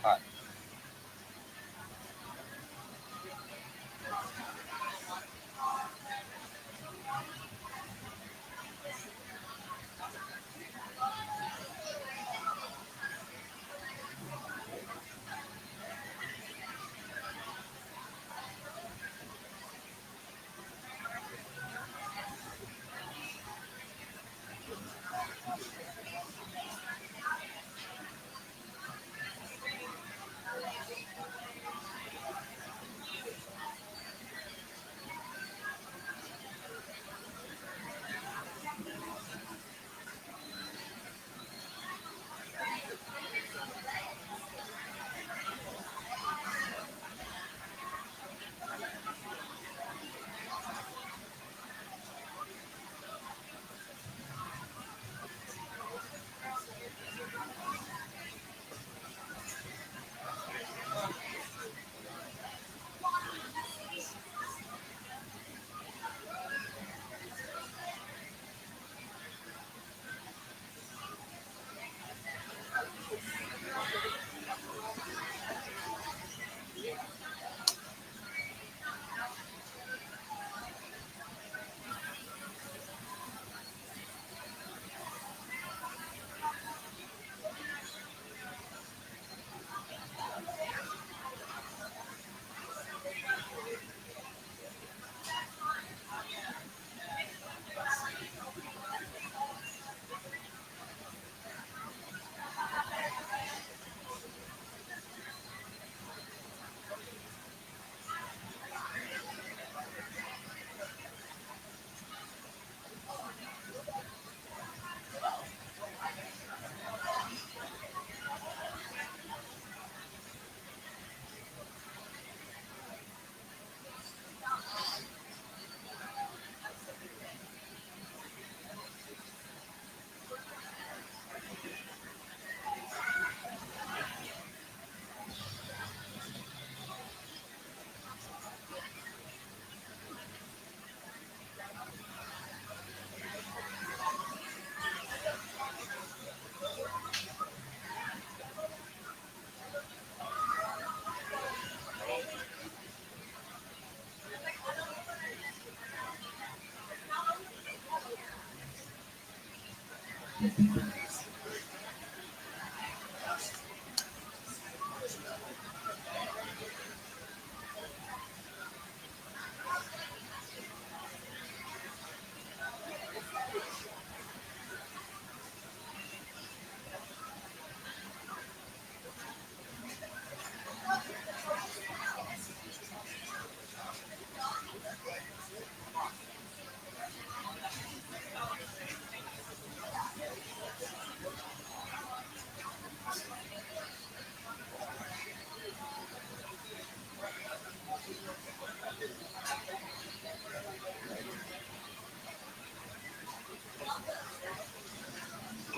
hot.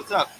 What's up?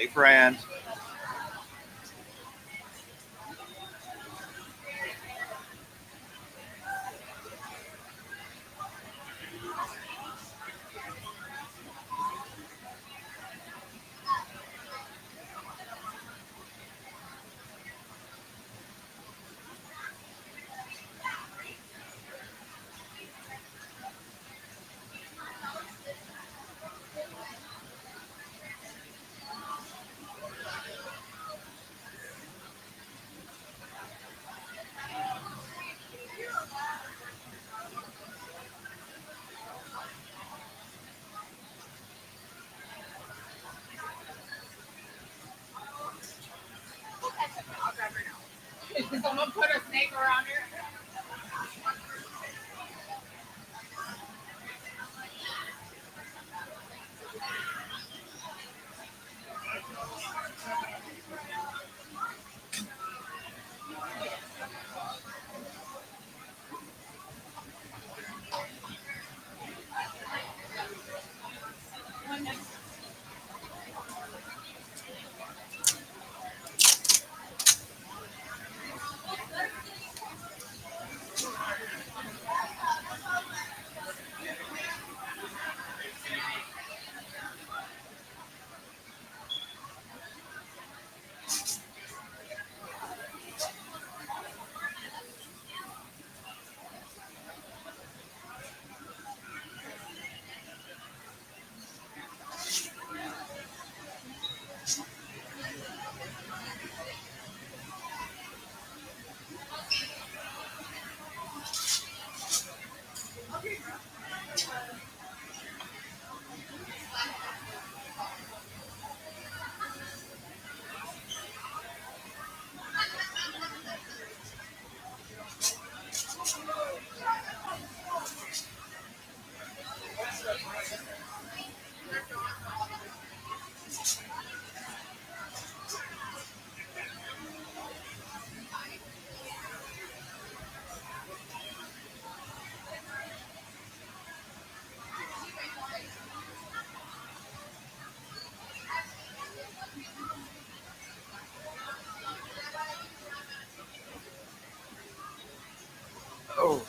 Hey, friend. Someone put a snake around her. Oh,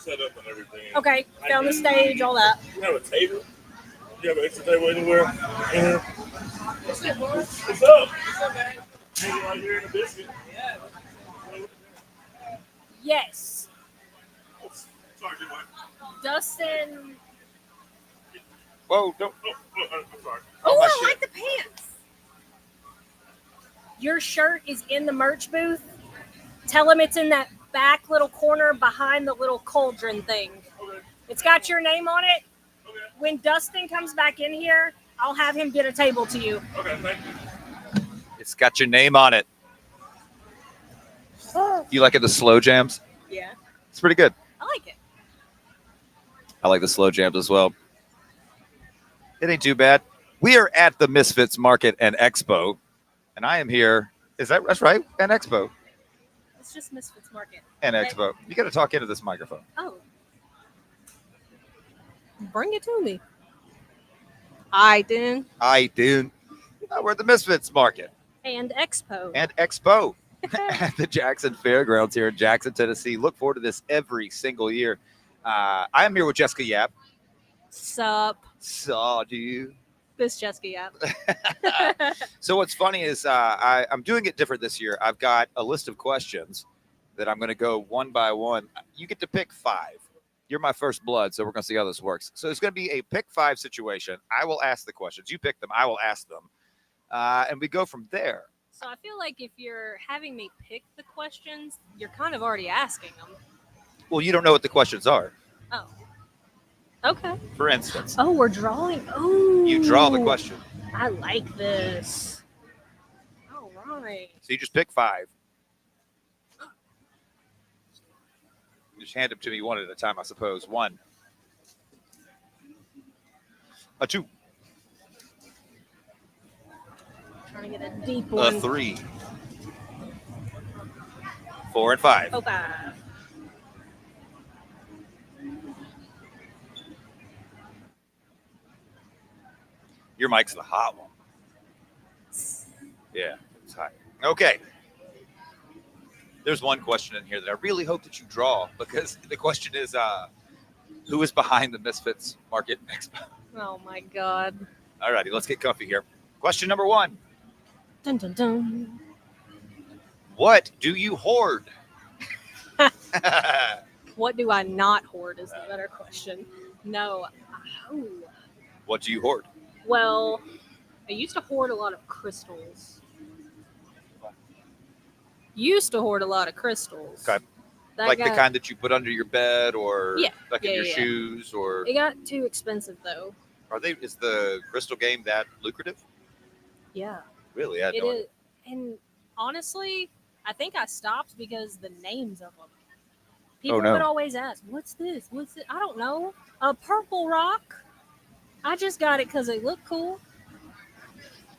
set up and everything. Okay, found the stage, all that. You have a table? You have an extra table anywhere? What's up? What's up, man? Hanging right here in the biscuit. Yes, Oh, sorry, dude. Dustin. Whoa, don't. I'm sorry. Oh, my I shit. like the pants. Your shirt is in the merch booth. Tell him it's in that back little corner behind the little cauldron thing. Okay. It's got your name on it. Okay. When Dustin comes back in here, I'll have him get a table to you. Okay, thank you. It's got your name on it. You like it, the slow jams? Yeah, It's pretty good. I like it. I like the slow jams as well. It ain't too bad. We are at the Misfits Market and Expo, and I am here. That's right? And Expo. It's just Misfits Market. And Expo. You got to talk into this microphone. Oh. Bring it to me. I do. We're at the Misfits Market And Expo. and Expo at the Jackson Fairgrounds here in Jackson, Tennessee. Look forward to this every single year. I am here with Jessica Yap. Sup. Saw you. This Jessica Yap. So what's funny is I'm doing it different this year. I've got a list of questions that I'm going to go one by one. You get to pick 5. You're my first blood, so we're going to see how this works. So it's going to be a pick 5 situation. I will ask the questions. You pick them. I will ask them. And we go from there. So I feel like if you're having me pick the questions, you're kind of already asking them. Well, you don't know what the questions are. Oh. Okay. For instance, Oh, we're drawing. Oh. you draw the question. I like this. All right. So you just pick 5. Just hand them to me one at a time, I suppose. 1. A 2. Trying to get a deep A one. 3. 4 and 5. Oh, 5. Your mic's the hot one. Yeah, it's hot. Okay. There's one question in here that I really hope that you draw, because the question is, who is behind the Misfits Market Expo? Oh my God. All righty, let's get comfy here. Question number 1. Dun dun dun. What do you hoard? What do I not hoard is the better question. No. Oh. What do you hoard? Well, I used to hoard a lot of crystals. Okay. That Like the got- kind that you put under your bed, or Yeah, like in yeah, your yeah. shoes, or It got too expensive though. is the crystal game that lucrative? Yeah. Really? I had It no is. idea. And honestly, I think I stopped because the names of them. People no. would always ask, "What's this? What's it?" I don't know. A purple rock. I just got it because they look cool.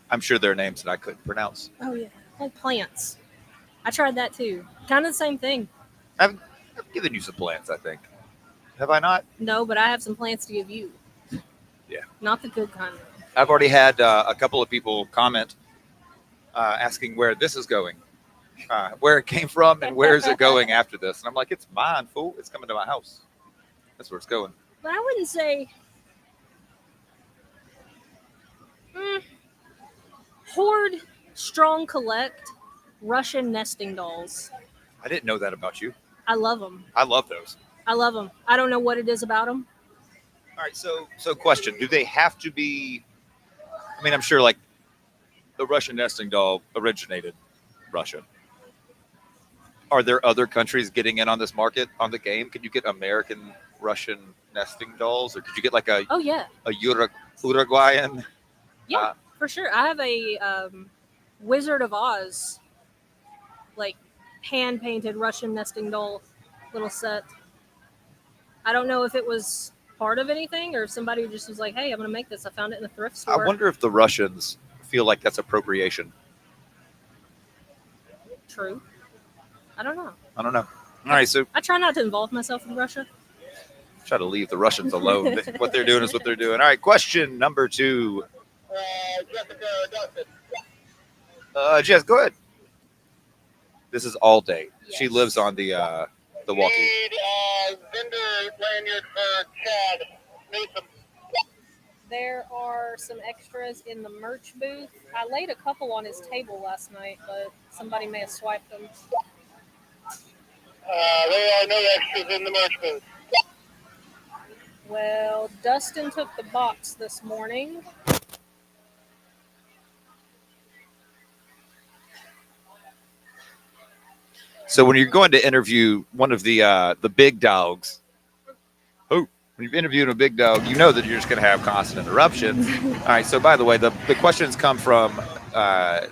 I'm sure there are names that I couldn't pronounce. Oh yeah, like plants. I tried that too. Kind of the same thing. I've given you some plants, I think. Have I not? No, but I have some plants to give you. Yeah. Not the good kind. I've already had a couple of people comment asking where this is going, where it came from, and where is it going after this. And I'm like, it's mine, fool. It's coming to my house. That's where it's going. But I wouldn't say. Hoard, strong collect, Russian nesting dolls. I didn't know that about you. I love them. I love those. I love them. I don't know what it is about them. All right, so question: do they have to be? I mean, I'm sure like the Russian nesting doll originated Russia. Are there other countries getting in on this market on the game? Could you get American Russian nesting dolls, or could you get like a Oh yeah, Uruguayan? yeah, for sure. I have a Wizard of Oz, like hand painted Russian nesting doll little set. I don't know if it was part of anything or if somebody just was like, "Hey, I'm gonna make this. I found it in the thrift store." I wonder if the Russians feel like that's appropriation. True. I don't know. I don't know. All right, so I try not to involve myself in Russia. try to leave the Russians alone. What they're doing is what they're doing. All right, question number 2. Jess, go ahead. This is all day. She Yes. lives on the walkie. Vendor There are some extras in the merch booth. I laid a couple on his table last night, but somebody may have swiped them. There are no extras in the merch booth. Well, Dustin took the box this morning. So when you're going to interview one of the big dogs, when you're interviewing a big dog, you know that you're just going to have constant interruptions. All right. So by the way, the questions come from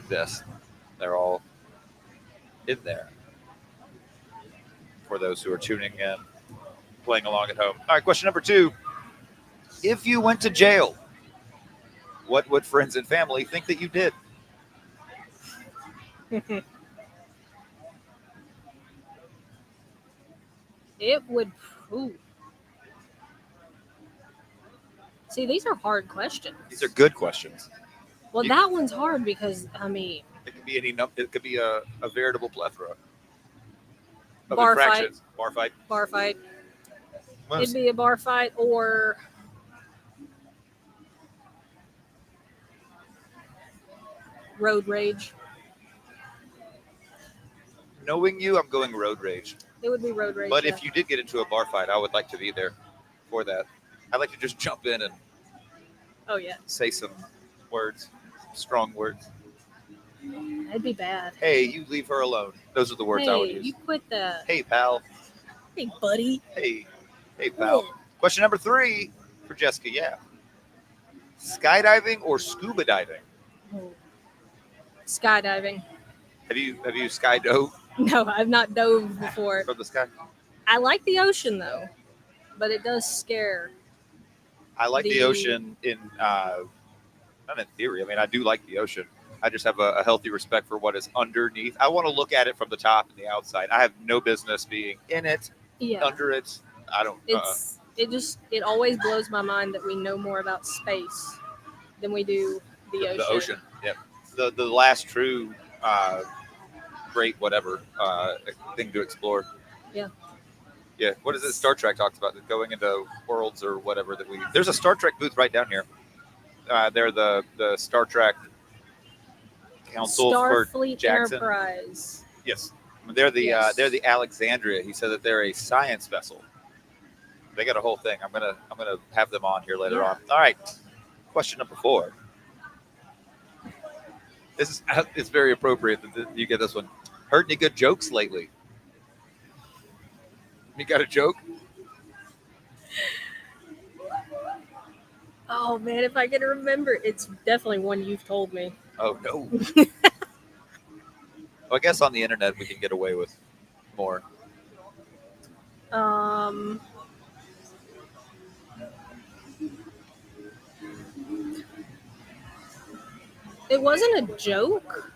this. They're all in there for those who are tuning in, playing along at home. All right. Question number 2: if you went to jail, what would friends and family think that you did? It would. Ooh. See, these are hard questions. These are good questions. Well, that one's hard because, I mean, It could be it could be a veritable plethora of bar fight. infractions. Bar fight. Bar fight. Most- It'd be a bar fight or road rage. Knowing you, I'm going road rage. It would be road rage. But yeah. if you did get into a bar fight, I would like to be there for that. I'd like to just jump in and Oh, yeah. say some words, strong words. That'd be bad. Hey, you leave her alone. Those are the words I would Hey, use. you quit that. Hey, pal. Hey, buddy. Hey, pal. Question number 3 for Jessica. Yeah. Skydiving or scuba diving? Oh. Skydiving. Have you skydove No, I've not dove before. from the sky? I like the ocean, though, but it does scare. I like the ocean in not in theory. I mean, I do like the ocean. I just have a healthy respect for what is underneath. I want to look at it from the top and the outside. I have no business being in it, Yeah. under it. I don't. It always blows my mind that we know more about space than we do the ocean. The ocean. Yep. The last true great whatever thing to explore. Yeah. Yeah. What is it? Star Trek talks about going into worlds or whatever that we. There's a Star Trek booth right down here. They're the Star Trek Council for Starfleet Jackson. Enterprise. Yes, they're the Alexandria. He said that they're a science vessel. They got a whole thing. I'm gonna have them on here later on. All right. Question number 4. This is very appropriate that you get this one. Heard any good jokes lately? You got a joke? Oh man, if I can remember, it's definitely one you've told me. Oh no. Well, I guess on the internet we can get away with more. It wasn't a joke,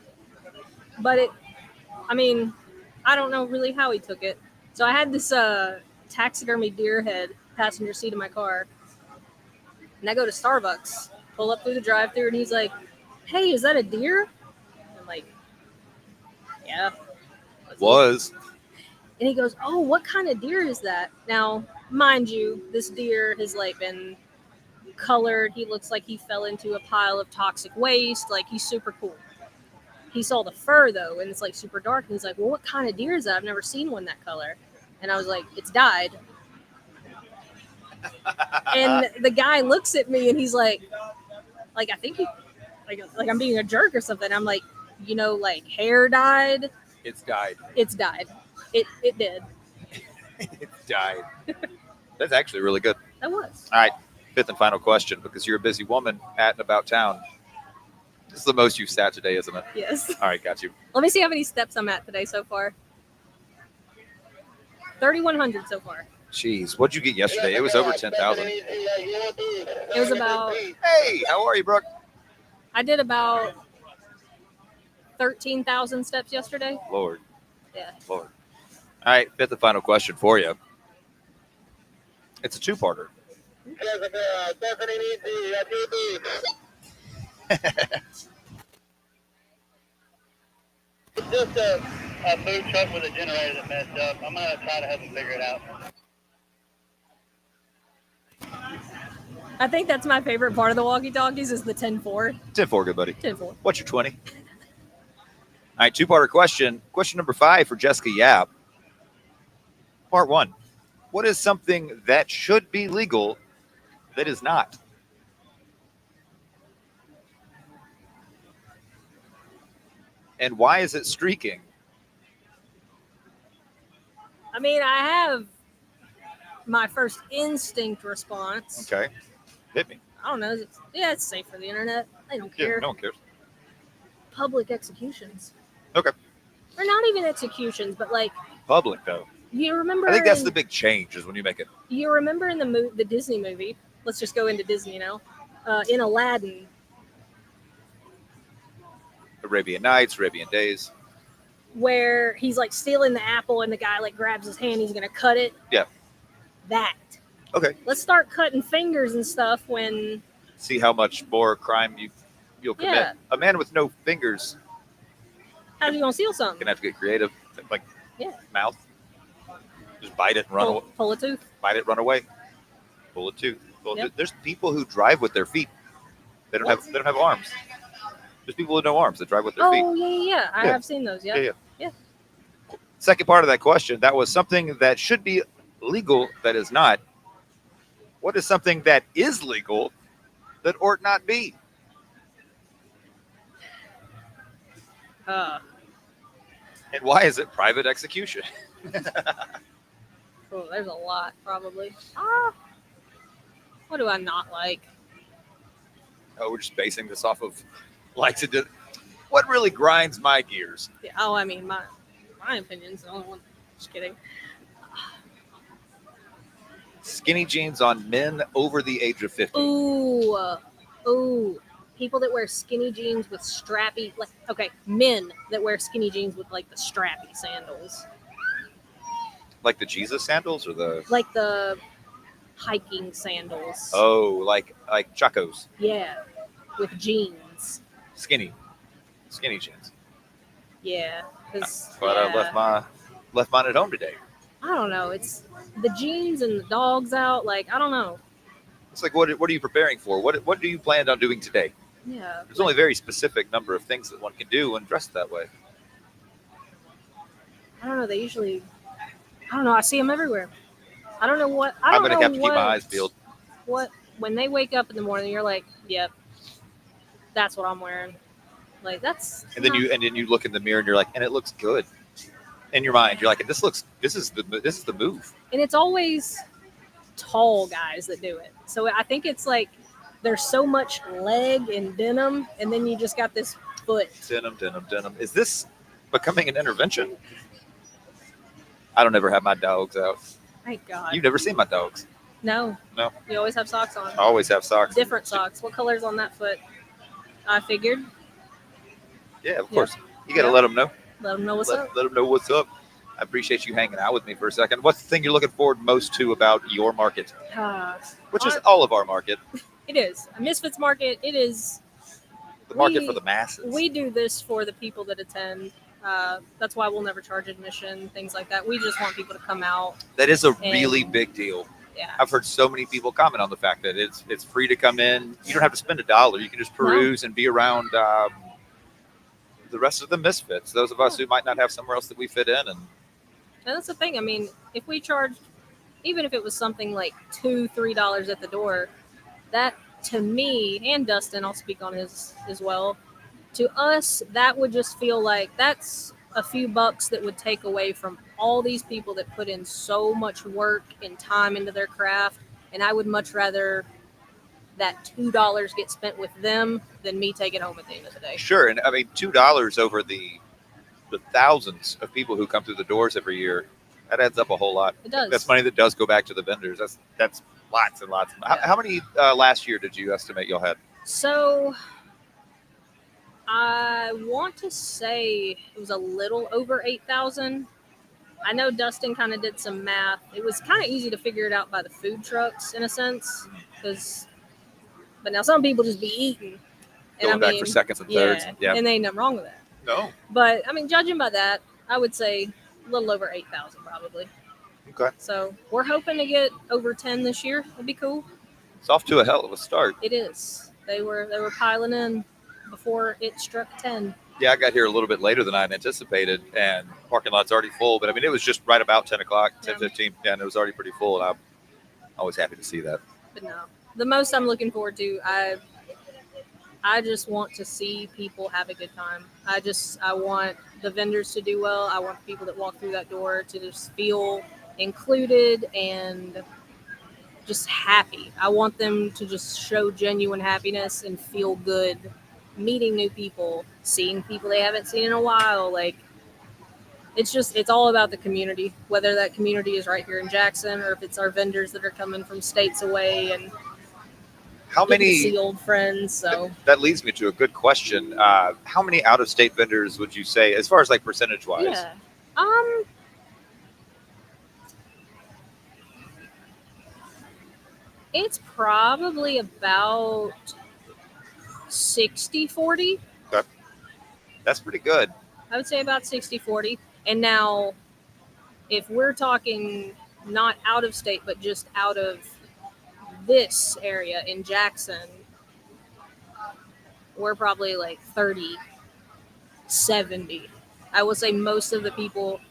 but I mean, I don't know really how he took it. So I had this taxidermy deer head passenger seat of my car, and I go to Starbucks, pull up through the drive-thru, and he's like, "Hey, is that a deer?" I'm like, "Yeah." Was. And he goes, "Oh, what kind of deer is that?" Now, mind you, this deer has like been colored. He looks like he fell into a pile of toxic waste. Like, he's super cool. He saw the fur though, and it's like super dark. And he's like, "Well, what kind of deer is that? I've never seen one that color." And I was like, "It's dyed." And the guy looks at me and he's like I think he like I'm being a jerk or something. I'm like, like hair dyed. It's dyed. It's dyed. It did. It's dyed. That's actually really good. That was. All right. 5th and final question, because you're a busy woman at and about town. This is the most you've sat today, isn't it? Yes. All right, got you. Let me see how many steps I'm at today so far. 3,100 so far. Jeez, what'd you get yesterday? It was over 10,000. It was about. Hey, how are you, Brooke? I did about 13,000 steps yesterday. Lord. Yeah. Lord. All right, 5th and final question for you. It's a 2-parter. It's just a food truck with a generator that messed up. I'm going to try to help him figure it out. I think that's my favorite part of the walkie-talkies is the 10-4. 10-4, good buddy. 10-4. What's your 20? All right, two-parter question. Question number 5 for Jessica Yap. Part 1. What is something that should be legal that is not? And why is it streaking? I mean, I have my first instinct response. Okay. Hit me. I don't know. It's safe for the internet. They don't Yeah, care. no one cares. Public executions. Okay. Or not even executions, but like Public, though. you remember. I think that's the big change is when you make it. You remember in the Disney movie? Let's just go into Disney now. In Aladdin, Arabian Nights, Arabian Days. where he's like stealing the apple and the guy like grabs his hand, he's gonna cut it. Yeah. That. Okay. Let's start cutting fingers and stuff when. See how much more crime you'll commit. Yeah. A man with no fingers How's he gonna steal something? gonna have to get creative. Like Yeah. mouth. Just bite it and run away. Pull a tooth. Bite it, run away. Pull a tooth. Yep. There's people who drive with their feet. They don't have arms. There's people with no arms that drive with their feet. Oh yeah. I Yeah. have seen those. Yeah. Second part of that question, that was something that should be legal that is not. What is something that is legal that ought not be? And why is it private execution? Oh, there's a lot probably. What do I not like? Oh, we're just basing this off of likes it. What really grinds my gears? Yeah, oh, I mean, my opinion's the only one. Just kidding. Skinny jeans on men over the age of 50. Ooh. People that wear skinny jeans with strappy, men that wear skinny jeans with like the strappy sandals, Like the Jesus sandals or the like the hiking sandals. like Chacos. Yeah, with jeans. Skinny jeans. Yeah, because But I left mine at home today. I don't know. It's the jeans and the dogs out. Like I don't know. It's like what are you preparing for? What do you plan on doing today? Yeah. There's only a very specific number of things that one can do when dressed that way. I don't know. They usually. I don't know. I see them everywhere. I don't know what. I'm going to have to keep my eyes peeled. What when they wake up in the morning, you're like, yep, that's what I'm wearing. Like that's. And then you look in the mirror and you're like, and it looks good. In your mind, you're like, this is the move. And it's always tall guys that do it. So I think it's like there's so much leg and denim, and then you just got this foot. Denim. Is this becoming an intervention? I don't ever have my dogs out. Thank God. You've never seen my dogs. No. No. You always have socks on. I always have socks. Different socks. What color's on that foot? I figured. Yeah, of course. You got to let them know. Let them know what's up. Let them know what's up. I appreciate you hanging out with me for a second. What's the thing you're looking forward most to about your market? Which is all of our market. It is. A Misfits market. It is. The market for the masses. We do this for the people that attend. That's why we'll never charge admission, things like that. We just want people to come out. That is a really big deal. Yeah. I've heard so many people comment on the fact that it's free to come in. You don't have to spend $1. You can just peruse and be around the rest of the Misfits. Those of us who might not have somewhere else that we fit in. And that's the thing. I mean, if we charged, even if it was something like $2-3 at the door, that to me and Dustin, I'll speak on his as well. To us, that would just feel like that's a few bucks that would take away from all these people that put in so much work and time into their craft. And I would much rather that $2 get spent with them than me take it home at the end of the day. Sure. And I mean, $2 over the thousands of people who come through the doors every year, that adds up a whole lot. It does. That's money that does go back to the vendors. That's lots and lots. Yeah. How many last year did you estimate y'all had? So I want to say it was a little over 8,000. I know Dustin kind of did some math. It was kind of easy to figure it out by the food trucks in a sense, but now some people just be eating. Going back for seconds and thirds. Yeah. And there ain't nothing wrong with that. No. But I mean, judging by that, I would say a little over 8,000 probably. Okay. So we're hoping to get over 10 this year. That'd be cool. It's off to a hell of a start. It is. They were piling in before it struck 10. Yeah, I got here a little bit later than I had anticipated, and parking lot's already full. But I mean, it was just right about 10 o'clock, 10:15. Yeah, and it was already pretty full, and I'm always happy to see that. But no, the most I'm looking forward to, I just want to see people have a good time. I want the vendors to do well. I want the people that walk through that door to just feel included and just happy. I want them to just show genuine happiness and feel good meeting new people, seeing people they haven't seen in a while. Like, it's all about the community, whether that community is right here in Jackson or if it's our vendors that are coming from states away and How getting to many? see old friends. So That leads me to a good question. How many out-of-state vendors would you say, as far as like percentage-wise? yeah. It's probably about 60-40. Okay. That's pretty good. I would say about 60-40. And now, if we're talking not out of state, but just out of this area in Jackson, we're probably like 30-70. I will say most of the people,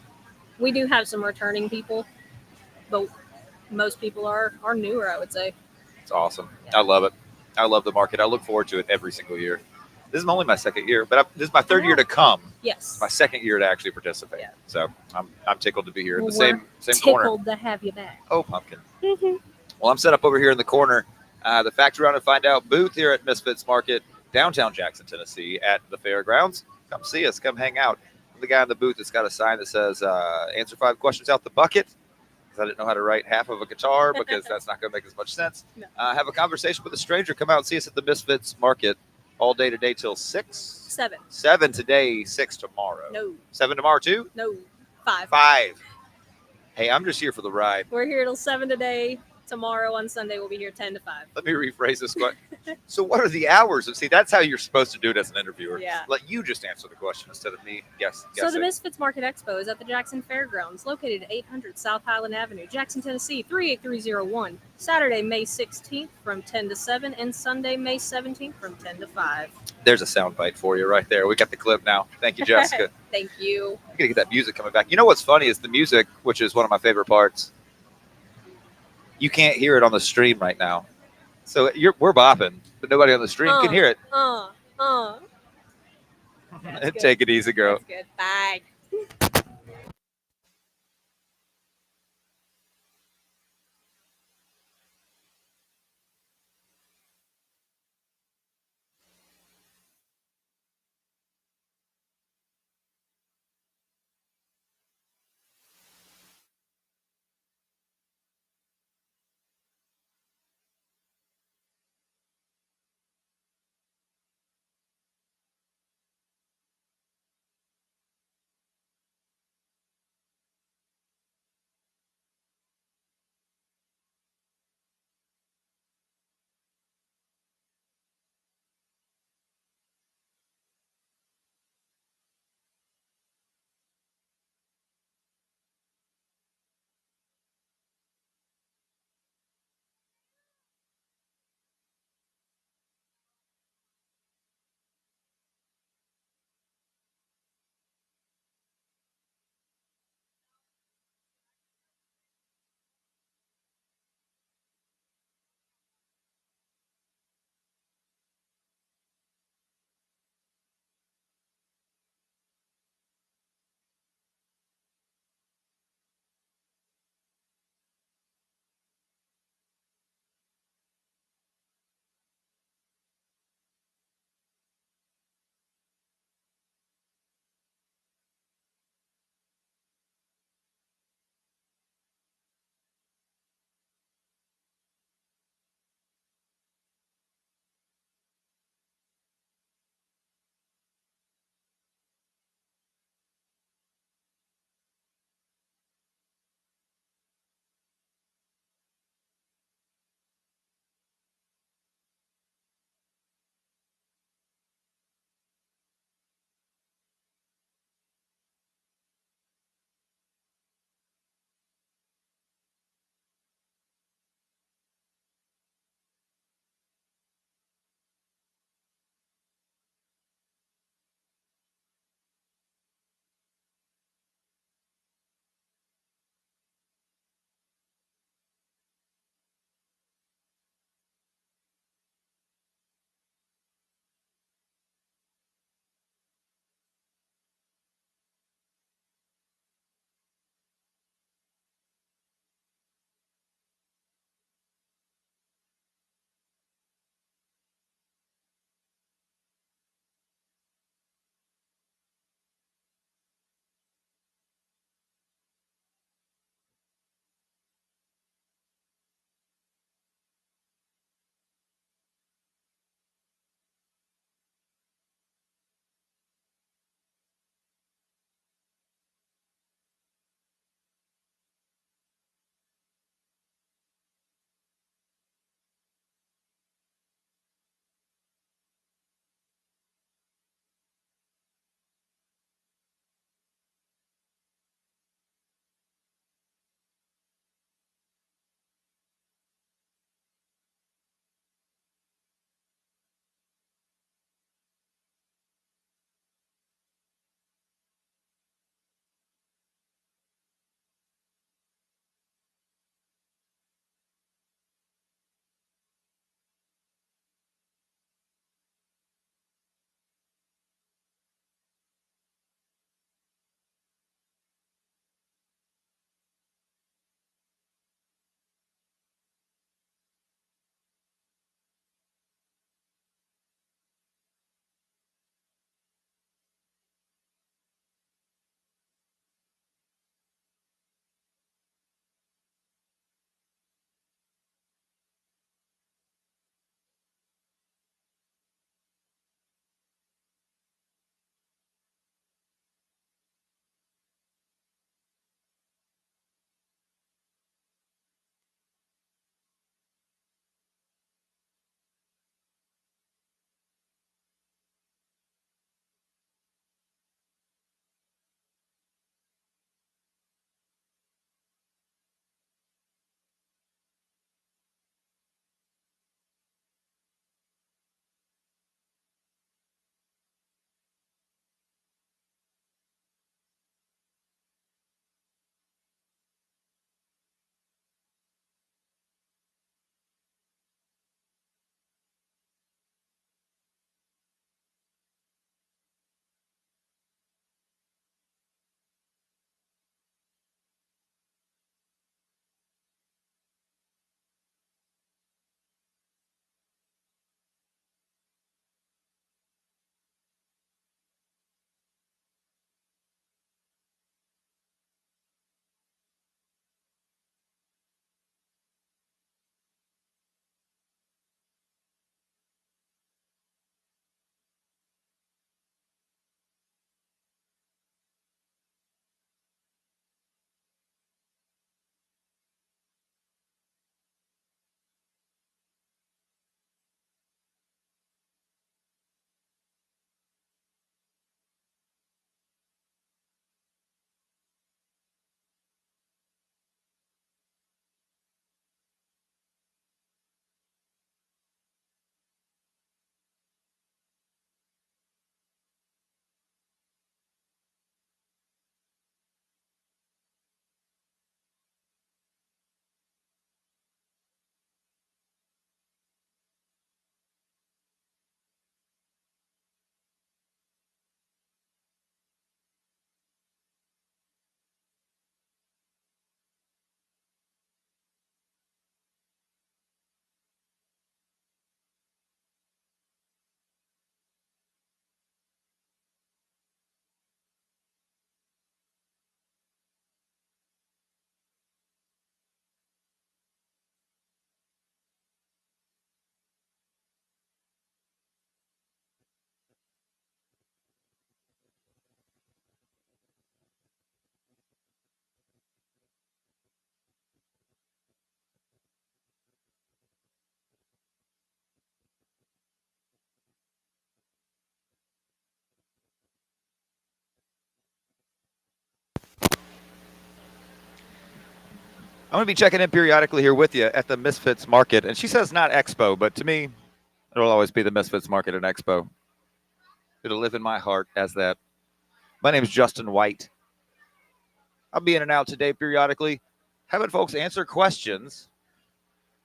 we do have some returning people, but most people are newer, I would say. It's awesome. Yeah. I love it. I love the market. I look forward to it every single year. This is only my second year, but this is my third year to come. Yes. My second year to actually participate. Yeah. So I'm tickled to be here in the Well, same corner. tickled to have you back. Oh, pumpkin. Well, I'm set up over here in the corner. The Factory Round and Find Out booth here at Misfits Market, downtown Jackson, Tennessee, at the fairgrounds. Come see us. Come hang out. I'm the guy in the booth that's got a sign that says, answer 5 questions out the bucket. I didn't know how to write half of a guitar because that's not going to make as much sense. No. Have a conversation with a stranger. Come out and see us at the Misfits Market all day today till 6. 7. 7 today, 6 tomorrow. No. 7 tomorrow too? No. 5. 5. Hey, I'm just here for the ride. We're here till 7 today. Tomorrow on Sunday, we'll be here 10 to 5. Let me rephrase this question. So what are the hours? See, that's how you're supposed to do it as an interviewer. Yeah. Let you just answer the question instead of me guess. So the Misfits Market Expo is at the Jackson Fairgrounds, located at 800 South Highland Avenue, Jackson, Tennessee, 38301. Saturday, May 16th from 10 to 7, and Sunday, May 17th from 10 to 5. There's a sound bite for you right there. We got the clip now. Thank you, Jessica. Thank you. I'm gonna get that music coming back. You know what's funny is the music, which is one of my favorite parts. You can't hear it on the stream right now, so we're bopping, but nobody on the stream can hear it. That's good. Take it easy, girl. That's good. Bye. I'm going to be checking in periodically here with you at the Misfits Market. And she says not Expo, but to me, it'll always be the Misfits Market and Expo. It'll live in my heart as that. My name is Justin White. I'll be in and out today periodically, having folks answer questions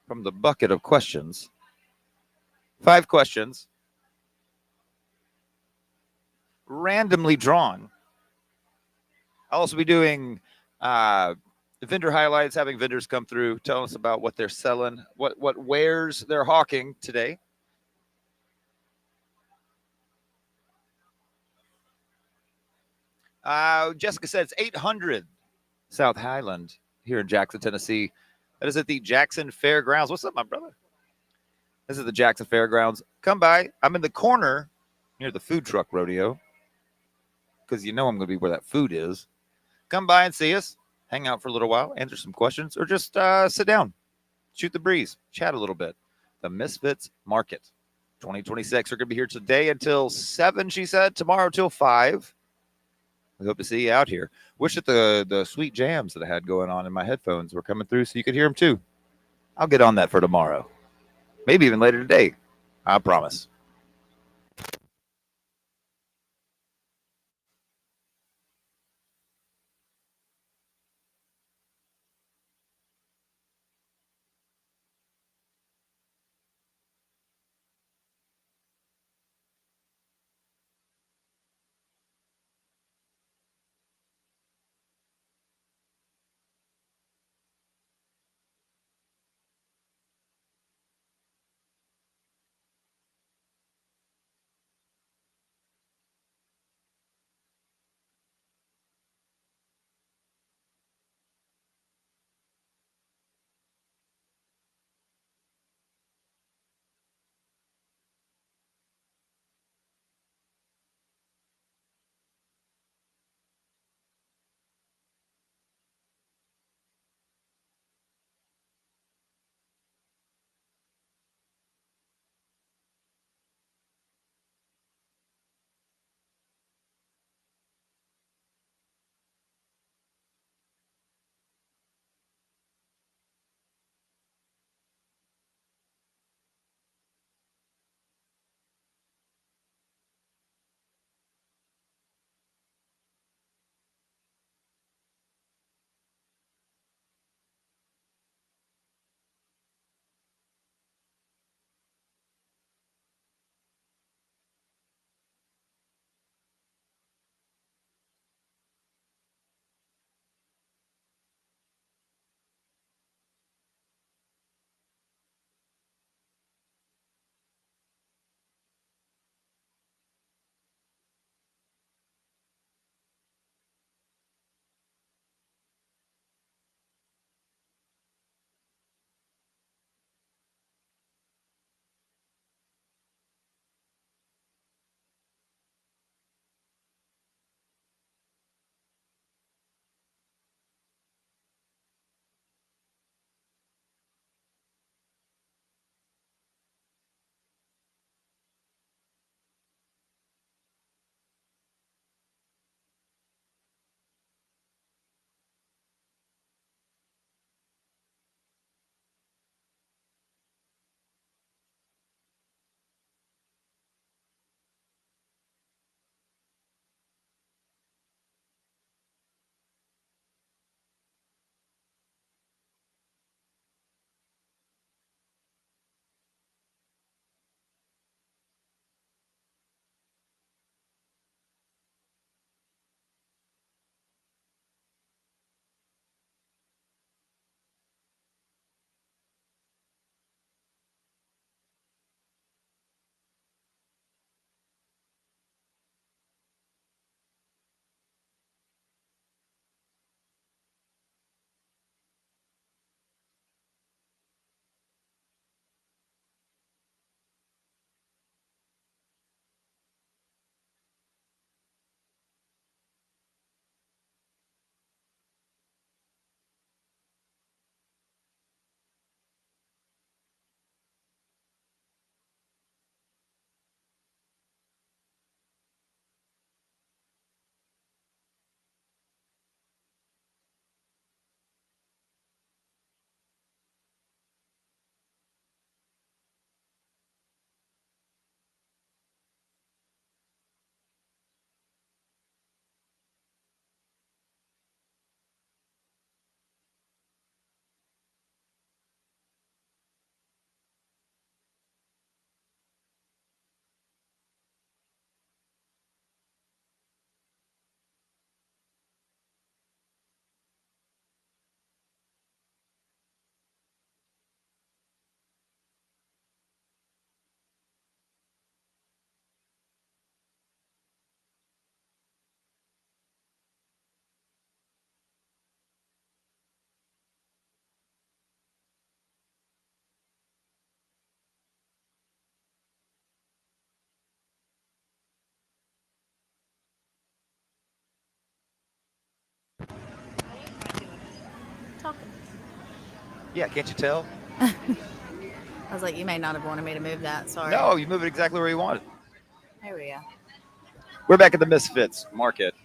from the bucket of questions. 5 questions, randomly drawn. I'll also be doing vendor highlights, having vendors come through, telling us about what they're selling, what wares they're hawking today. Jessica said it's 800 South Highland here in Jackson, Tennessee. That is at the Jackson Fairgrounds. What's up, my brother? This is the Jackson Fairgrounds. Come by. I'm in the corner near the food truck rodeo because you know I'm going to be where that food is. Come by and see us. Hang out for a little while, answer some questions, or just sit down, shoot the breeze, chat a little bit. The Misfits Market 2026. We're going to be here today until 7, she said. Tomorrow till 5. We hope to see you out here. Wish that the sweet jams that I had going on in my headphones were coming through so you could hear them too. I'll get on that for tomorrow. Maybe even later today. I promise. Yeah, can't you tell? I was like, you may not have wanted me to move that. Sorry. No, you move it exactly where you want it. There we go. We're back at the Misfits market.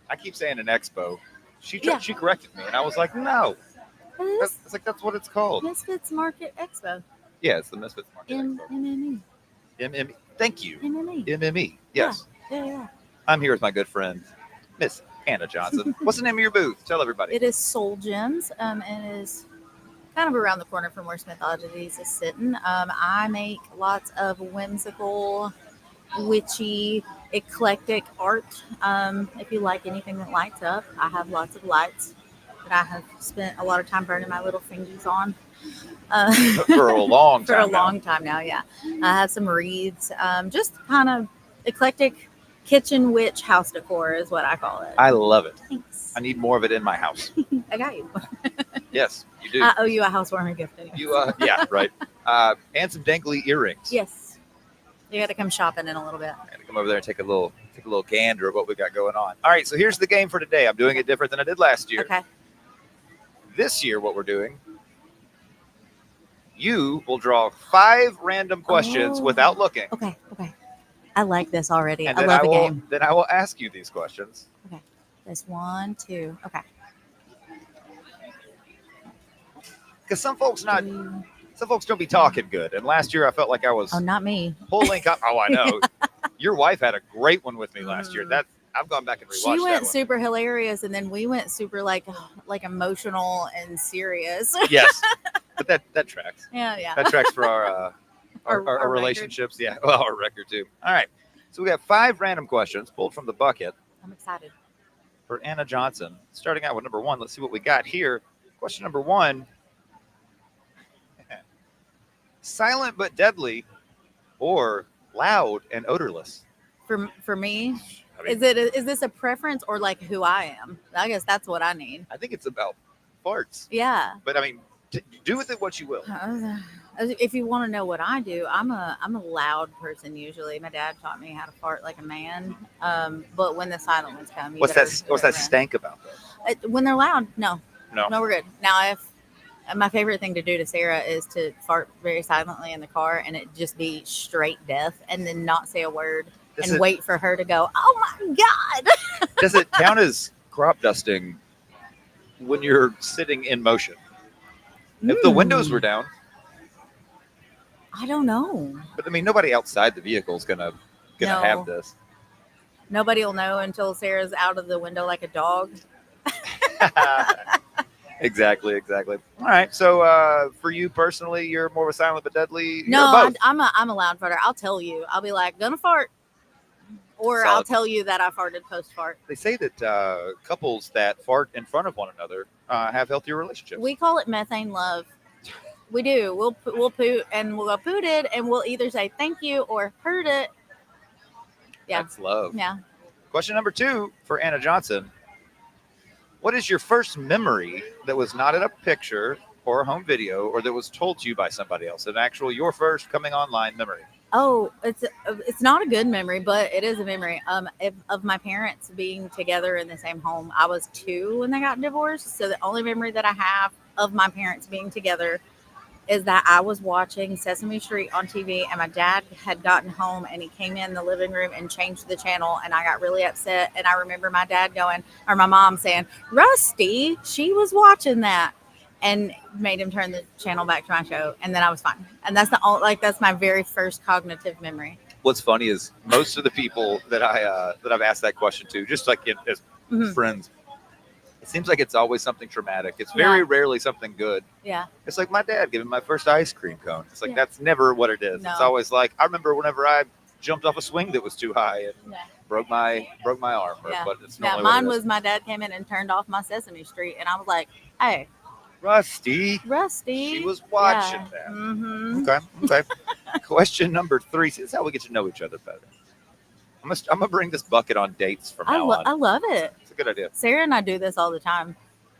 I keep saying an expo. Yeah. She corrected me, and I was like, no. It is That's what it's called. Misfits Market Expo. Yeah, it's the Misfits market M expo. MME. MME. Thank you. MME. MME. Yes. Yeah. I'm here with my good friend, Miss Anna Johnson. What's the name of your booth? Tell everybody. It is Soul Gems. And it is kind of around the corner from where Smithologies is sitting. I make lots of whimsical, witchy, eclectic art. If you like anything that lights up, I have lots of lights that I have spent a lot of time burning my little fingers on. For a long For time. a long time now, yeah. I have some wreaths. Just kind of eclectic kitchen witch house decor is what I call it. I love it. Thanks. I need more of it in my house. I got you. Yes, you do. I owe you a housewarming gift. Anyway. Yeah, right. And some dangly earrings. Yes. You got to come shopping in a little bit. I'm gonna come over there and take a little gander at what we got going on. All right, so here's the game for today. I'm doing it different than I did last year. Okay. This year, what we're doing, you will draw 5 random questions Oh. without looking. Okay. I like this already. And I then love a will, game. Then I will ask you these questions. This 1, 2. Okay. Because some folks 3. don't be talking good. And last year I felt like I was Oh, not me. pulling up. Oh, I know. Your wife had a great one with me last year. Mhm. That I've gone back and rewatched She went that one. super hilarious, and then we went super like emotional and serious. Yes, but that tracks. yeah. That tracks for our Our relationships. Yeah, well, our record too. All right, so we got 5 random questions pulled from the bucket I'm excited. for Anna Johnson. Starting out with number 1. Let's see what we got here. Question number 1: silent but deadly, or loud and odorless? For me, I mean, is this a preference or like who I am? I guess that's what I need. I think it's about farts, Yeah. but I mean, do with it what you will. If you want to know what I do, I'm a loud person usually. My dad taught me how to fart like a man. But when the silent ones come, What's that stank about though? When they're loud, no, No. we're good. Now, if my favorite thing to do to Sarah is to fart very silently in the car and it just be straight death, and then not say a word and wait for her to go, "Oh my god!" Does it count as crop dusting when you're sitting in motion? If the windows were down, I don't know. but I mean, nobody outside the vehicle is gonna No. have this. Nobody will know until Sarah's out of the window like a dog. Exactly. All right. So for you personally, you're more of a silent but deadly. No, You're both. I'm a loud farter. I'll tell you. I'll be like, gonna fart. Or I'll Solid. tell you that I farted post fart. They say that couples that fart in front of one another have healthier relationships. We call it methane love. We do. We'll poot and we'll go pooted and we'll either say thank you or heard it. Yeah. That's love. Yeah. Question number 2 for Anna Johnson. What is your first memory that was not in a picture or a home video, or that was told to you by somebody else? An actual, your first coming online memory. Oh, it's not a good memory, but it is a memory. Of my parents being together in the same home. I was 2 when they got divorced, so the only memory that I have of my parents being together is that I was watching Sesame Street on TV, and my dad had gotten home, and he came in the living room and changed the channel, and I got really upset. And I remember my dad going, or my mom saying, "Rusty, she was watching that," and made him turn the channel back to my show, and then I was fine. And that's that's my very first cognitive memory. What's funny is most of the people that I've asked that question to, just like as Mhm. friends, it seems like it's always something traumatic. It's very rarely something good. Yeah. It's like my dad giving my first ice cream cone. It's like Yeah. that's never what it is. No. It's always like, I remember whenever I jumped off a swing that was too high and Yeah. broke my arm. Yeah. But it's Yeah, normally mine what it is. was my dad came in and turned off my Sesame Street, and I was like, "Hey, Rusty. Rusty." She was watching that. Mm-hmm. Okay. Question number 3. See, this is how we get to know each other better. I'm gonna bring this bucket on dates from now on. I love it. It's a good idea. Sarah and I do this all the time.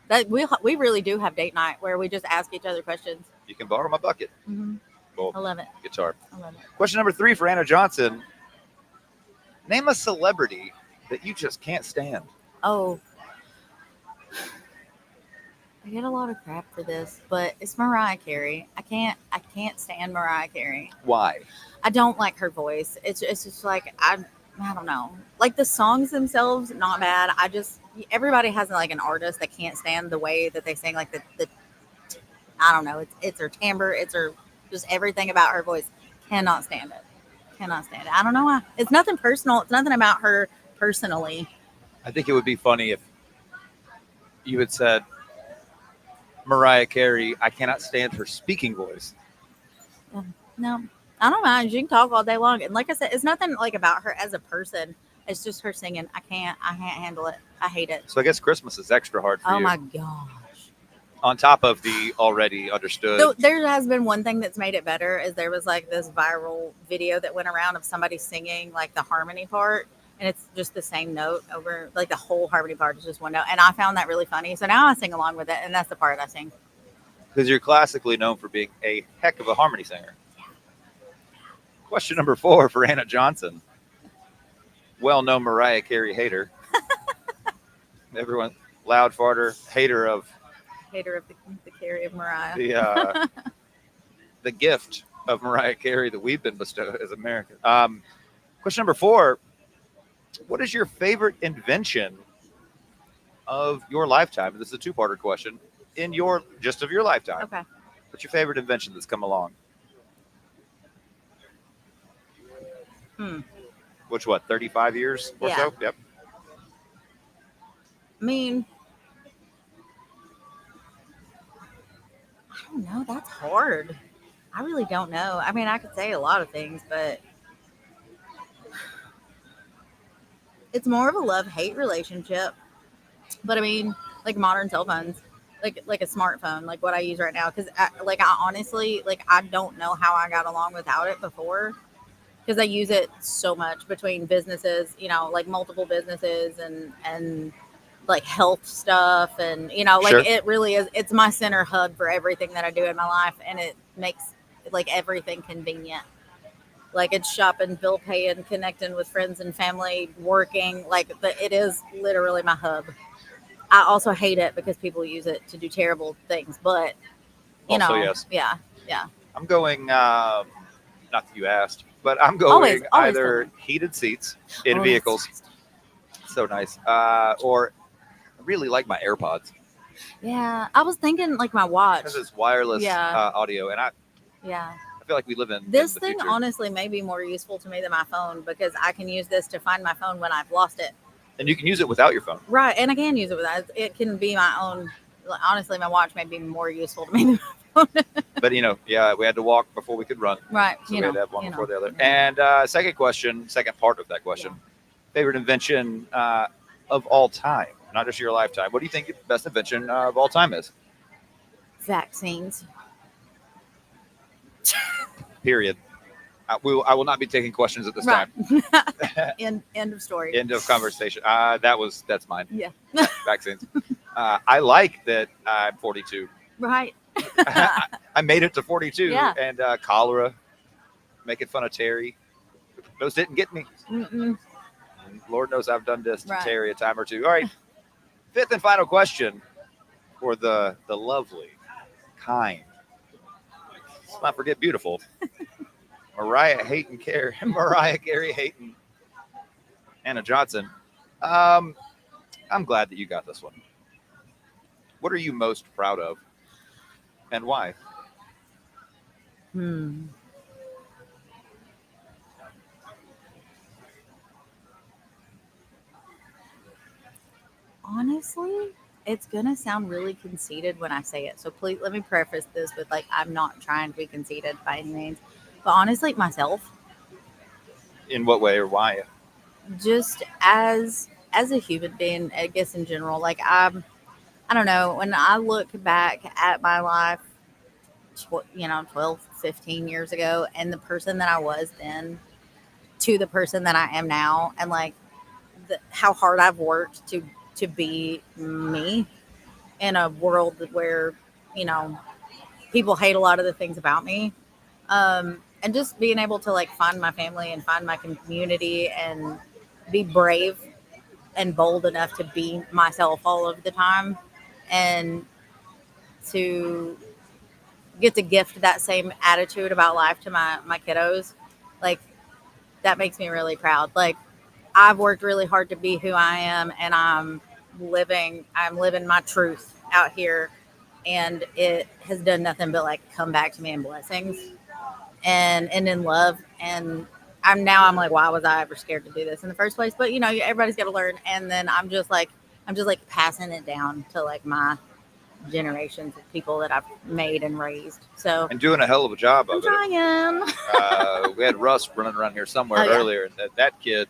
That we really do have date night where we just ask each other questions. You can borrow my bucket. Mm-hmm. Cool. I love it. Guitar. I love it. Question number 3 for Anna Johnson. Name a celebrity that you just can't stand. Oh, I get a lot of crap for this, but it's Mariah Carey. I can't stand Mariah Carey. Why? I don't like her voice. It's just like I don't know. Like the songs themselves, not bad. Everybody has like an artist that can't stand the way that they sing. Like the I don't know. It's her timbre. It's her just everything about her voice. Cannot stand it. Cannot stand it. I don't know why. It's nothing personal. It's nothing about her personally. I think it would be funny if you had said Mariah Carey. I cannot stand her speaking voice. No, I don't mind. She can talk all day long, and like I said, it's nothing like about her as a person. It's just her singing. I can't handle it. I hate it. So I guess Christmas is extra hard for Oh you. my gosh. On top of the already understood. So there has been one thing that's made it better is there was like this viral video that went around of somebody singing like the harmony part, and it's just the same note over like the whole harmony part is just one note, and I found that really funny. So now I sing along with it, and that's the part I sing. Because you're classically known for being a heck of a harmony singer. Question number 4 for Anna Johnson. Well-known Mariah Carey hater. Everyone, loud farter, hater of Hater of the Carey of Mariah. the gift of Mariah Carey that we've been bestowed as Americans. Question number 4. What is your favorite invention of your lifetime? This is a two-parter question. Of your lifetime. Okay. What's your favorite invention that's come along? Which, 35 years or Yeah. so? Yep. I mean, I don't know. That's hard. I really don't know. I mean, I could say a lot of things, but it's more of a love-hate relationship. But I mean, like modern cell phones, like a smartphone, like what I use right now. Because I honestly, like I don't know how I got along without it before. Because I use it so much between businesses, like multiple businesses and like health stuff, and like Sure. it really is. It's my center hub for everything that I do in my life, and it makes like everything convenient. Like it's shopping, bill paying, connecting with friends and family, working. It is literally my hub. I also hate it because people use it to do terrible things, but Also, yes. yeah. I'm going, not that you asked, but I'm going Always either fun. heated seats in Oh, vehicles. that's nice. So nice. Or I really like my AirPods Yeah, I was thinking like my watch. because it's wireless Yeah. audio. And I Yeah. feel like we live in This the thing future. honestly may be more useful to me than my phone because I can use this to find my phone when I've lost it. And you can use it without your phone. Right, and I can use it with that. It can be my own. Honestly, my watch may be more useful to me than my phone. But, we had to walk before we could run. Right, So we had to have one before the other. Yeah. And second part of that question. Favorite invention of all time, not just your lifetime. What do you think the best invention of all time is? Vaccines. Period. I will not be taking questions at this Right. time. End of story. End of conversation. That's mine. Yeah. Vaccines. I like that I'm 42. Right. I made it to 42, Yeah. and cholera, making fun of Terry. Those didn't get me. Mm-mm. Lord knows I've done this to Right. Terry a time or two. All right. Fifth and final question for the lovely, kind, let's not forget beautiful, Mariah Carey Hayton, Anna Johnson. I'm glad that you got this one. What are you most proud of, and why? Honestly, it's gonna sound really conceited when I say it. So please let me preface this with like I'm not trying to be conceited by any means. But honestly, myself, In what way or why? just as a human being, I guess in general, like I don't know, when I look back at my life 12, 15 years ago, and the person that I was then to the person that I am now, and like how hard I've worked to be me in a world where people hate a lot of the things about me, and just being able to like find my family and find my community and be brave and bold enough to be myself all of the time, and to gift that same attitude about life to my kiddos, like that makes me really proud. Like I've worked really hard to be who I am, and I'm living my truth out here, and it has done nothing but like come back to me in blessings and in love. And I'm like, why was I ever scared to do this in the first place? But everybody's got to learn. And then I'm just like passing it down to like my generations of people that I've made and raised. So And doing a hell of a job I'm of it. trying. We had Russ running around here somewhere Oh, yeah. earlier, and that kid,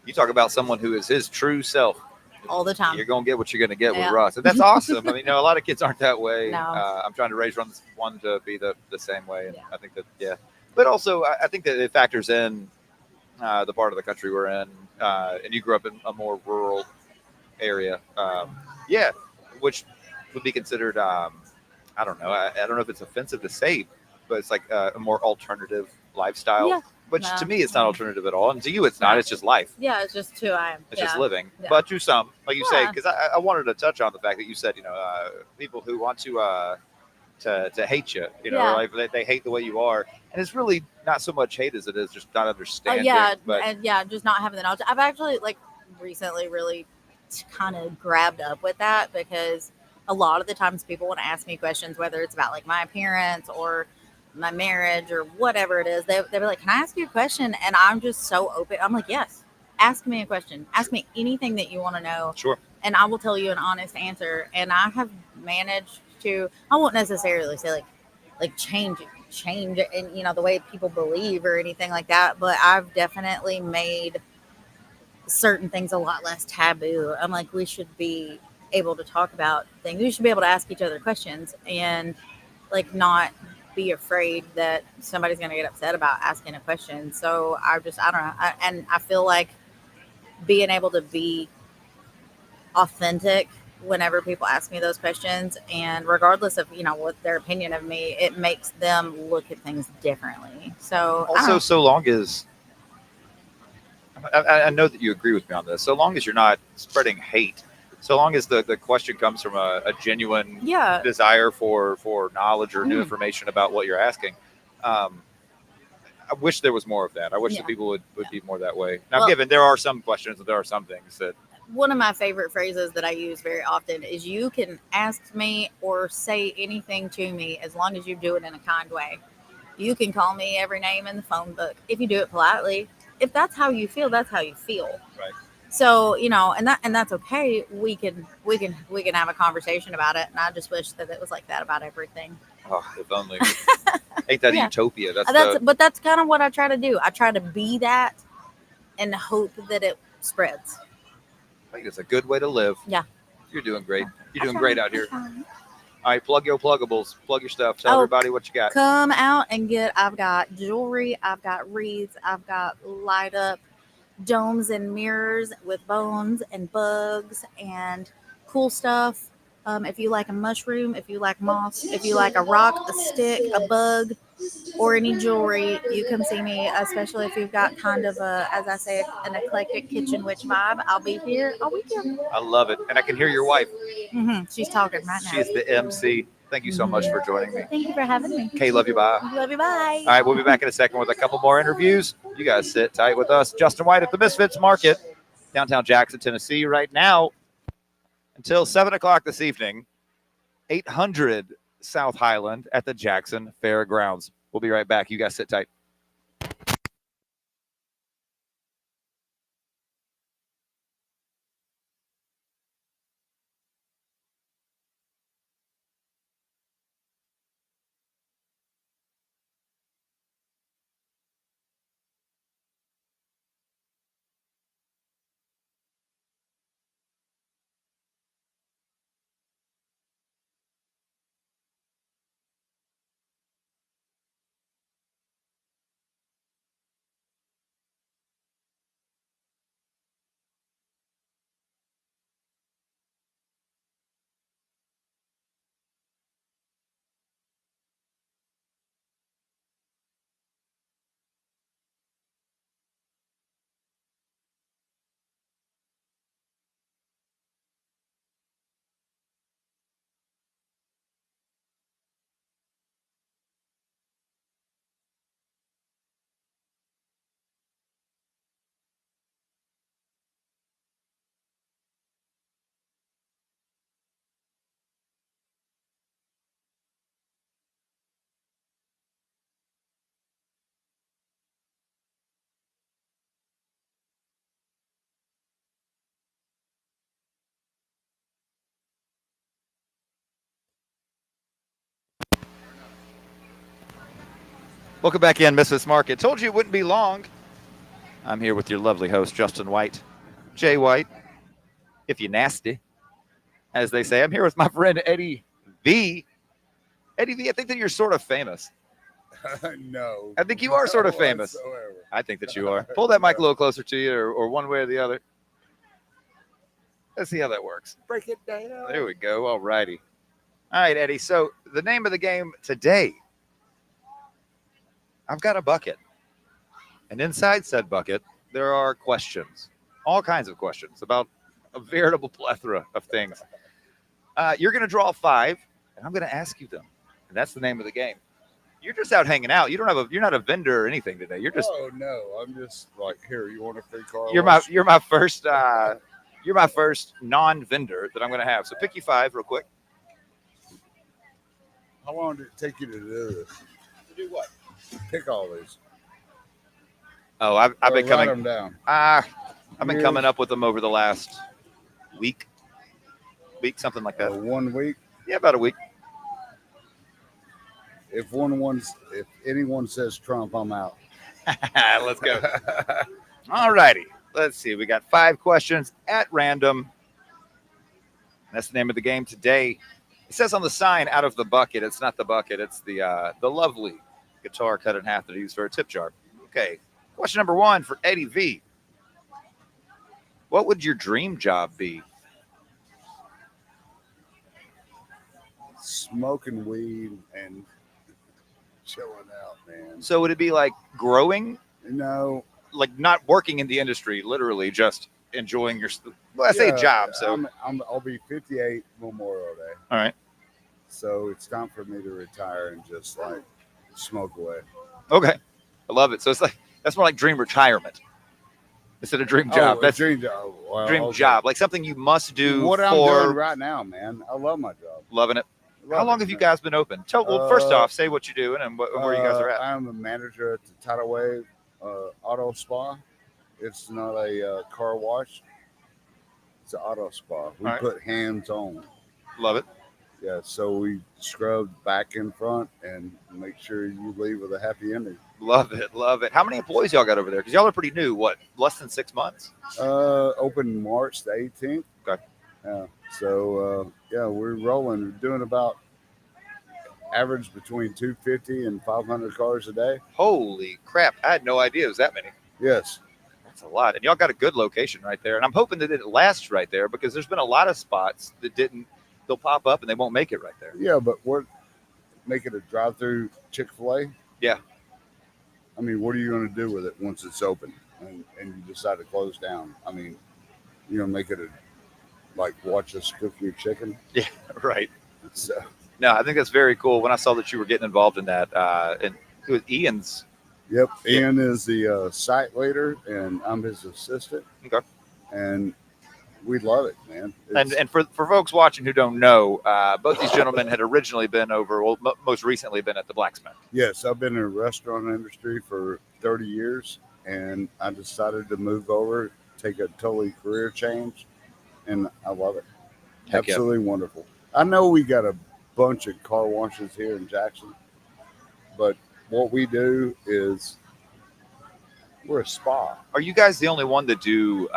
you talk about someone who is his true self. All the time. You're gonna get what you're gonna get with Yeah. Russ, and that's awesome. I mean, a lot of kids aren't that way. No. I'm trying to raise one to be the same way, and Yeah. I think that But also, I think that it factors in the part of the country we're in, and you grew up in a more rural area. Which would be considered. I don't know. I don't know if it's offensive to say, but it's like a more alternative lifestyle. Yeah. Which No. to me, it's not alternative at all, and to you, it's not. No. It's just life. Yeah, it's just who I am. It's just living. Yeah. But to some, like you say, Yeah. because I wanted to touch on the fact that you said, people who want to hate you, Yeah. like they hate the way you are, and it's really not so much hate as it is just not Oh understanding. yeah, But and yeah, just not having the knowledge. I've actually like recently really kind of grabbed up with that because a lot of the times people want to ask me questions, whether it's about like my appearance or my marriage or whatever it is. They'll be like, "Can I ask you a question?" And I'm just so open. I'm like, "Yes, ask me a question. Ask me anything that you want to know, sure, and I will tell you an honest answer." And I have managed to. I won't necessarily say like change and the way people believe or anything like that, but I've definitely made certain things a lot less taboo. I'm like, we should be able to talk about things. We should be able to ask each other questions and like not be afraid that somebody's going to get upset about asking a question. So I don't know. And I feel like being able to be authentic whenever people ask me those questions, and regardless of what their opinion of me, it makes them look at things differently. So I don't also know. so long as I know that you agree with me on this, so long as you're not spreading hate, so long as the question comes from a genuine Yeah. desire for knowledge or new Mhm. information about what you're asking. I wish there was more of that. I wish Yeah. that people would be more that way. Now, Well- given there are some questions and there are some things that One of my favorite phrases that I use very often is, you can ask me or say anything to me as long as you do it in a kind way. You can call me every name in the phone book if you do it politely. If that's how you feel, that's how you feel. Right. So, and that's okay. We can have a conversation about it. And I just wish that it was like that about everything. if only. Ain't that a Yeah. utopia? But that's kind of what I try to do. I try to be that and hope that it spreads. I think it's a good way to live. Yeah. You're doing great. You're I doing try. great out here. I try. All right, plug your pluggables. Plug your stuff. Tell Oh, everybody what you got. Come out and I've got jewelry, I've got wreaths, I've got light up domes and mirrors with bones and bugs and cool stuff. If you like a mushroom, if you like moss, if you like a rock, a stick, a bug, or any jewelry, you come see me, especially if you've got kind of as I say, an eclectic kitchen witch vibe. I'll be here all weekend. I love it. And I can hear your wife. She's talking right now. She is the MC. Thank you so much for joining me. Thank you for having me. Kay, love you. Bye. Love you. Bye. All right, we'll be back in a second with a couple more interviews. You guys sit tight with us. Justin White at the Misfits Market, downtown Jackson, Tennessee, right now until 7 o'clock this evening, 800 South Highland at the Jackson Fairgrounds. We'll be right back. You guys sit tight. Welcome back in, Misfits Market. Told you it wouldn't be long. I'm here with your lovely host, Justin White. Jay White, if you nasty, as they say. I'm here with my friend Eddie V. Eddie V, I think that you're sort of famous. No. I think you are sort of No famous. whatsoever. I think that you are. Pull that mic a No. little closer to you, or one way or the other. Let's see how that works. Break it down. There we go. All righty. All right, Eddie. So the name of the game today, I've got a bucket. And inside said bucket, there are questions, all kinds of questions about a veritable plethora of things. You're going to draw 5, and I'm going to ask you them. And that's the name of the game. You're just out hanging out. You're not a vendor or anything today. You're just Oh no, I'm just like, here, you want a free car you're wash? my first non-vendor that I'm going to have. So pick you 5 real quick. How long did it take you to do this? To do what? Pick all these. Oh, I've Or been write coming. them down. I've been Years? coming up with them over the last week, something like that. 1 week. Yeah, about a week. If anyone says Trump, I'm out. Let's go. All righty. Let's see. We got 5 questions at random. That's the name of the game today. It says on the sign, out of the bucket. It's not the bucket. It's the lovely guitar cut in half that I use for a tip jar. Okay. Question number 1 for Eddie V. What would your dream job be? Smoking weed and chilling out, man. So would it be like growing, You know, like not working in the industry, literally just enjoying your? Well, I say yeah, job. So I'll be 58 Memorial Day. all right. So it's time for me to retire and just like smoke away. Okay. I love it. So it's like that's more like dream retirement instead of dream job. Oh, That's dream job. Well, dream okay. job, like something you must do. What for I'm doing right now, man. I love my job. loving it. How Love long it, have you man. guys been open? Well, first Uh, off, say what you're doing and where you guys are at. I'm a manager at the Tidal Wave Auto Spa. It's not a car wash. It's an auto spa. We All right. put hands on. Love it. Yeah, so we scrub back in front and make sure you leave with a happy ending. Love it. Love it. How many employees y'all got over there? Because y'all are pretty new. What, less than 6 months? Open March the 18th. Okay. Yeah. So we're rolling. We're doing about average between 250 and 500 cars a day. Holy crap. I had no idea it was that many. Yes. That's a lot. And y'all got a good location right there. And I'm hoping that it lasts right there because there's been a lot of spots that didn't. They'll pop up and they won't make it right there. Yeah, but we're making a drive-through Chick-fil-A. Yeah. I mean, what are you going to do with it once it's open and you decide to close down? I mean, you're going to make it like watch us cook your chicken. Yeah, right. So, No, I think that's very cool. When I saw that you were getting involved in that, and it was Ian's. yep. Ian is the site leader, and I'm his assistant. Okay. And we love it, man. And for folks watching who don't know, both these gentlemen had originally been over, well, most recently been at the Blacksmith. Yes, I've been in the restaurant industry for 30 years, and I decided to move over, take a totally career change, and I love it. Heck yeah. Absolutely wonderful. I know we got a bunch of car washes here in Jackson, but what we do is we're a spa. Are you guys the only one that do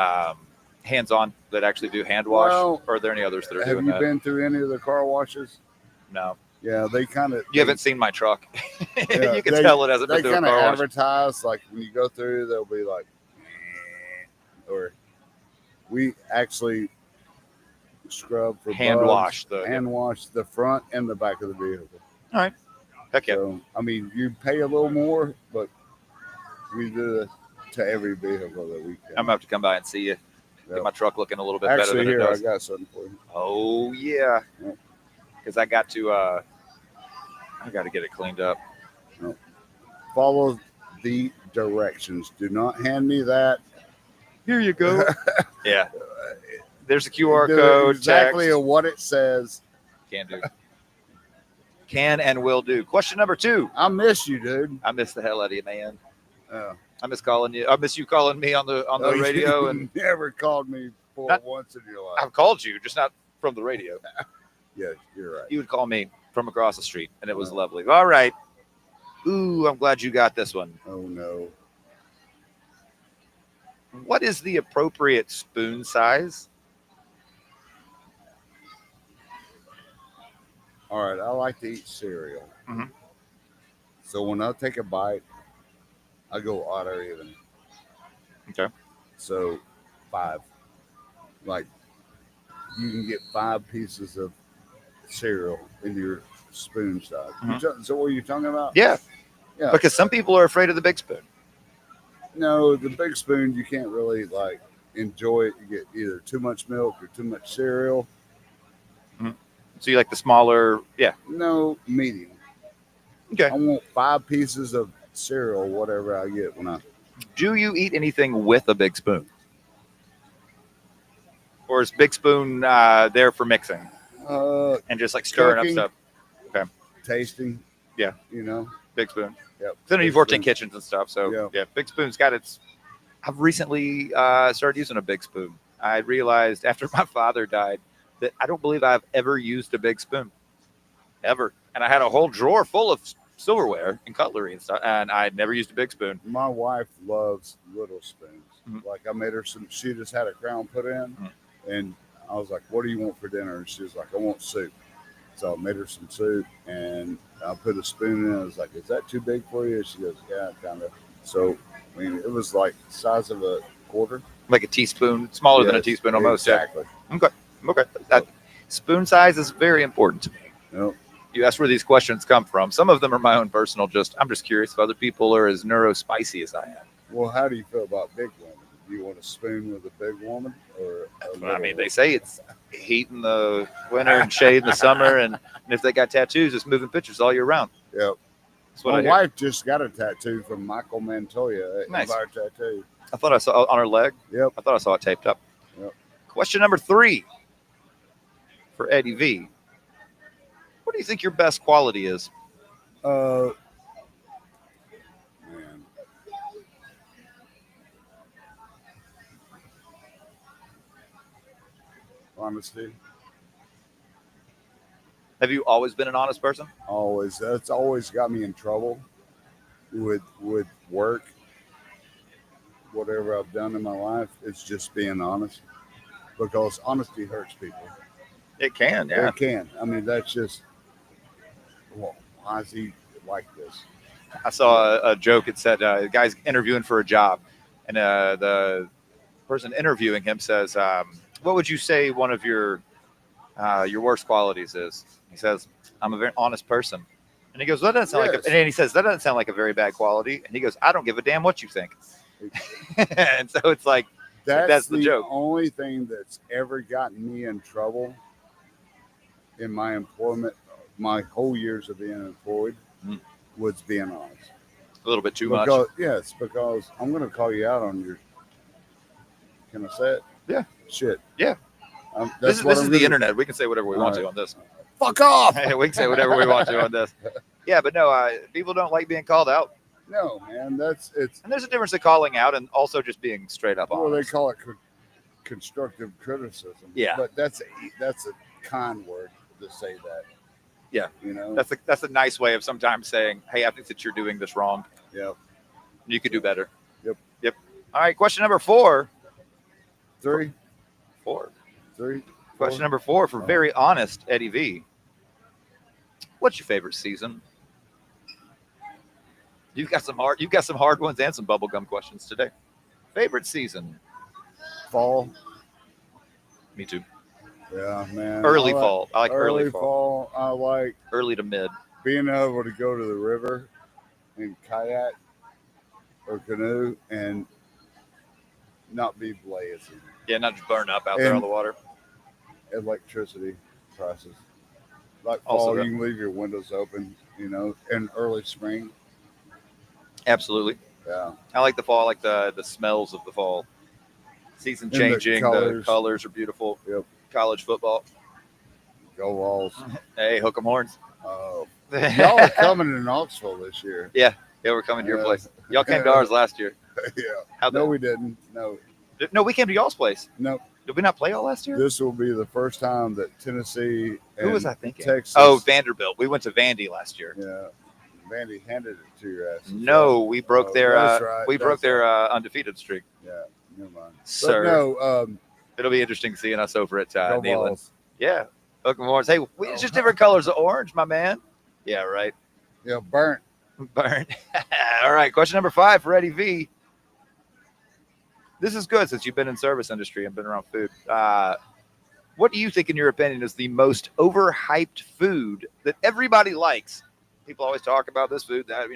hands-on, that actually do hand wash? Well, or are there any others that are Have doing you that? been through any of the car washes? No. Yeah, they kind of. You haven't seen my truck. Yeah, You can they- tell it hasn't They been through a kind of car wash. advertise like when you go through, they'll be like, or we actually scrub for Hand bugs, wash hand wash the front and the back of the vehicle. Heck yeah. So I mean, you pay a little more, but we do it to every vehicle that we can. I'm going to have to come by and see you. Yeah. Get my truck looking a little bit better Actually, than here it I does. got something for you. Oh, yeah. Yeah. Because I got to, I got to get it cleaned up. Follow the directions. Do not hand me that. Here you go. Yeah. There's a QR Do code. exactly text. what it says. Can do. Can and will do. Question number 2. I miss you, dude. I miss the hell out of you, man. Uh, I miss calling you. I miss you calling me on the oh, radio, you and never called me for Not- once in your life. I've called you, just not from the radio. Yeah, you're right. You would call me from across the street, and it was Oh. lovely. All right. Ooh, I'm glad you got this one. Oh no. What is the appropriate spoon size? All right, I like to eat cereal. Mhm. So when I take a bite, I go odd or even. Okay. So 5. Like you can get 5 pieces of cereal in your spoon size. Is that what you're talking about? Yeah, Yeah. because some people are afraid of the big spoon. No, the big spoon you can't really like enjoy it. You get either too much milk or too much cereal. So you like the smaller? Yeah. No, medium. Okay. I want 5 pieces of cereal, whatever I get when I. Do you eat anything with a big spoon? Or is big spoon there for mixing and just like stirring Cooking. up stuff? Tasting. Yeah. You know. Big spoon. Yep. So I know Big you've worked in spoon. kitchens and stuff. So Yeah. yeah, big spoon's got its. I've recently started using a big spoon. I realized after my father died that I don't believe I've ever used a big spoon, ever. And I had a whole drawer full of silverware and cutlery and stuff, and I never used a big spoon. My wife loves little spoons. Mhm. Like I made her some. She just had a crown put in, and I was like, "What do you want for dinner?" And she was like, "I want soup." So I made her some soup, and I put a spoon in. I was like, "Is that too big for you?" She goes, "Yeah, kind of." So I mean, it was like the size of a quarter. Like a teaspoon, smaller than a Yes, teaspoon almost. Yeah. Exactly. Okay. That spoon size is very important to me. Yep. That's where these questions come from. Some of them are my own personal. I'm just curious if other people are as neurospicy as I am. Well, how do you feel about big women? Do you want a spoon with a big woman or? I mean, they say it's heat in the winter and shade in the summer, and if they got tattoos, it's moving pictures all year round. Yep. That's what My I hear. wife just got a tattoo from Michael Montoya at Nice. Empire Tattoo. I thought I saw on her leg. Yep. I thought I saw it taped up. Yep. Question number 3 for Eddie V. What do you think your best quality is? Man. Honesty. Have you always been an honest person? Always. That's always got me in trouble with work. Whatever I've done in my life, it's just being honest. Because honesty hurts people. It can, yeah. It can. I mean, that's just. Well, why is he like this? I saw a joke. It said the guy's interviewing for a job, and the person interviewing him says, "What would you say one of your worst qualities is?" He says, "I'm a very honest person." And he goes, "That doesn't sound like." Yes. And then he says, "That doesn't sound like a very bad quality." And he goes, "I don't give a damn what you think." And so it's like that's the joke. Only thing that's ever gotten me in trouble in my employment, my whole years of being employed, was being honest. A little bit too much. Yes, because I'm going to call you out on your. Can I say it? Yeah. Shit. Yeah. This This is the internet. We can say whatever we want to on this. Fuck off. Hey, we can say whatever we want to on this. Yeah, but no, people don't like being called out. No, man, And there's a difference in calling out and also just being straight up well, honest. they call it constructive criticism. Yeah. But that's a kind word to say that. Yeah. You know. That's a nice way of sometimes saying, "Hey, I think that you're doing this wrong. Yep. You could do better." Yep. All right, question number 4. 3. 4. 3. Question number 4 for very honest Eddie V. What's your favorite season? You've got some hard ones and some bubblegum questions today. Favorite season? Fall. Me too. Yeah, man. Early fall. I like early early fall. I like Early to mid. being able to go to the river and kayak or canoe and not be blazing. Yeah, not just burn up out there on the water. Electricity prices. Like Also fall, that. you can leave your windows open, in early spring. Absolutely. Yeah. I like the fall. I like the smells of the fall. Season And the changing. The colors. colors are beautiful. Yep. College football. Go Walls. Hey, hook 'em horns. Y'all are coming to Knoxville this year. Yeah, we're coming to your Yeah. place. Y'all came to ours last year. Yeah. How'd No, that- we didn't. No, we came to y'all's place. No. Did we not play all last year? This will be the first time that Tennessee and Who was I thinking? Texas. Oh, Vanderbilt. We went to Vandy last year. Yeah. Vandy handed it to your ass. No, we broke Oh, their that's right, we broke that's their undefeated streak. Yeah, never mind. Sir. But no, It'll be interesting seeing us over at go Neyland. balls. Yeah, Oakland Morons. Hey, it's just different colors of orange, my man. Yeah, right. Yeah, burnt. Burn. All right, question number 5 for Eddie V. This is good since you've been in service industry and been around food. What do you think, in your opinion, is the most overhyped food that everybody likes? People always talk about this food, that,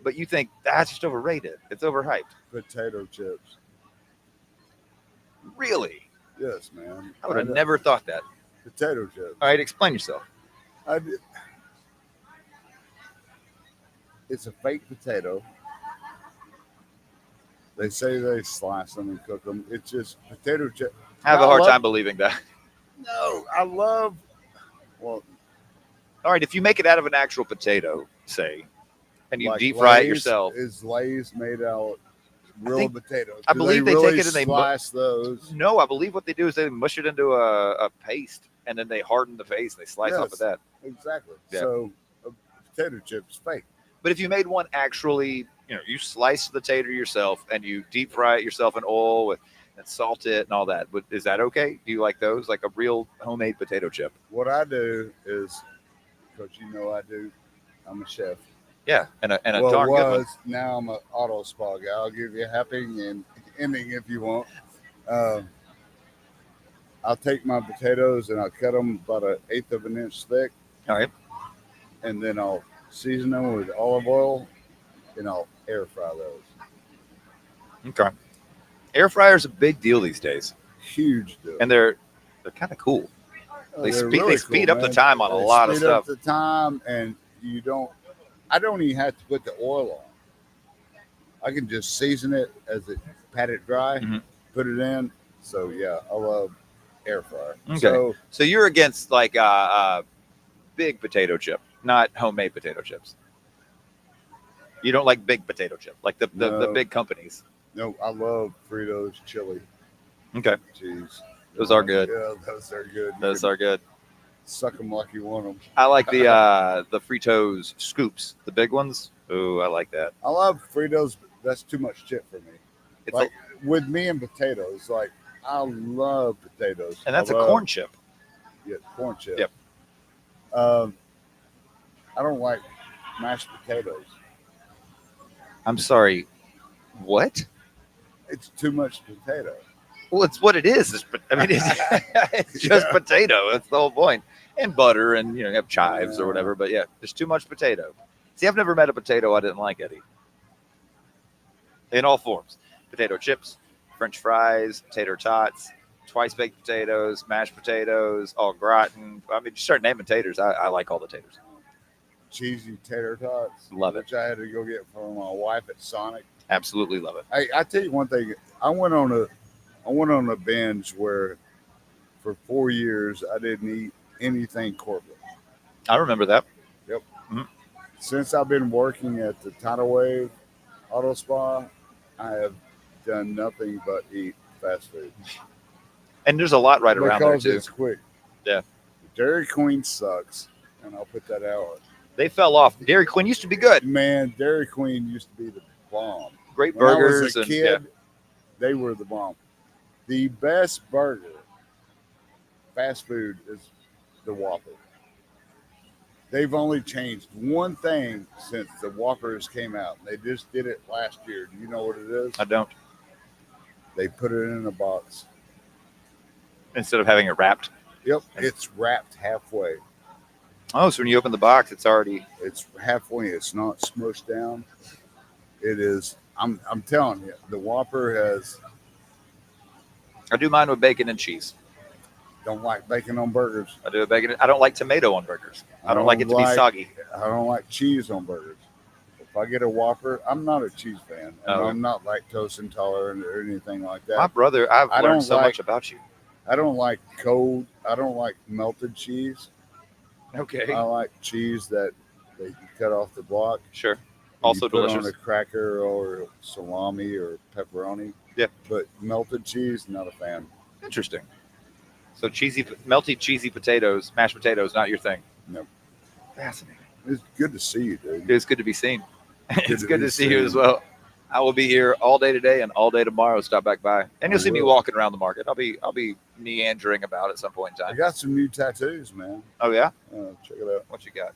but you think that's just overrated. It's overhyped. Potato chips. Really? Yes, man. I would have never thought that. Potato chips. All right, explain yourself. I did. It's a fake potato. They say they slice them and cook them. It's just potato chip. I have a hard time believing that. No, I love. Well, all right, if you make it out of an actual potato, say, and you like deep fry it Lay's, yourself. Is Lay's made out real potatoes? I believe they really take it and they slice those. No, I believe what they do is they mush it into a paste, and then they harden the face and they slice off of that. Exactly. Yeah. So a potato chip's fake. But if you made one actually, you slice the tater yourself and you deep fry it yourself in oil and salt it and all that. But is that okay? Do you like those, like a real homemade potato chip? What I do is, because I do, I'm a chef. Yeah, and a Well, darn good one. now I'm an auto spa guy. I'll give you a happy ending if you want. I'll take my potatoes and I'll cut them about 1/8 of an inch thick. All right. And then I'll season them with olive oil and I'll air fry those. Okay. Air fryer's a big deal these days, Huge deal. and they're kind of cool. They speed up the time on a lot of stuff. Speed up the time, and I don't even have to put the oil on. I can just season it as it, pat it dry, put it in. So yeah, I love air fryer. Okay. So you're against like big potato chip, not homemade potato chips. You don't like big potato chip, like the big companies. No, I love Fritos chili. Okay. Cheese. Those are good. Yeah, those are good. Those are good. Suck them like you want them. I like the Fritos scoops, the big ones. Ooh, I like that. I love Fritos, but that's too much chip for me. It's like with me and potatoes, like I love potatoes. And that's a corn chip. Yeah, corn chip. Yep. I don't like mashed potatoes. I'm sorry. What? It's too much potato. Well, it's what it is. It's just potato. That's the whole point. And butter, and you have chives or whatever. But yeah, there's too much potato. See, I've never met a potato I didn't like, Eddie. In all forms: potato chips, French fries, tater tots, twice baked potatoes, mashed potatoes, au gratin. I mean, you start naming taters. I like all the taters. Cheesy tater tots. Love it. Which I had to go get from my wife at Sonic. Absolutely love it. I tell you one thing. I went on a binge where for 4 years I didn't eat anything corporate. I remember that. Yep. Mm-hmm. Since I've been working at the Tidal Wave Auto Spa, I have done nothing but eat fast food. And there's a lot right around there because too. it's quick. Yeah. Dairy Queen sucks, and I'll put that out. They fell off. Dairy Queen used to be good. Man, Dairy Queen used to be the bomb. Great when burgers. I was a kid, they were the bomb. The best burger, fast food, is the Whopper. They've only changed one thing since the Whoppers came out. They just did it last year. Do you know what it is? I don't. They put it in a box. Instead of having it wrapped. Yep, it's wrapped halfway. Oh, so when you open the box, it's already. It's halfway. It's not smushed down. It is. I'm telling you, the Whopper has. I do mine with bacon and cheese. Don't like bacon on burgers. I do a bacon. I don't like tomato on burgers. I don't like it to be soggy. I don't like cheese on burgers. If I get a Whopper, I'm not a cheese fan. And I'm not lactose intolerant or anything like that. My brother, I've learned so much about you. I don't like cold. I don't like melted cheese. Okay. I like cheese that they cut off the block. Sure. Also you put delicious. on a cracker or salami or pepperoni. Yeah. But melted cheese, not a fan. Interesting. So melty cheesy potatoes, mashed potatoes, not your thing. No. Fascinating. It's good to see you, dude. It's good to be seen. It's to good be to see you as seen. well. I will be here all day today and all day tomorrow. Stop back by, and you'll I see me will. walking around the market. I'll be meandering about at some point in I time. got some new tattoos, man. Oh yeah, Check it out. what you got?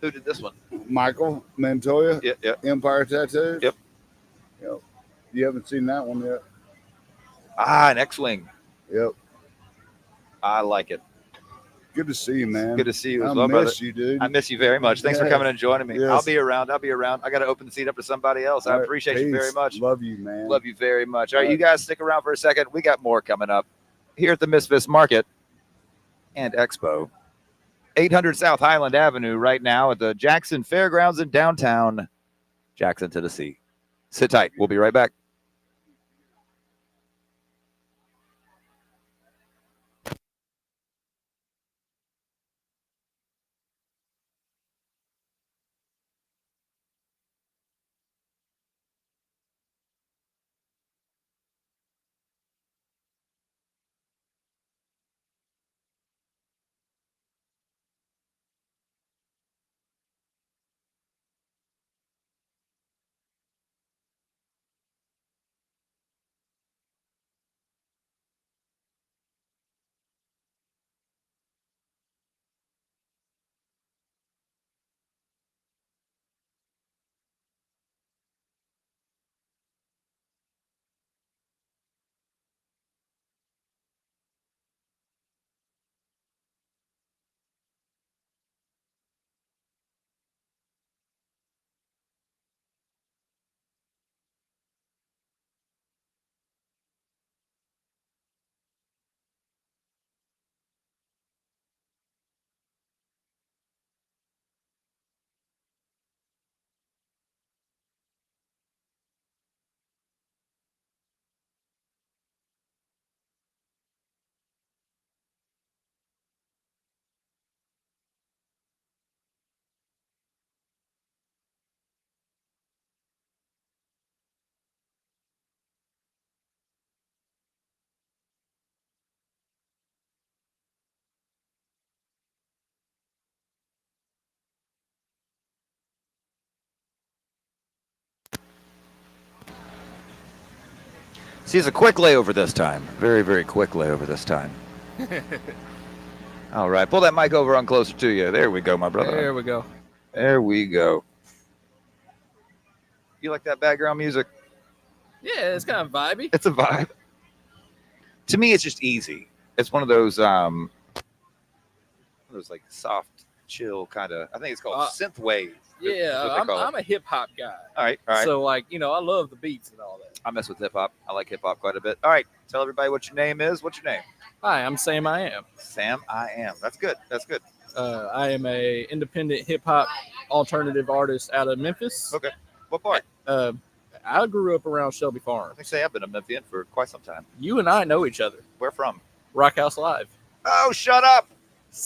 Who did this one? Michael Montoya, Yep. Empire Tattoos. Yep. Yep. You haven't seen that one yet? Ah, an X-wing. Yep. I like it. Good to see you, man. Good to see you as I well, brother. miss you, dude. I miss you very much. Thanks for Yes. coming and joining me. Yes. I'll be around. I got to open the seat up to somebody else. I All right, appreciate you very peace. much. Love you, man. Love you very much. All right, All you right. guys stick around for a second. We got more coming up here at the Misfits Market and Expo. 800 South Highland Avenue right now at the Jackson Fairgrounds in downtown Jackson, Tennessee. Sit tight. We'll be right back. See, it's a quick layover this time. Very, very quick layover this time. All right, pull that mic over on closer to you. There we go, my brother. There we go. There we go. You like that background music? Yeah, it's kind of vibey. It's a vibe. To me, it's just easy. It's one of those like soft, chill kind of. I think it's called synth wave. Yeah, I'm a hip hop guy. All right, all right. So I love the beats and all that. I mess with hip hop. I like hip hop quite a bit. All right, tell everybody what your name is. What's your name? Hi, I'm Sam. I am. Sam. I am. That's good. That's good. I am a independent hip hop alternative artist out of Memphis. Okay. What part? I grew up around Shelby I Farm. think I've been a Memphian for quite some time. You and I know each other. Where from? Rock House Live. Oh, shut up.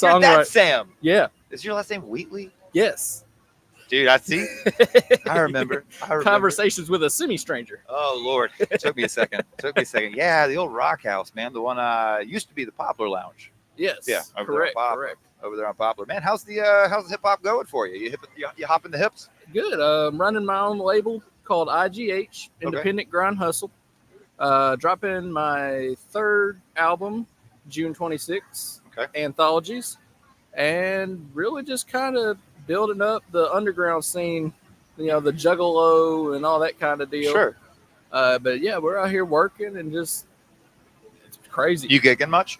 You're that Sam. Yeah. Is your last name Wheatley? Yes. Dude, I see. I remember. Conversations with a semi-stranger. Oh, Lord. It took me a second. Yeah, the old Rock House, man. The one used to be the Poplar Lounge. Yes. Yeah. Correct. Over there on Poplar. Man, how's the hip hop going for you? You hopping the hips? Good. Running my own label called IGH, Independent Grind Hustle. Dropping my third album, June 26th. Okay. Anthologies. And really just kind of building up the underground scene, the juggalo and all that kind of deal. Sure. But yeah, we're out here working and just, it's crazy. You gigging much?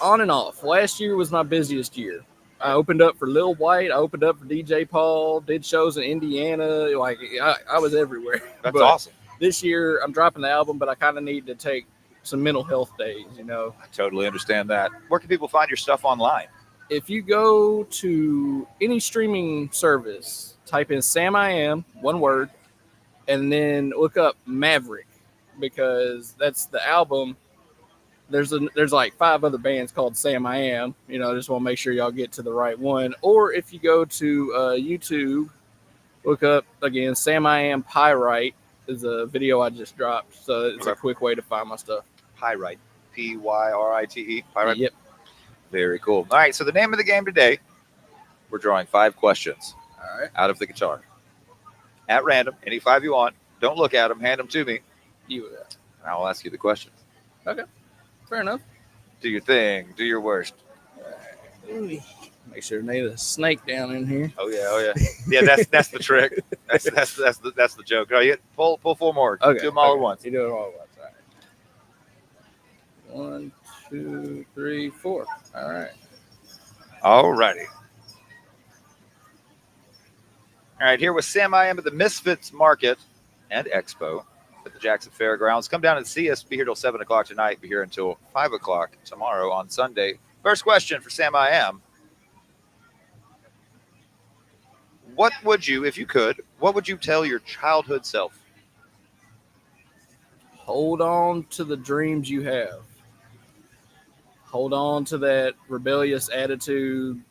On and off. Last year was my busiest year. I opened up for Lil White. I opened up for DJ Paul, did shows in Indiana. Like I was everywhere. That's awesome. This year I'm dropping the album, but I kind of need to take some mental health days, I totally understand that. Where can people find your stuff online? If you go to any streaming service, type in Sam I Am, one word, and then look up Maverick, because that's the album. There's like 5 other bands called Sam I Am. I just want to make sure y'all get to the right one. Or if you go to YouTube, look up again Sam I Am Pyrite is a video I just dropped. So it's a quick way to find my stuff. Pyrite. Pyrite. Pyrite. Yep. Very cool. All right. So the name of the game today, we're drawing 5 questions All right. out of the guitar at random. Any 5 you want. Don't look at them. Hand them to me, You. and I'll ask you the questions. Fair enough. Do your thing. Do your worst. Make sure there's a snake down in here. Oh yeah. Yeah, that's the trick. That's the joke. Oh, you pull 4 more. Okay. Do them all at once. You do it all at once. All right. 1, 2, 3, 4. All right. All righty. All right, here with Sam I am at the Misfits Market and Expo at the Jackson Fairgrounds. Come down and see us. Be here till 7 o'clock tonight. Be here until 5 o'clock tomorrow on Sunday. First question for Sam I am. What would you, if you could, what would you tell your childhood self? Hold on to the dreams you have. Hold on to that rebellious attitude.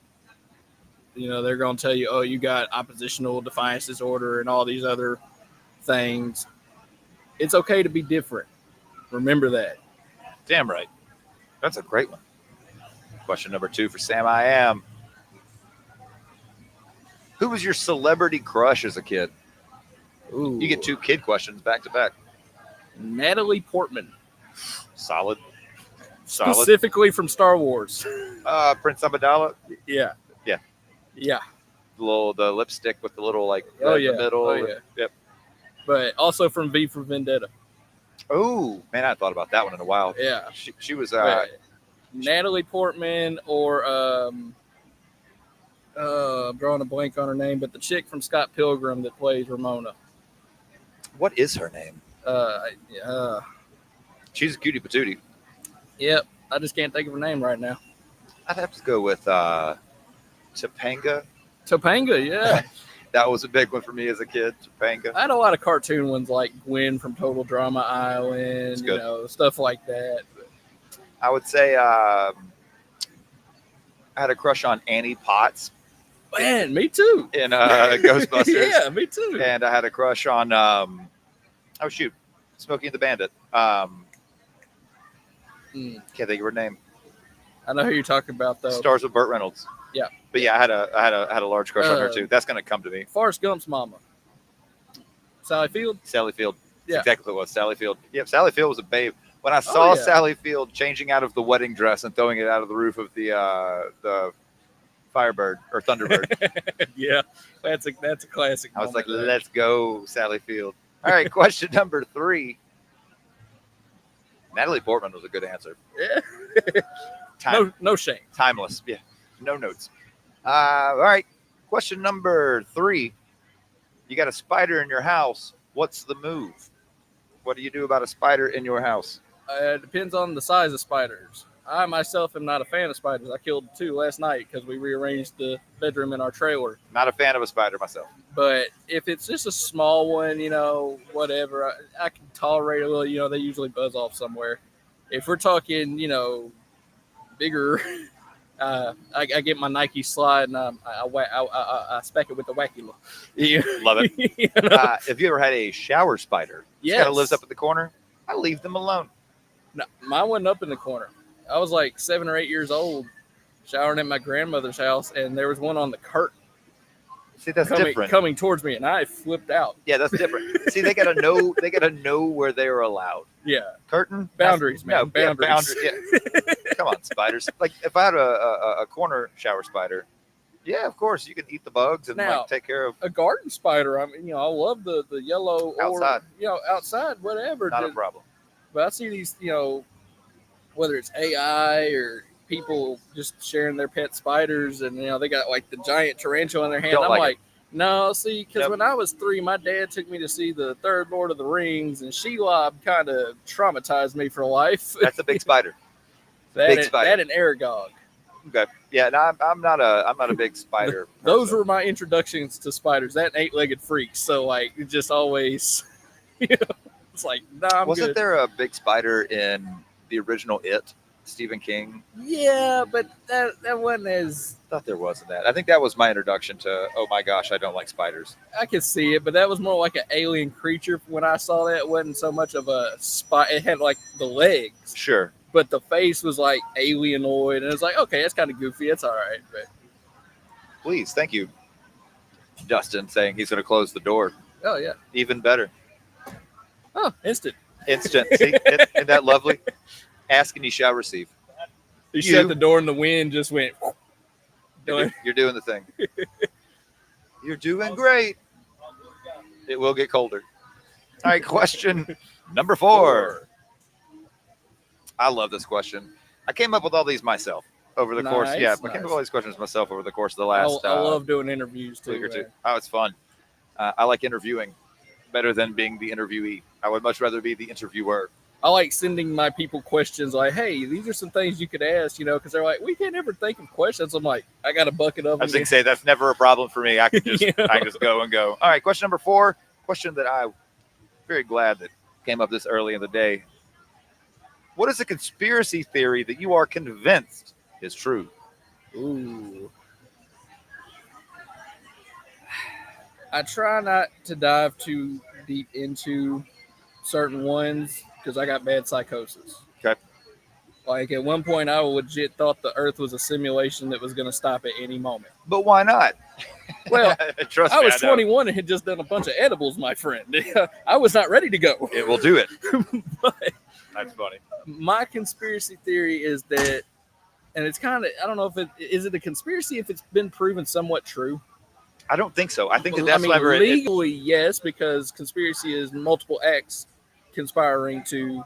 You know, they're going to tell you, oh, you got oppositional defiance disorder and all these other things. It's okay to be different. Remember that. Damn right. That's a great one. Question number 2 for Sam I am. Who was your celebrity crush as a kid? Ooh. You get 2 kid questions back to back. Natalie Portman, Solid. specifically from Star Wars. Prince Amidala. Yeah. Yeah. Yeah. The lipstick with the little like Oh, red yeah. in the middle. Oh, yeah. Yep. But also from V for Vendetta. Oh man, I hadn't thought about that one in a while. Yeah. She was But Natalie Portman or I'm drawing a blank on her name, but the chick from Scott Pilgrim that plays Ramona. what is her name? She's a cutie patootie. Yep. I just can't think of her name right now. I'd have to go with Topanga. Topanga, yeah. That was a big one for me as a kid. Topanga. I had a lot of cartoon ones like Gwen from Total Drama Island, That's good. Stuff like that. I would say I had a crush on Annie Potts Man, me too. in Ghostbusters. Yeah, me too. And I had a crush on Smokey and the Bandit. Can't think of her name. I know who you're talking about though. Stars with Burt Reynolds. Yeah. But yeah, I had a large crush on her too. That's gonna come to me. Forrest Gump's mama. Sally Field? Sally Field. That's Yeah. exactly what it was. Sally Field. Yep, Sally Field was a babe. When I saw yeah. Sally Field changing out of the wedding dress and throwing it out of the roof of the Firebird or Thunderbird, Yeah. That's a classic. I was like, moment there. let's go, Sally Field. All right, question number 3. Natalie Portman was a good answer. Yeah. No shame. Timeless. Yeah. No notes. All right. Question number 3. You got a spider in your house. What's the move? What do you do about a spider in your house? It depends on the size of spiders. I myself am not a fan of spiders. I killed 2 last night because we rearranged the bedroom in our trailer. Not a fan of a spider myself. But if it's just a small one, whatever, I can tolerate a little. They usually buzz off somewhere. If we're talking, bigger, I get my Nike slide and I spec it with the wacky look. Yeah. Love it. Have you ever had a shower spider? Yes. Kind of lives up in the corner. I leave them alone. No, mine wasn't up in the corner. I was like 7 or 8 years old, showering at my grandmother's house, and there was one on the curtain. See, that's different. Coming towards me, and I flipped out. Yeah, that's different. See, they gotta know. They gotta know where they are allowed. Yeah, Curtain boundaries, man. No, Boundaries. Yeah, boundaries. Yeah. Come on, spiders. Like if I had a corner shower spider, yeah, of course you can eat the bugs and Now, take care of. a garden spider. I mean, I love the yellow Outside. or outside, whatever. Not a problem. But I see these, whether it's AI or people just sharing their pet spiders, and they got like the giant tarantula in their hand. Don't I'm like like, no, see, because Nope. when I was 3, my dad took me to see the 3rd Lord of the Rings, and Shelob kind of traumatized me for life. That's a big spider. that big and, spider. That and Aragog. Okay. Yeah, no, I'm not a big spider. Those person. were my introductions to spiders. That and 8-legged freaks. So like, it just always, it's like, nah, I'm Wasn't good. there a big spider in the original It? Stephen King. Yeah, but that wasn't as. I thought there wasn't that. I think that was my introduction to. Oh my gosh, I don't like spiders. I could see it, but that was more like an alien creature. When I saw that, it wasn't so much of a spider. It had like the legs, Sure. but the face was like alienoid, and it's like, okay, that's kind of goofy. It's all right, but Please, thank you, Dustin, saying he's going to close the door. oh yeah, Even better. oh instant. Instant. See, isn't that lovely? Ask and you shall receive. You You- shut the door, and the wind just went. You're doing the thing. You're doing great. It will get colder. All right, question number 4. I love this question. I came up with all these myself over the course. Nice, Yeah, I came up nice. with all these questions myself over the course of the I last love doing interviews too. week or two. Man. Oh, it's fun. I like interviewing better than being the interviewee. I would much rather be the interviewer. I like sending my people questions like, "Hey, these are some things you could ask," because they're like, "We can't ever think of questions." I'm like, "I got a bucket of I them." was going to say that's never a problem for me. I can just Yeah. I can just go and go. All right, question number 4. Question that I'm very glad that came up this early in the day. What is a conspiracy theory that you are convinced is true? Ooh. I try not to dive too deep into certain ones because I got bad psychosis. Okay. Like at one point, I legit thought the Earth was a simulation that was going to stop at any moment. But why not? Well, Trust I me, was know. 21 and had just done a bunch of edibles, my friend. I was not ready to go. It will do it. But That's funny. my conspiracy theory is that, and it's kind of, I don't know if is it a conspiracy if it's been proven somewhat true. I don't think so. I think that Well, that's whenever legally, yes, because conspiracy is multiple acts conspiring to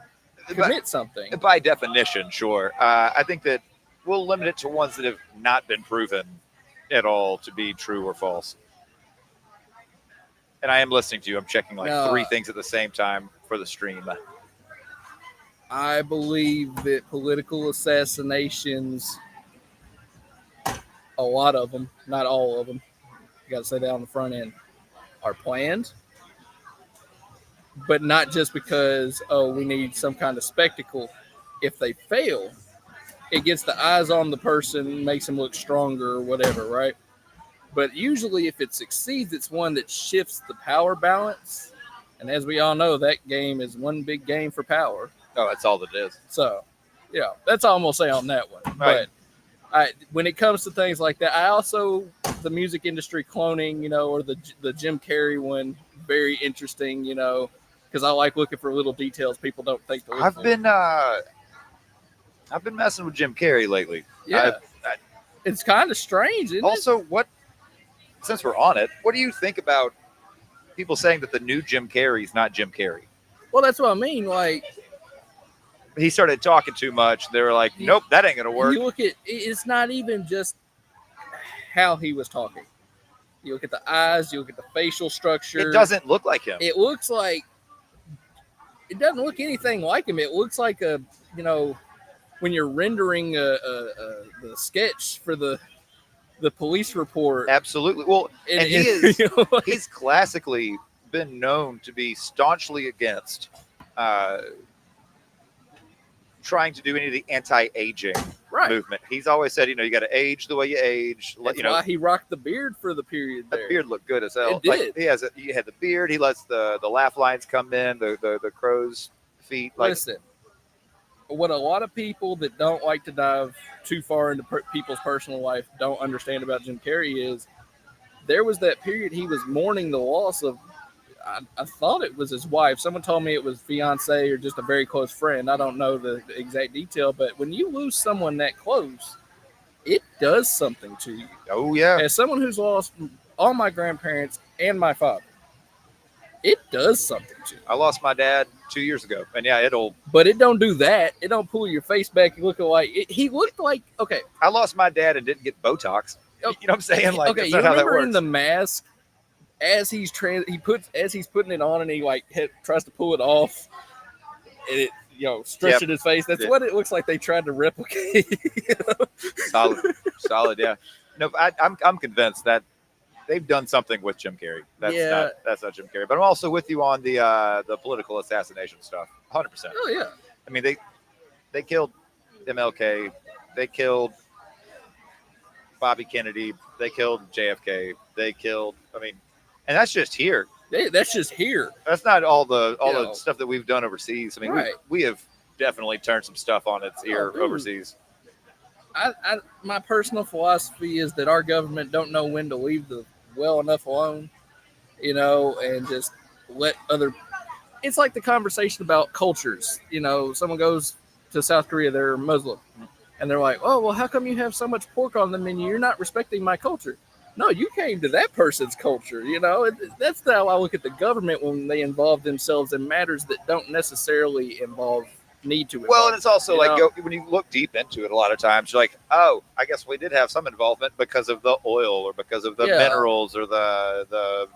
commit something. by definition, sure. I think that we'll limit it to ones that have not been proven at all to be true or false. And I am listening to you. I'm checking like No. 3 things at the same time for the stream. I believe that political assassinations, a lot of them, not all of them, you got to say that on the front end, are planned. But not just because, oh, we need some kind of spectacle. If they fail, it gets the eyes on the person, makes them look stronger or whatever, right? But usually if it succeeds, it's one that shifts the power balance. And as we all know, that game is one big game for power. Oh, that's all that it is. So, yeah, that's all I'm going to say on that one. Right. But when it comes to things like that, I also, the music industry cloning, or the Jim Carrey one, very interesting, because I like looking for little details people don't think to look for. I've been messing with Jim Carrey lately. Yeah. It's kind of strange, isn't it? Also, since we're on it, what do you think about people saying that the new Jim Carrey is not Jim Carrey? Well, that's what I mean. Like, He started talking too much. They were like, nope, that ain't going to work. you look at, it's not even just how he was talking. You look at the eyes, you look at the facial structure. It doesn't look like him. It looks like, it doesn't look anything like him. It looks like when you're rendering the sketch for the police report. Absolutely. Well, and he is he's classically been known to be staunchly against trying to do any of the anti-aging right. movement. He's always said, you got to age the way you age. That's why he rocked the beard for the period there. The beard looked good as hell. It did. He had the beard. He lets the laugh lines come in, the crow's feet. Listen, what a lot of people that don't like to dive too far into people's personal life don't understand about Jim Carrey is there was that period he was mourning the loss of, I thought it was his wife. Someone told me it was fiance or just a very close friend. I don't know the exact detail, but when you lose someone that close, it does something to you. Oh, yeah. As someone who's lost all my grandparents and my father, it does something to you. I lost my dad 2 years ago, and yeah, But it don't do that. It don't pull your face back and look like he looked like, okay. I lost my dad and didn't get Botox. You know what I'm saying? Like, okay, that's you not how that remember works. in The Mask, as he's putting it on and he tries to pull it off, and it stretching his face. That's what it looks like they tried to replicate. Solid, yeah. No, I'm convinced that they've done something with Jim Carrey. That's not Jim Carrey. But I'm also with you on the political assassination stuff. 100%. Oh yeah. I mean, they killed MLK. They killed Bobby Kennedy. They killed JFK. They killed. And that's just here. That's just here. That's not all the stuff that we've done overseas. I mean, Right. we have definitely turned some stuff on its ear dude. overseas. My personal philosophy is that our government don't know when to leave the well enough alone, and just let other. It's like the conversation about cultures. Someone goes to South Korea, they're Muslim, and they're like, "Oh, well, how come you have so much pork on the menu? You're not respecting my culture." No, you came to that person's culture. That's how I look at the government when they involve themselves in matters that don't necessarily need to. Well, and it's also when you look deep into it, a lot of times you're like, oh, I guess we did have some involvement because of the oil or because of the minerals or the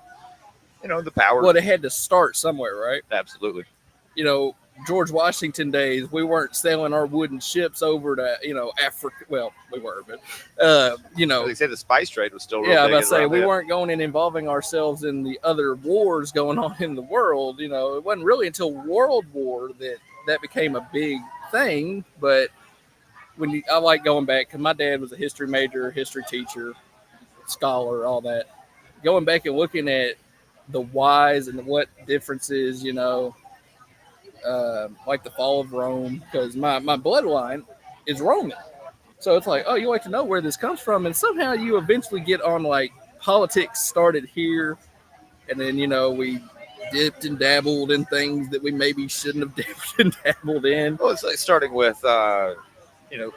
power. Well, it had to start somewhere, right? Absolutely. George Washington days, we weren't sailing our wooden ships over to, Africa. Well, we were, but, They say the spice trade was still real yeah, big. I was about to say, we weren't going and involving ourselves in the other wars going on in the world. It wasn't really until World War that became a big thing. But I like going back, because my dad was a history major, history teacher, scholar, all that. Going back and looking at the whys and what differences, like the fall of Rome, because my bloodline is Roman. So it's like, oh, you like to know where this comes from. And somehow you eventually get on like politics started here. And then, we dipped and dabbled in things that we maybe shouldn't have dipped and dabbled in. Well, it's like starting with,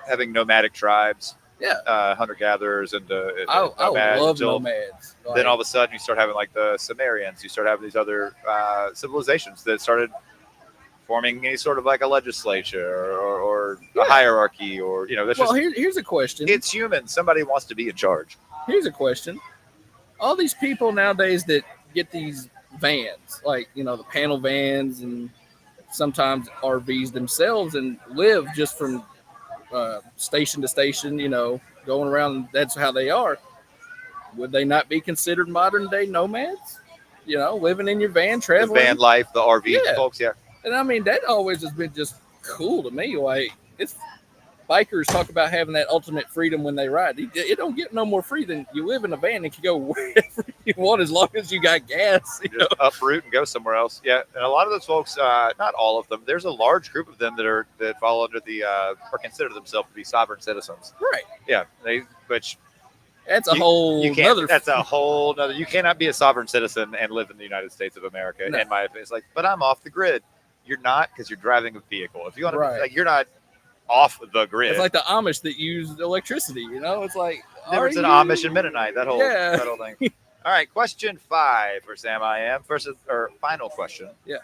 having nomadic tribes. Yeah. Hunter-gatherers and I love nomads. Then all of a sudden you start having like the Sumerians. You start having these other civilizations that started forming any sort of like a legislature or a hierarchy or, here's a question. It's human. Somebody wants to be in charge. Here's a question. All these people nowadays that get these vans, like, the panel vans and sometimes RVs themselves, and live just from station to station, going around. That's how they are. Would they not be considered modern day nomads? Living in your van, traveling. The van life, the RV folks, yeah. And I mean, that always has been just cool to me. Like, it's bikers talk about having that ultimate freedom when they ride. It don't get no more free than you live in a van and can go wherever you want as long as you got gas. Just uproot and go somewhere else. Yeah, and a lot of those folks, not all of them, there's a large group of them that fall under the or consider themselves to be sovereign citizens. Right. Yeah, that's a whole other. That's a whole other. You cannot be a sovereign citizen and live in the United States of America. No. In my opinion, it's like, but I'm off the grid. You're not, because you're driving a vehicle. If you want to, you're not off the grid. It's like the Amish that use electricity. It's like difference in Amish and Mennonite. That whole thing. All right, question 5 for Sam. Final question. Yeah.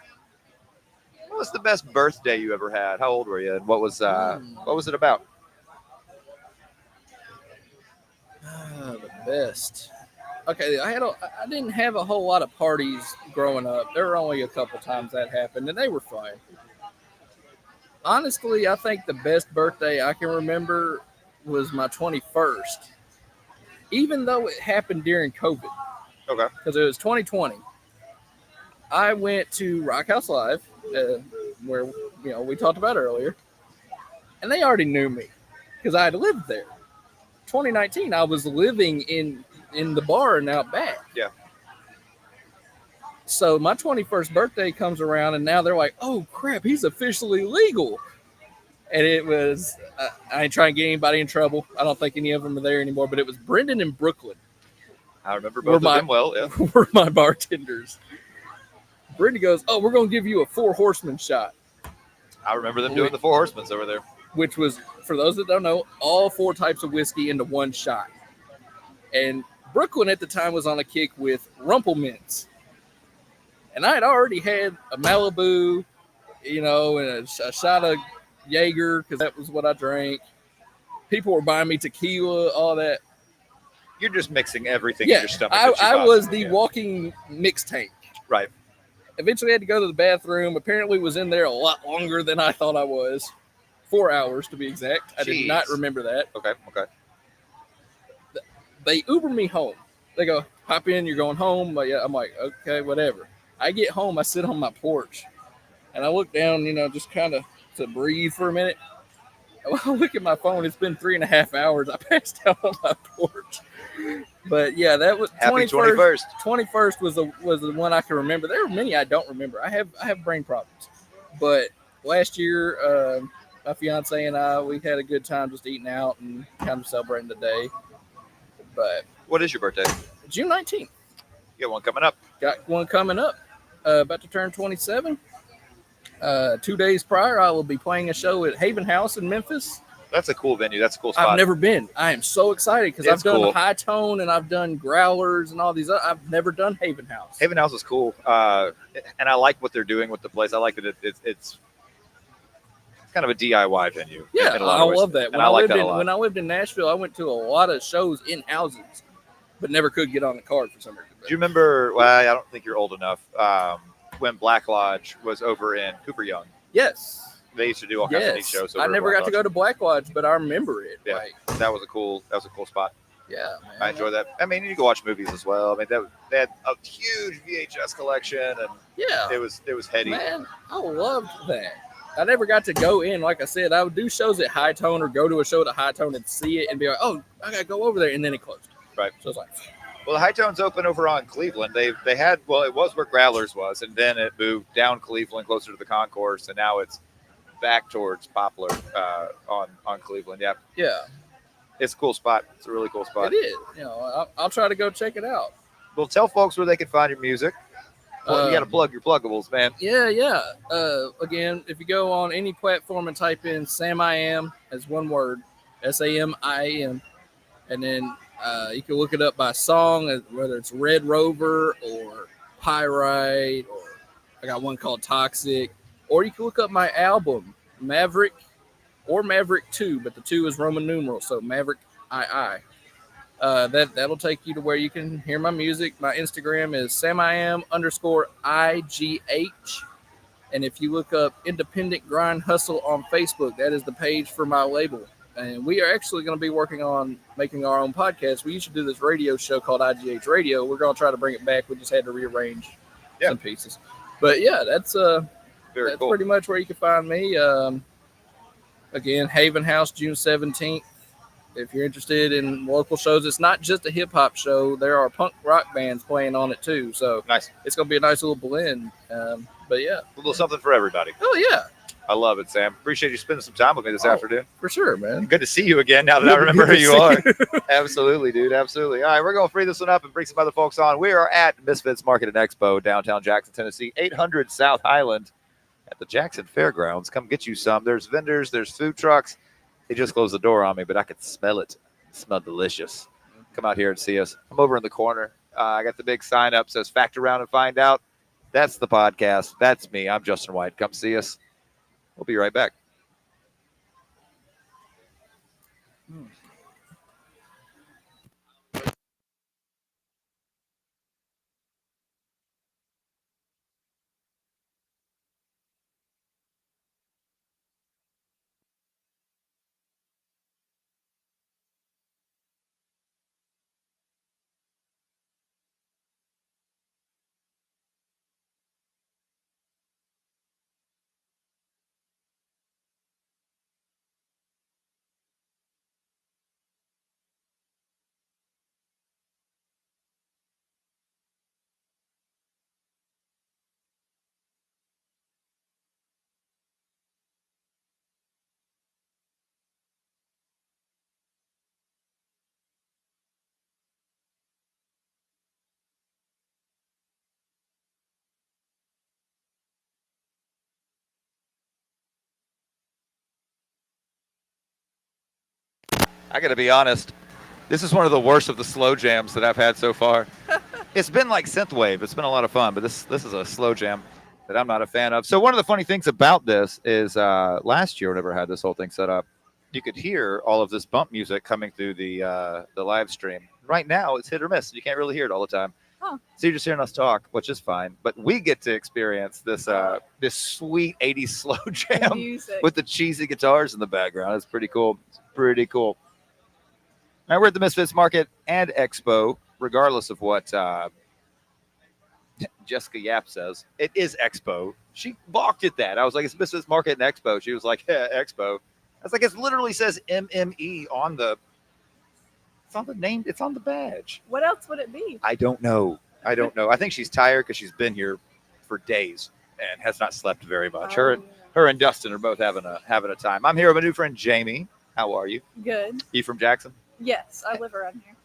What was the best birthday you ever had? How old were you? And what was it about? The best. Okay, I didn't have a whole lot of parties growing up. There were only a couple times that happened, and they were fine. Honestly, I think the best birthday I can remember was my 21st, even though it happened during COVID. Okay. Because it was 2020. I went to Rock House Live, where we talked about earlier, and they already knew me because I had lived there. 2019, I was living in the bar and out back. Yeah. So my 21st birthday comes around, and now they're like, "Oh crap, he's officially legal." And it was, I ain't trying to get anybody in trouble. I don't think any of them are there anymore, but it was Brendan and Brooklyn. I remember both of them well. Yeah. Were my bartenders. Brendan goes, "Oh, we're going to give you a 4 Horsemen shot." I remember them doing the 4 Horsemen over there. Which was, for those that don't know, all 4 types of whiskey into one shot. And Brooklyn at the time was on a kick with Rumpelmints. And I had already had a Malibu, and a shot of Jaeger, because that was what I drank. People were buying me tequila, all that. You're just mixing everything in your stomach. I was the walking mix tank. Right. Eventually I had to go to the bathroom. Apparently was in there a lot longer than I thought I was. 4 hours to be exact. I did not remember that. Okay. They Uber me home. They go, "Hop in, you're going home." But yeah, I'm like, okay, whatever. I get home, I sit on my porch, and I look down, just kind of to breathe for a minute. I look at my phone. It's been 3.5 hours. I passed out on my porch. But yeah, that was Happy 21st. 21st was the one I can remember. There were many I don't remember. I have brain problems, but last year, my fiance and I, we had a good time just eating out and kind of celebrating the day. But What is your birthday? June 19th, You got one coming up. got one coming up, about to turn 27. 2 days prior, I will be playing a show at Haven House in Memphis. That's a cool venue. That's a cool spot. I've never been. I am so excited because It's I've done cool. high tone and I've done growlers and all these. I've never done Haven House. Haven House is cool, and I like what they're doing with the place. I like that it's kind of a DIY venue. Yeah, in a lot I of ways. love that. And I like that a lot. When I lived in Nashville, I went to a lot of shows in houses, but never could get on the card for some reason. Do you remember? Well, I don't think you're old enough. When Black Lodge was over in Cooper Young, Yes. they used to do all kinds of neat Yes. shows. I never got to go to Black Lodge, but I remember it. Yeah. Like, That was a cool spot. yeah, man. I enjoy that. I mean, you can watch movies as well. I mean, they had a huge VHS collection, and Yeah. it was heady. Man, I loved that. I never got to go in. Like I said, I would do shows at High Tone or go to a show at High Tone and see it and be like, oh, I got to go over there. And then it closed. Right. So it's like, Well, the High Tone's open over on Cleveland. They had, well, it was where Growlers was, and then it moved down Cleveland closer to the concourse, and now it's back towards Poplar on Cleveland. Yeah, yeah, it's a cool spot. It's a really cool spot. it is. You know, I'll try to go check it out. Well, tell folks where they can find your music. Well, you got to plug your pluggables, man. Yeah. Again, if you go on any platform and type in Sam I Am as one word, SAMIAM, and then you can look it up by song, whether it's Red Rover or Pyrite, or I got one called Toxic, or you can look up my album, Maverick or Maverick 2, but the 2 is Roman numeral, so Maverick II. That'll take you to where you can hear my music. My Instagram is SamiAm_IGH. And if you look up Independent Grind Hustle on Facebook, that is the page for my label. And we are actually going to be working on making our own podcast. We used to do this radio show called IGH Radio. We're going to try to bring it back. We just had to rearrange some pieces. But yeah, that's Very cool. pretty much where you can find me. Again, Haven House, June 17th. If you're interested in local shows, it's not just a hip hop show. There are punk rock bands playing on it too. So Nice. it's going to be a nice little blend. But yeah. A little something for everybody. Oh, yeah. I love it, Sam. Appreciate you spending some time with me this afternoon. For sure, man. Good to see you again now that I remember who you are. Absolutely, dude. Absolutely. All right, we're going to free this one up and bring some other folks on. We are at Misfits Market and Expo, downtown Jackson, Tennessee, 800 South Highland at the Jackson Fairgrounds. Come get you some. There's vendors. There's food trucks. They just closed the door on me, but I could smell it. It smelled delicious. Come out here and see us. I'm over in the corner. I got the big sign up says Fact Around and Find Out. That's the podcast. That's me. I'm Justin White. Come see us. We'll be right back. I got to be honest. This is one of the worst of the slow jams that I've had so far. It's been like synthwave. It's been a lot of fun, but this is a slow jam that I'm not a fan of. So one of the funny things about this is last year, whenever I had this whole thing set up, you could hear all of this bump music coming through the live stream. Right now, it's hit or miss. You can't really hear it all the time. Oh. So you're just hearing us talk, which is fine. But we get to experience this this sweet 80s slow jam Music. with the cheesy guitars in the background. It's pretty cool. It's pretty cool. All right, we're at the Misfits Market and Expo, regardless of what Jessica Yap says. It is Expo. She balked at that. I was like, it's Misfits Market and Expo. She was like, yeah, Expo. I was like, it literally says MME on the, it's on the name, it's on the badge. What else would it be? I don't know. I think she's tired because she's been here for days and has not slept very much. Oh, Her yeah. Her and Dustin are both having a time. I'm here with my new friend Jamie. How are you? Good. You from Jackson? Yes, I live around here.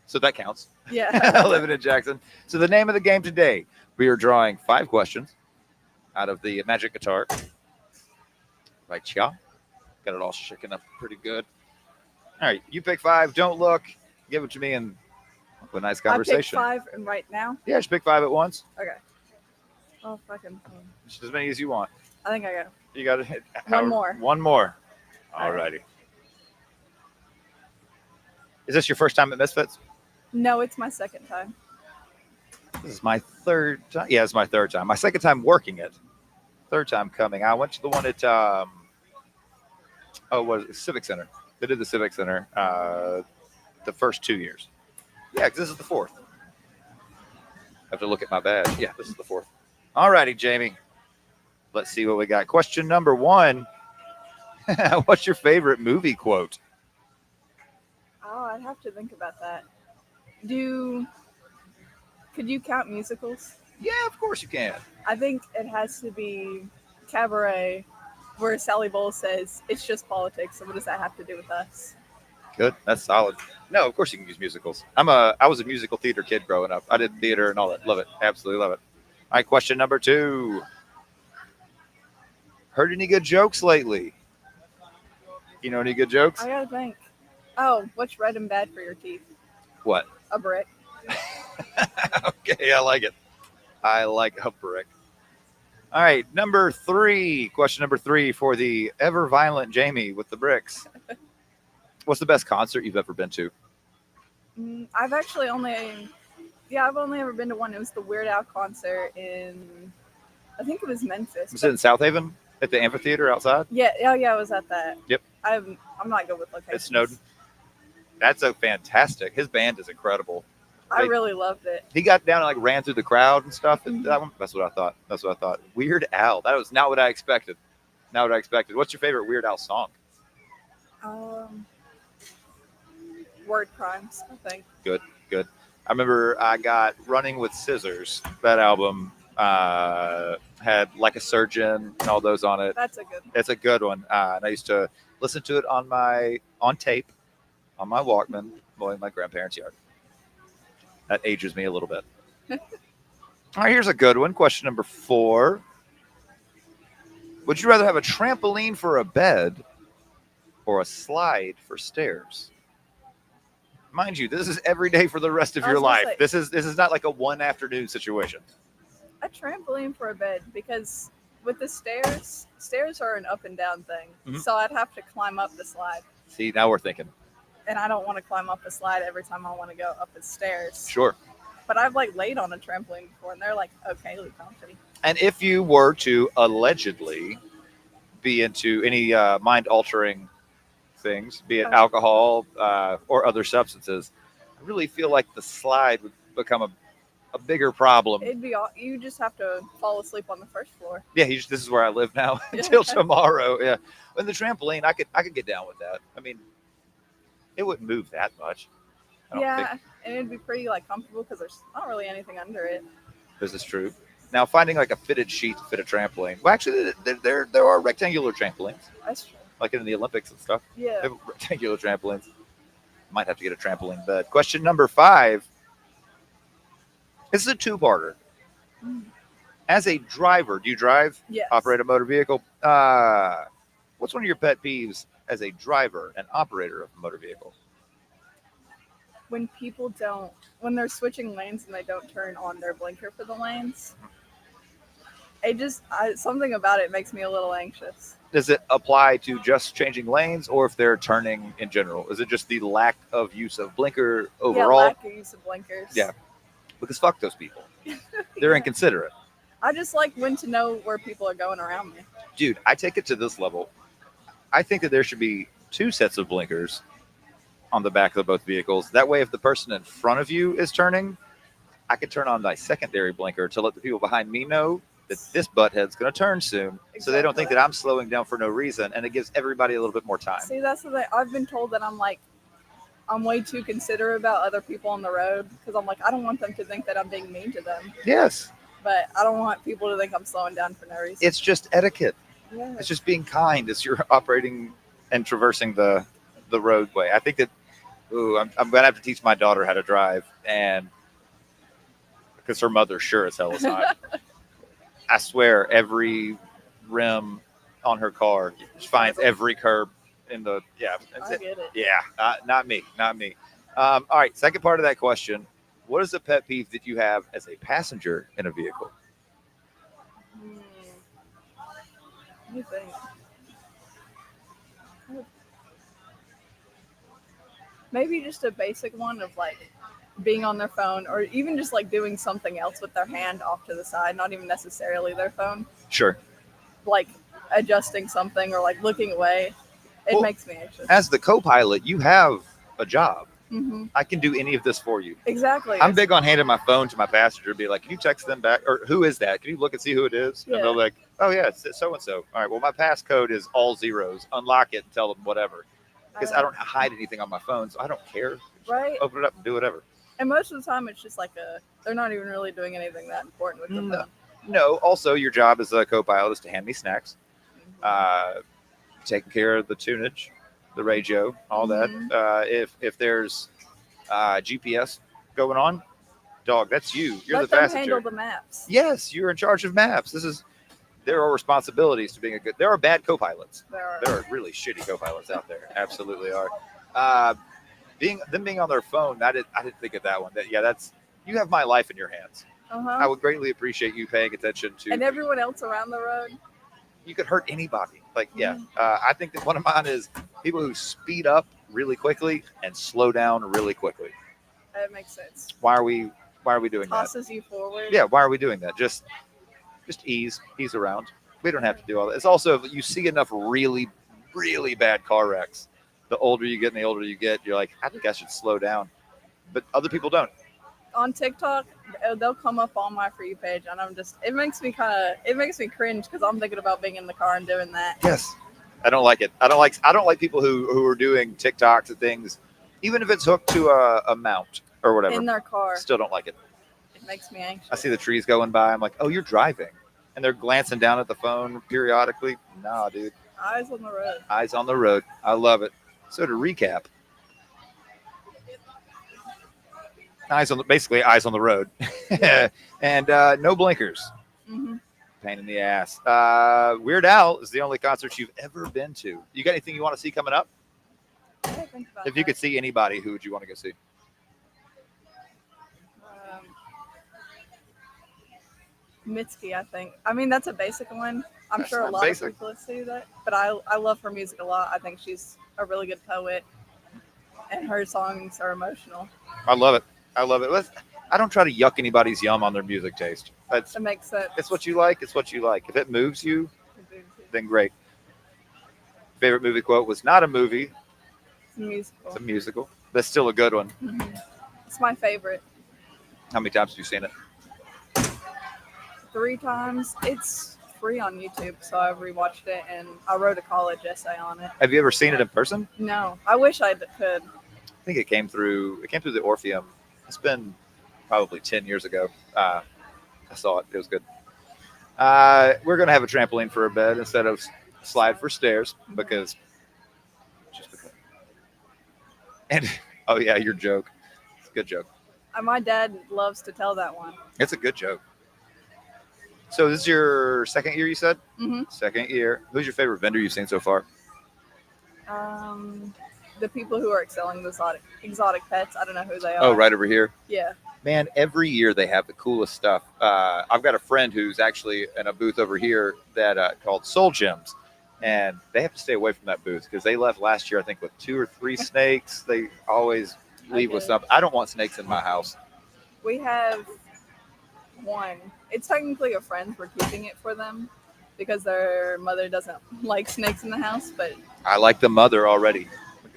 So that counts. Yeah. Living in Jackson. So the name of the game today, we are drawing 5 questions out of the magic guitar. Right, yeah. Got it all shaken up pretty good. All right, you pick 5. Don't look. Give it to me and have a nice I picked conversation. 5 and right now. Yeah, just pick 5 at once. Okay. Oh, fucking. Just as many as you want. I think I got You got to hit One more. One more. All All righty. Is this your first time at Misfits? No, it's my second time. This is my 3rd time. Yeah, it's my 3rd time. My 2nd time working it. 3rd time coming. I went to the one at what is it? Civic Center. They did the Civic Center the first 2 years. Yeah, because this is the 4th. I have to look at my badge. Yeah, this is the 4th. All righty, Jamie. Let's see what we got. Question number 1. What's your favorite movie quote? Oh, I'd have to think about that. Could you count musicals? Yeah, of course you can. I think it has to be Cabaret, where Sally Bowles says, "It's just politics. So what does that have to do with us?" Good. That's solid. No, of course you can use musicals. I was a musical theater kid growing up. I did theater and all that. Love it. Absolutely love it. All right, question number 2. Heard any good jokes lately? You know any good jokes? I gotta think. Oh, what's red and bad for your teeth? What? A brick. Okay, I like it. I like a brick. All right, number 3. Question number 3 for the ever violent Jamie with the bricks. What's the best concert you've ever been to? I've only ever been to one. It was the Weird Al concert in, I think it was Memphis. Was it in South Haven at the amphitheater outside? Yeah, I was at that. Yep. I'm not good with locations. At Snowden. That's so fantastic. His band is incredible. I really loved it. He got down and like ran through the crowd and stuff. Mhm. That one, that's what I thought. That's what I thought. Weird Al. That was not what I expected. Not what I expected. What's your favorite Weird Al song? Word Crimes, I think. Good. I remember I got Running with Scissors. That album had Like a Surgeon and all those on it. That's a good one. It's a good one. And I used to listen to it on tape, on my Walkman, mowing my grandparents' yard. That ages me a little bit. All right, here's a good one. Question number 4. Would you rather have a trampoline for a bed or a slide for stairs? Mind you, this is every day for the rest of I your was gonna life. say- This is not like a one afternoon situation. A trampoline for a bed, because with the stairs are an up and down thing. Mhm. So I'd have to climb up the slide. See, now we're thinking. And I don't want to climb up a slide every time I want to go up the stairs. Sure. But I've laid on a trampoline before, and they're okayly comfy. And if you were to allegedly be into any mind-altering things, be it alcohol or other substances, I really feel like the slide would become a bigger problem. You just have to fall asleep on the first floor. Yeah, this is where I live now until tomorrow. Yeah, and the trampoline, I could get down with that. I mean, it wouldn't move that much. I don't Yeah, think. and it'd be pretty comfortable because there's not really anything under it. This is true. Now, finding like a fitted sheet to fit a trampoline. Well, actually, there are rectangular trampolines, That's true. like in the Olympics and stuff. They Yeah. have rectangular trampolines. Might have to get a trampoline bed. Question number 5. This is a 2-parter. As a driver, do you drive? Yes. Operate a motor vehicle? What's one of your pet peeves as a driver and operator of a motor vehicle? When they're switching lanes and they don't turn on their blinker for the lanes, something about it makes me a little anxious. Does it apply to just changing lanes or if they're turning in general? Is it just the lack of use of blinker overall? Yeah, lack of use of blinkers. Yeah. Because fuck those people. They're inconsiderate. I just like when to know where people are going around me. Dude, I take it to this level. I think that there should be 2 sets of blinkers on the back of both vehicles. That way, if the person in front of you is turning, I could turn on my secondary blinker to let the people behind me know that this butthead's going to turn soon. So they don't think that I'm slowing down for no reason. And it gives everybody a little bit more time. See, that's the thing. I've been told that I'm way too considerate about other people on the road because I don't want them to think that I'm being mean to them. Yes. But I don't want people to think I'm slowing down for no reason. It's just etiquette. Yeah. It's just being kind as you're operating and traversing the roadway. I think that. Ooh, I'm gonna have to teach my daughter how to drive, and because her mother sure as hell is not. I swear, every rim on her car finds every curb in the I get it. yeah. Not me, not me. All right, second part of that question: what is the pet peeve that you have as a passenger in a vehicle? Hmm. Let me think. Maybe just a basic one of like being on their phone or even just like doing something else with their hand off to the side, not even necessarily their phone, Sure. like adjusting something or like looking away. It Well, makes me anxious. As the co-pilot, you have a job. Hmm. I can do any of this for you. Exactly. I'm big on handing my phone to my passenger, be like, can you text them back? Or who is that? Can you look and see who it is? Yeah. And they're like, oh, yeah, it's so and so. All right, well, my passcode is all zeros. Unlock it and tell them whatever. Because I don't hide anything on my phone, so I don't care. Just Right. open it up and do whatever. And most of the time, it's just like they're not even really doing anything that important with the No. phone. No, also, your job as a co pilot is to hand me snacks, taking care of the tunage, the radio, all Mhm. that. If there's GPS going on, dog, that's you. You're Let the them passenger. handle the maps. Yes, you're in charge of maps. There are responsibilities to being a good. There are bad co-pilots. There are really shitty co-pilots out there. Absolutely are. Being on their phone. I didn't think of that one. That's you have my life in your hands. Uh-huh. I would greatly appreciate you paying attention to. And everyone else around the road. You could hurt anybody. Like Mhm. I think that one of mine is people who speed up really quickly and slow down really quickly. That makes sense. Why are we doing that? Tosses you forward. Yeah, why are we doing that? Just ease around. We don't have to do all that. It's also you see enough really, really bad car wrecks. The older you get and the older you get, you're like, I think I should slow down. But other people don't. On TikTok, they'll come up on my For You page, and it makes me cringe because I'm thinking about being in the car and doing that. Yes. I don't like it. I don't like people who are doing TikToks and things, even if it's hooked to a mount or whatever. In their car. Still don't like it. It makes me anxious. I see the trees going by. I'm like, oh, you're driving. And they're glancing down at the phone periodically. Nah, dude. Eyes on the road. Eyes on the road. I love it. So to recap, basically eyes on the road, and no blinkers. Mm-hmm. Pain in the ass. Weird Al is the only concert you've ever been to. You got anything you want to see coming up? If you could see anybody, who would you want to go see? Mitski, I think. I mean, that's a basic one. I'm That's sure a not lot basic. of people see that, but I love her music a lot. I think she's a really good poet, and her songs are emotional. I love it. I love it. I don't try to yuck anybody's yum on their music taste. That makes sense. It's what you like. It's what you like. If it moves you, then great. Favorite movie quote was not a movie. It's a musical. It's a musical. That's still a good one. Mm-hmm. It's my favorite. How many times have you seen it? 3 times. It's free on YouTube, so I rewatched it, and I wrote a college essay on it. Have you ever seen it in person? No, I wish I could. I think it came through the Orpheum. It's been probably 10 years ago. I saw it. It was good. We're going to have a trampoline for a bed instead of slide for stairs because. And oh yeah, your joke. It's a good joke. My dad loves to tell that one. It's a good joke. So this is your second year, you said? Mm-hmm. Second year. Who's your favorite vendor you've seen so far? The people who are selling the exotic pets. I don't know who they are. Oh, right over here. Yeah. Man, every year they have the coolest stuff. I've got a friend who's actually in a booth over here that called Soul Gems, and they have to stay away from that booth because they left last year, I think, with 2 or 3 snakes. They always leave with something. I don't want snakes in my house. We have one. It's technically a friend. We're keeping it for them because their mother doesn't like snakes in the house, but I like the mother already.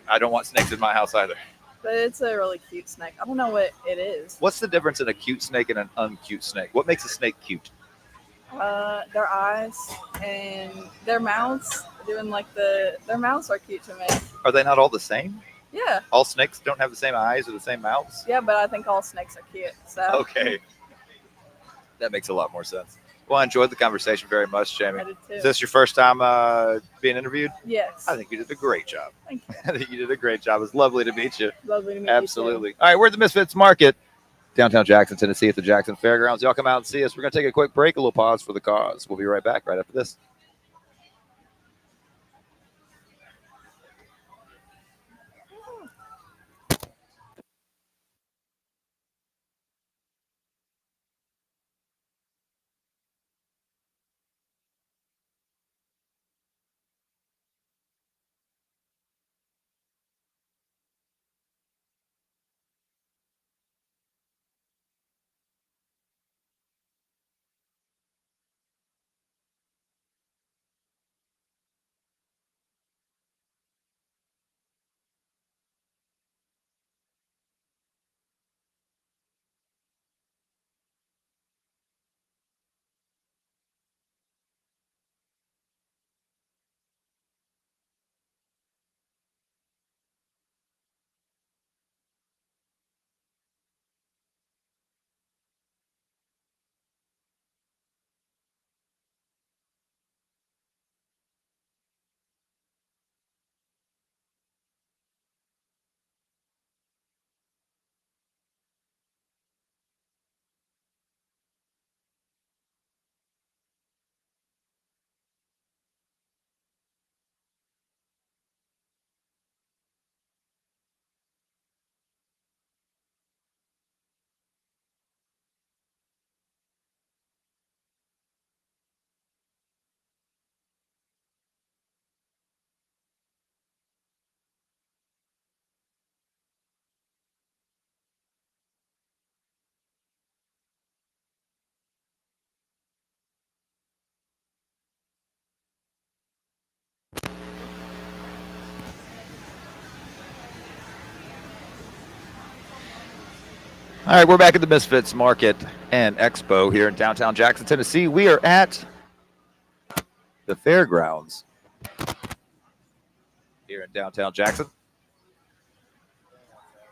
I don't want snakes in my house either. But it's a really cute snake. I don't know what it is. What's the difference in a cute snake and an uncute snake? What makes a snake cute? Their eyes and their mouths. Their mouths are cute to me. Are they not all the same? Yeah. All snakes don't have the same eyes or the same mouths? Yeah, but I think all snakes are cute. So. Okay. That makes a lot more sense. Well, I enjoyed the conversation very much, Jamie. I did too. Is this your first time being interviewed? Yes. I think you did a great job. Thank you. I think you did a great job. It was lovely to meet you. Lovely to meet Absolutely. All right, we're at the Misfits Market, downtown Jackson, Tennessee, at the Jackson Fairgrounds. Y'all come out and see us. We're going to take a quick break, a little pause for the cause. We'll be right back right after this. All right, we're back at the Misfits Market and Expo here in downtown Jackson, Tennessee. We are at the fairgrounds here in downtown Jackson.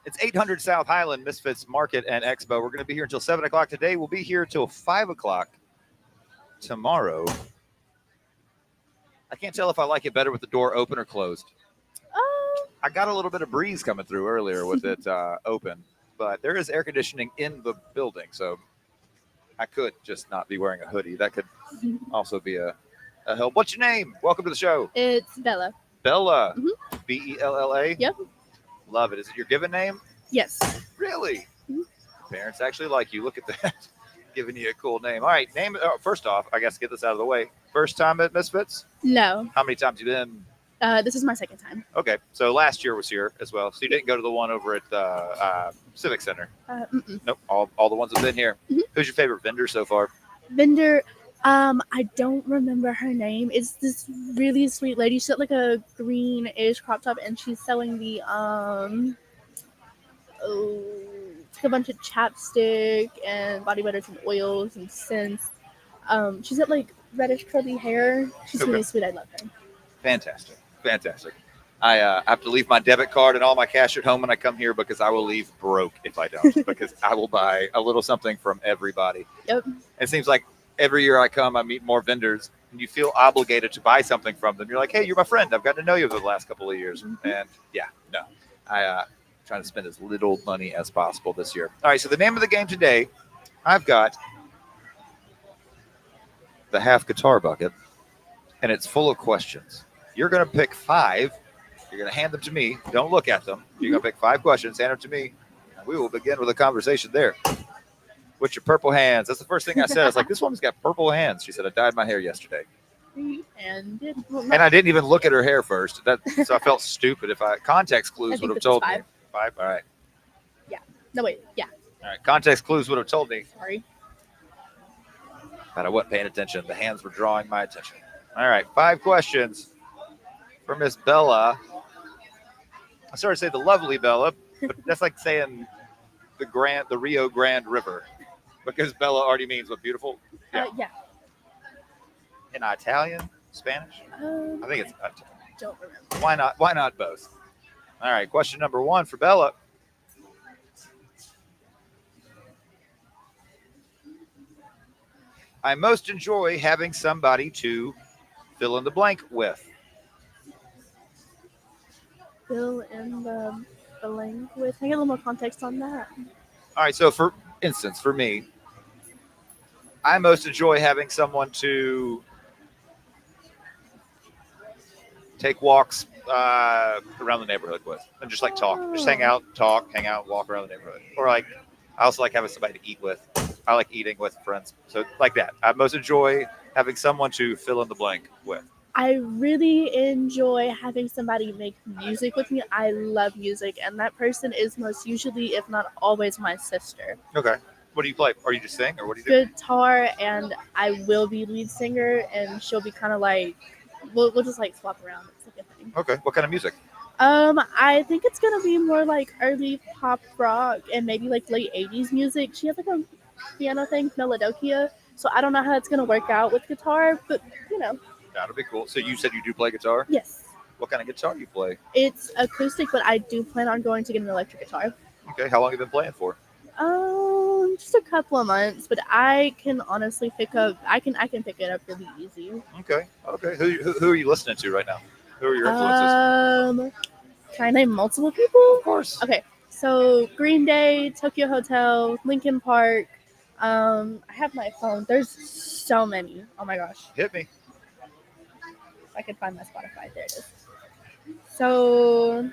It's 800 South Highland, Misfits Market and Expo. We're going to be here until 7 o'clock today. We'll be here till 5 o'clock tomorrow. I can't tell if I like it better with the door open or closed. I got a little bit of breeze coming through earlier with it open, but there is air conditioning in the building, so I could just not be wearing a hoodie. That could also be a help. What's your name? Welcome to the show. It's Bella. Bella. Mhm. Bella. Yep. Love it. Is it your given name? Yes. Really? Mhm. Parents actually like you. Look at that. Giving you a cool name. All right. Name. First off, I guess get this out of the way. First time at Misfits? No. How many times you been? This is my second time. Okay. So last year was here as well. So you didn't go to the one over at the Civic Center? Mm-mm. Nope. All the ones that have been here. Mhm. Who's your favorite vendor so far? Vendor, I don't remember her name. It's this really sweet lady. She's got like a greenish crop top, and she's selling the it's like a bunch of chapstick and body butters and oils and scents. She's got like reddish curly hair. She's Okay. really sweet. I love her. Fantastic. I have to leave my debit card and all my cash at home when I come here because I will leave broke if I don't. Because I will buy a little something from everybody. Yep. It seems like every year I come, I meet more vendors, and you feel obligated to buy something from them. You're like, hey, you're my friend. I've gotten to know you over the last couple of years. Mhm. And I trying to spend as little money as possible this year. All right, so the name of the game today, I've got the half guitar bucket, and it's full of questions. You're going to pick 5. You're going to hand them to me. Don't look at them. You're going to pick 5 questions, hand them to me, and we will begin with a conversation there. With your purple hands. That's the first thing I said. I was like, this woman's got purple hands. She said, I dyed my hair yesterday. And And I didn't even look at her hair first. So I felt stupid. If context clues I would think have this told is me. 5. 5? All right. No, wait. Yeah. All right. Context clues would have told me. Sorry. But I wasn't paying attention. The hands were drawing my attention. All right. 5 questions for Miss Bella. I started to say the lovely Bella, but that's like saying the Rio Grande River, because Bella already means what, beautiful? Yeah. Yeah. In Italian, Spanish? I think it's Don't remember. Why not? Why not both? All right. Question number 1 for Bella. I most enjoy having somebody to fill in the blank with. Fill in the blank with. Can I get a little more context on that? All right, so for instance, for me, I most enjoy having someone to take walks around the neighborhood with, and just like talk, just hang out, talk, hang out, walk around the neighborhood. Or like, I also like having somebody to eat with. I like eating with friends, so like that. I most enjoy having someone to fill in the blank with. I really enjoy having somebody make music with me. I love music, and that person is most usually, if not always, my sister. Okay. What do you play? Or you just sing, or what do you do? Guitar, and I will be lead singer, and she'll be kind of like, we'll just like swap around. It's like a thing. Okay. What kind of music? I think it's gonna be more like early pop rock and maybe like late '80s music. She has like a piano thing, Melodokia. So I don't know how it's gonna work out with guitar, but you know, That'll be cool. So you said you do play guitar? yes, What kind of guitar do you play? it's acoustic, but I do plan on going to get an electric guitar. Okay. How long have you been playing for? Just a couple of months, but I can honestly pick up. I can pick it up really easy. Okay. Okay. Who are you listening to right now? Who are your influences? Can I name multiple people? Of course. Okay, so Green Day, Tokyo Hotel, Linkin Park. I have my phone. There's so many. Oh my gosh. Hit me. If I could find my Spotify, there it is. So,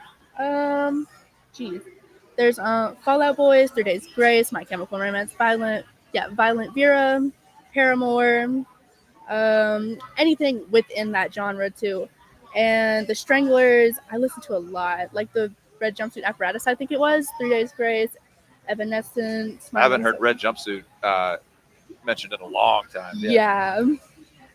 geez. There's Fall Out Boys, 3 Days Grace, My Chemical Romance, Violent Vera, Paramore, anything within that genre too. And the Stranglers, I listen to a lot, like the Red Jumpsuit Apparatus, I think it was, 3 Days Grace, Evanescence. I haven't heard Red Jumpsuit mentioned in a long time. Yeah.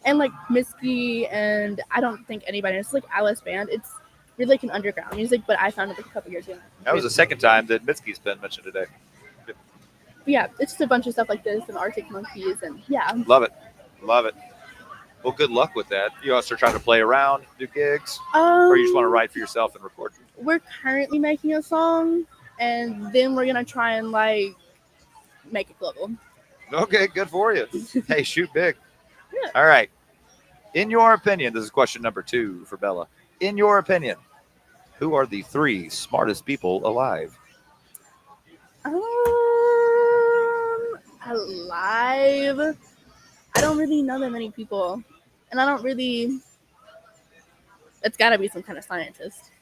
And like Misky, and I don't think anybody, it's like Alice Band. It's really like an underground music, but I found it like a couple years ago. That was the second time that Mitski's been mentioned today. But yeah, it's just a bunch of stuff like this and Arctic Monkeys, and yeah. Love it. Love it. Well, good luck with that. You also trying to play around, do gigs, or you just want to write for yourself and record? We're currently making a song, and then we're gonna try and like make it global. Okay, good for you. Hey, shoot big. Yeah. All right. In your opinion, this is question number 2 for Bella. In your opinion, who are the 3 smartest people alive? Alive. I don't really know that many people, and I don't really. It's got to be some kind of scientist.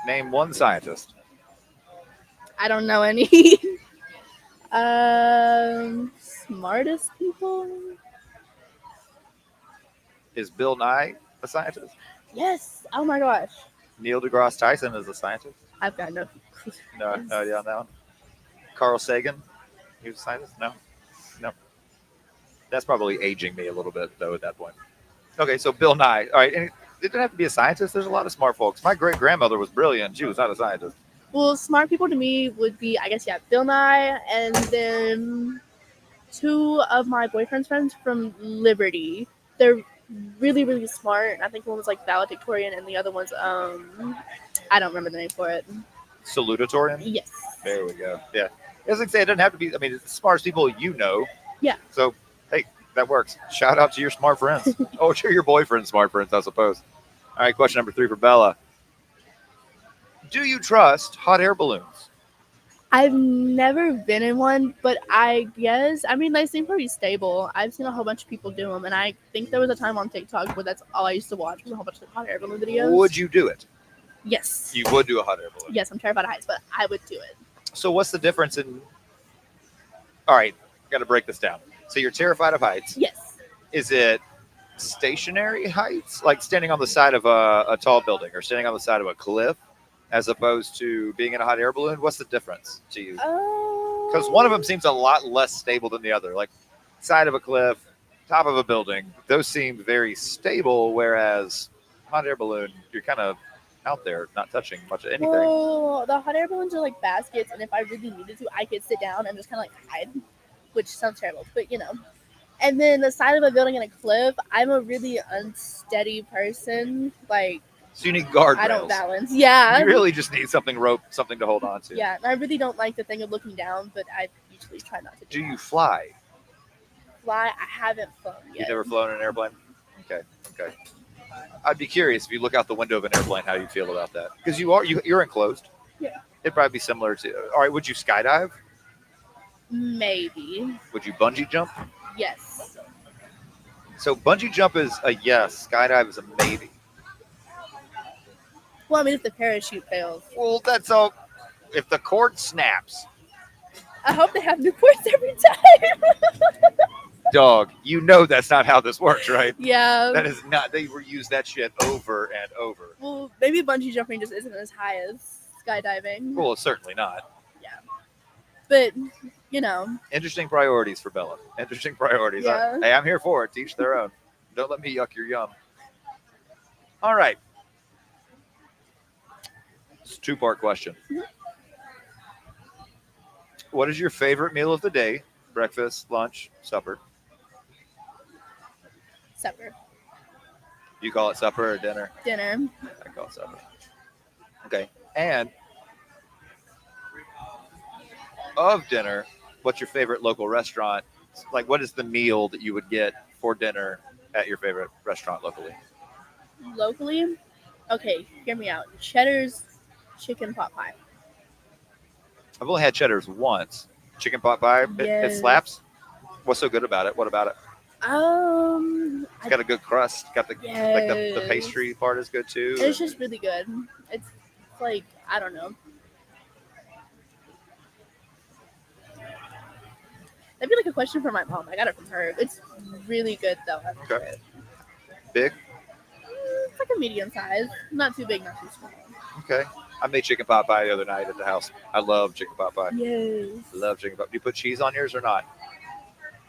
Name one scientist. I don't know any. Smartest people. Is Bill Nye a scientist? Yes. Oh my gosh. Neil deGrasse Tyson is a scientist? I've got no. No, no idea on that one. Carl Sagan, he was a scientist? No. That's probably aging me a little bit, though, at that point. Okay, so Bill Nye. All right, and it didn't have to be a scientist. There's a lot of smart folks. My great-grandmother was brilliant. She was not a scientist. Well, smart people to me would be, I guess, yeah, Bill Nye, and then 2 of my boyfriend's friends from Liberty. They're really, really smart. I think one was like valedictorian, and the other one's I don't remember the name for it. Salutatorian? Yes. There we go. Yeah. As I say, it doesn't have to be. I mean, it's the smartest people you know. Yeah. So, hey, that works. Shout out to your smart friends. Oh, to your boyfriend's smart friends, I suppose. All right, question number 3 for Bella. Do you trust hot air balloons? I've never been in one, but I guess, I mean, they seem pretty stable. I've seen a whole bunch of people do them, and I think there was a time on TikTok where that's all I used to watch was a whole bunch of hot air balloon videos. Would you do it? Yes. You would do a hot air balloon? Yes, I'm terrified of heights, but I would do it. So what's the difference in... All right, got to break this down. So you're terrified of heights. Yes. Is it stationary heights, like standing on the side of a tall building or standing on the side of a cliff, as opposed to being in a hot air balloon? What's the difference to you? Because one of them seems a lot less stable than the other. Like side of a cliff, top of a building, those seem very stable, whereas hot air balloon, you're kind of out there, not touching much of anything. Well, the hot air balloons are like baskets, and if I really needed to, I could sit down and just kind of like hide, which sounds terrible, but you know. And then the side of a building and a cliff, I'm a really unsteady person. Like, so you need guardrails. I don't balance. Yeah. You really just need something to hold on to. Yeah, and I really don't like the thing of looking down, but I usually try not to do you fly? fly. I haven't flown You've yet. never flown in an airplane? Okay. Okay. I'd be curious if you look out the window of an airplane, how you feel about that. Because you're enclosed. Yeah. It'd probably be similar to. All right. Would you skydive? Maybe. Would you bungee jump? Yes. So bungee jump is a yes. Skydive is a maybe. Well, I mean, if the parachute fails, Well, that's all. If the cord snaps, I hope they have new ports every time. dog, you know that's not how this works, right? Yeah. That is not. They reuse that shit over and over. Well, maybe bungee jumping just isn't as high as skydiving. Well, it's certainly not. But, you know, Interesting priorities for Bella. Interesting priorities. Yeah. Hey, I'm here for it. Teach their own. Don't let me yuck your yum. All right. It's a two-part question. Mhm. What is your favorite meal of the day? Breakfast, lunch, supper? supper, You call it supper or dinner? dinner. I call it supper. Okay. And of dinner, what's your favorite local restaurant? Like, what is the meal that you would get for dinner at your favorite restaurant locally? Locally, okay, hear me out. Cheddar's chicken pot pie. I've only had Cheddar's once. Chicken pot pie, it Yes. slaps. What's so good about it? What about it? It's got a good crust. Got the like the Yes. pastry part is good too. It's just really good. It's like, I don't know. That'd be like a question for my mom. I got it from her. It's really good though. Okay. Big. It's like a medium size. Not too big, not too small. Okay. I made chicken pot pie the other night at the house. I love chicken pot pie. Yes. Love chicken pot. Do you put cheese on yours or not?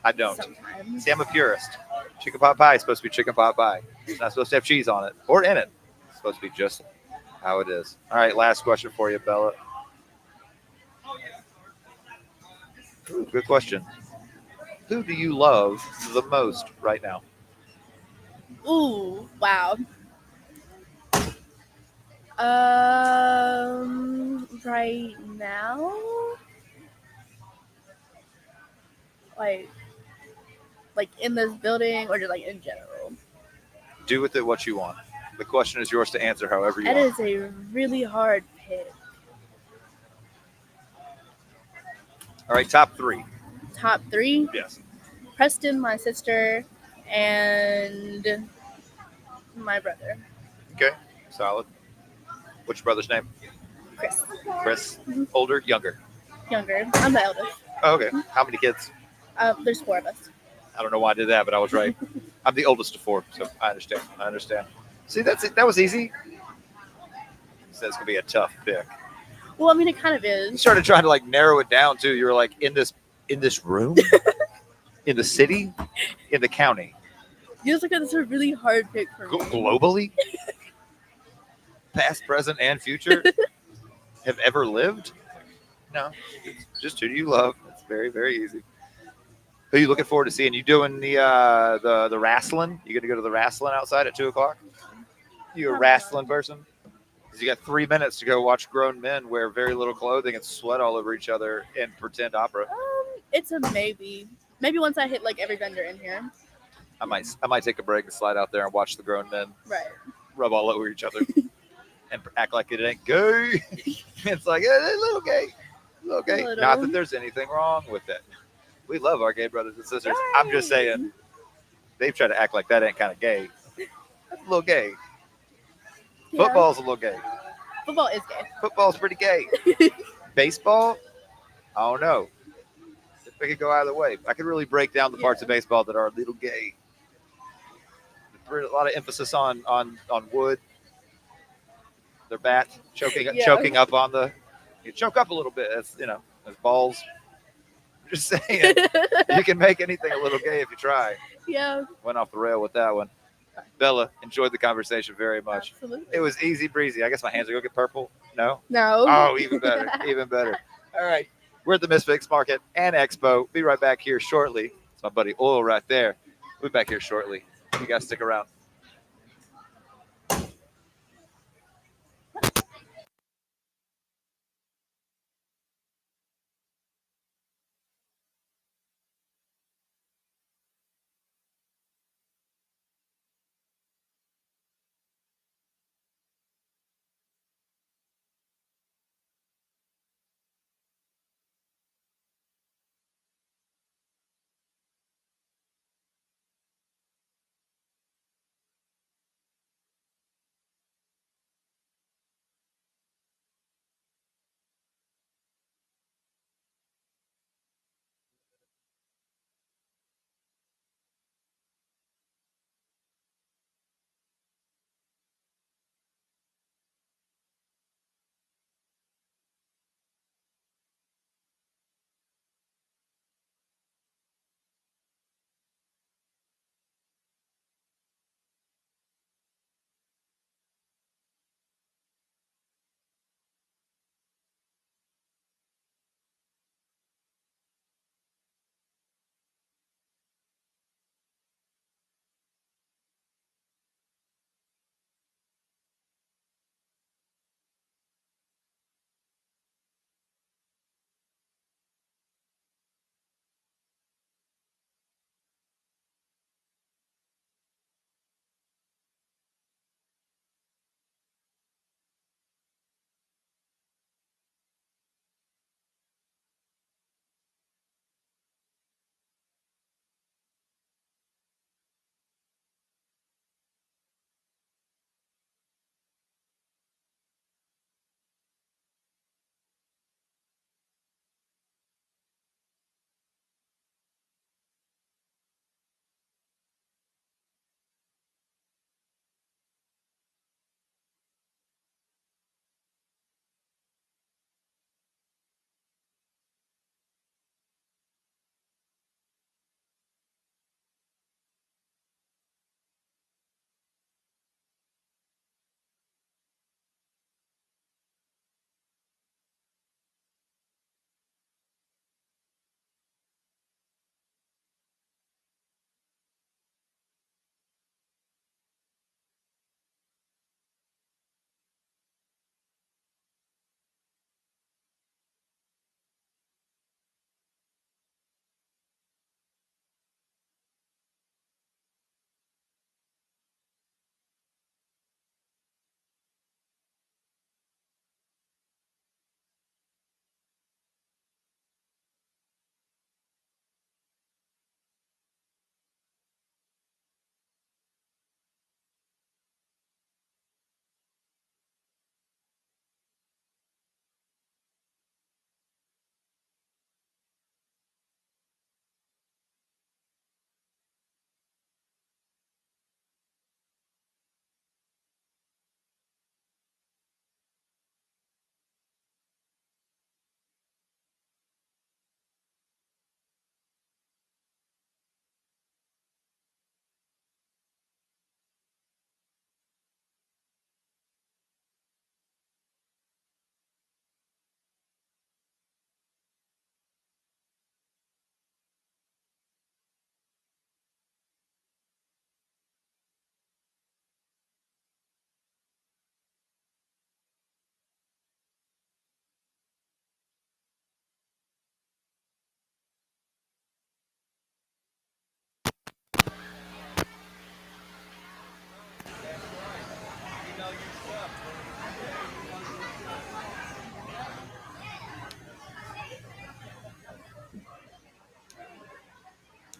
I don't. Sometimes. See, I'm a purist. Chicken pot pie is supposed to be chicken pot pie. It's not supposed to have cheese on it or in it. It's supposed to be just how it is. All right, last question for you, Bella. Ooh, good question. Who do you love the most right now? Ooh, wow. Right now, like in this building or just like in general. Do with it what you want. The question is yours to answer however you That want. is a really hard pick. All right, top three. Top three: Yes. Preston, my sister, and my brother, Okay, solid. What's your brother's name? Chris. Chris. Older, younger? Younger. I'm the eldest. Oh, okay. How many kids? There's four of us. I don't know why I did that, but I was right. I'm the oldest of four, so I understand. I understand. See, that's it. That was easy. So it's gonna be a tough pick. Well, I mean, it kind of You is. started trying to like narrow it down too. You were like in this room, in the city, in the county, Feels like that's a really hard pick for me. globally, past, present, and future. Have ever lived? No, it's just who do you love? It's very, very easy. Who are you looking forward to seeing? You doing the wrestling? You gonna go to the wrestling outside at 2:00? You a wrestling person? 'Cause you got 3 minutes to go watch grown men wear very little clothing and sweat all over each other and pretend opera. It's a maybe. Maybe once I hit like every vendor in here. I might take a break and slide out there and watch the grown men Right. rub all over each other and act like it ain't gay. It's like a little gay, a little gay. Little. Not that there's anything wrong with it. We love our gay brothers and sisters. I'm just saying they've tried to act like that ain't kind of gay. That's a little gay. Yeah. Football's a little gay. Football is gay. Football's pretty gay. Baseball, I don't know. It could go either way. I could really break down the parts of baseball that are a little gay. There's a lot of emphasis on wood. Their bat choking up on the. You choke up a little bit. That's there's balls. I'm just saying, you can make anything a little gay if you try. Yeah. Went off the rail with that one. Bella, enjoyed the conversation very much. Absolutely. It was easy breezy. I guess my hands are gonna get purple. No. No. Oh, even better. Even better. All right. We're at the Misfits Market and Expo. Be right back here shortly. It's my buddy Oil right there. We'll be back here shortly. You guys stick around.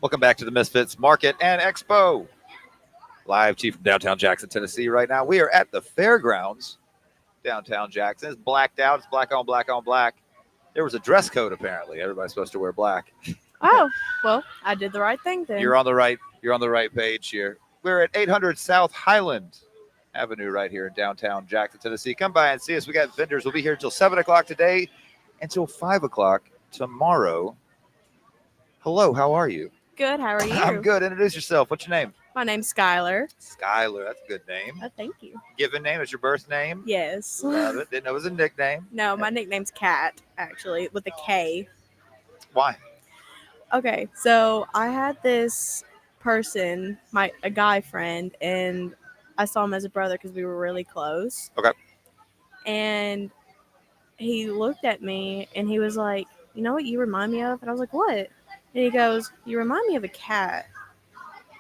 Welcome back to the Misfits Market and Expo. Live chief from downtown Jackson, Tennessee right now. We are at the fairgrounds downtown Jackson. It's blacked out. It's black on black on black. There was a dress code apparently. Everybody's supposed to wear black. Oh, well, I did the right thing then. You're on the right page here. We're at 800 South Highland Avenue right here in downtown Jackson, Tennessee. Come by and see us. We got vendors. We'll be here until 7 o'clock today, until 5 o'clock tomorrow. Hello, how are you? Good. How are you? I'm good. Introduce yourself. What's your name? My name's Skylar. Skylar. That's a good name. Oh, thank you. Given name is your birth name? Yes. Love it. Didn't know it was a nickname. No, my nickname's Kat, actually, with a K. Why? Okay, so I had this person, a guy friend, and I saw him as a brother because we were really close. Okay. And he looked at me and he was like, "You know what you remind me of?" And I was like, "What?" And he goes, "You remind me of a cat."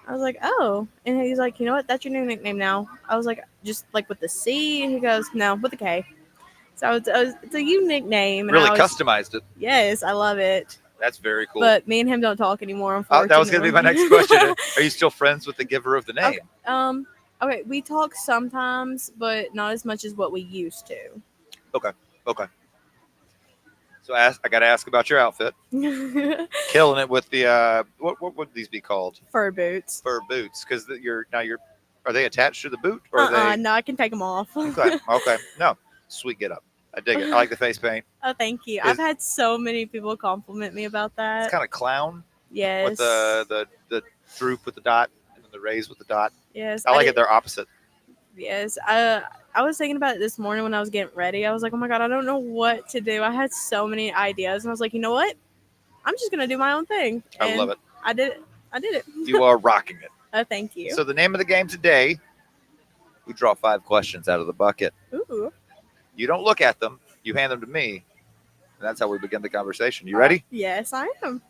I was like, "Oh." And he's like, "You know what? That's your new nickname now." I was like, "Just like with the C?" And he goes, "No, with the K." So it's a unique name. And Really I was, customized it. Yes, I love it. That's very cool. But me and him don't talk anymore, unfortunately. That was going to be my next question. Are you still friends with the giver of the name? Okay. Okay, we talk sometimes, but not as much as what we used to. Okay. So I got to ask about your outfit. Killing it with the what would these be called? Fur boots. Fur boots, because are they attached to the boot or are they? No, I can take them off. Okay. No, sweet get up. I dig it. I like the face paint. Oh, thank you. I've had so many people compliment me about that. It's kind of clown Yes. with the droop with the dot and then the raise with the dot. Yes. I like it. They're opposite. Yes. I was thinking about it this morning when I was getting ready. I was like, oh my God, I don't know what to do. I had so many ideas. And I was like, you know what? I'm just going to do my own thing. I love it. I did it. You are rocking it. Oh, thank you. So the name of the game today, we draw 5 questions out of the bucket. Ooh. You don't look at them. You hand them to me. And that's how we begin the conversation. You ready? Yes, I am.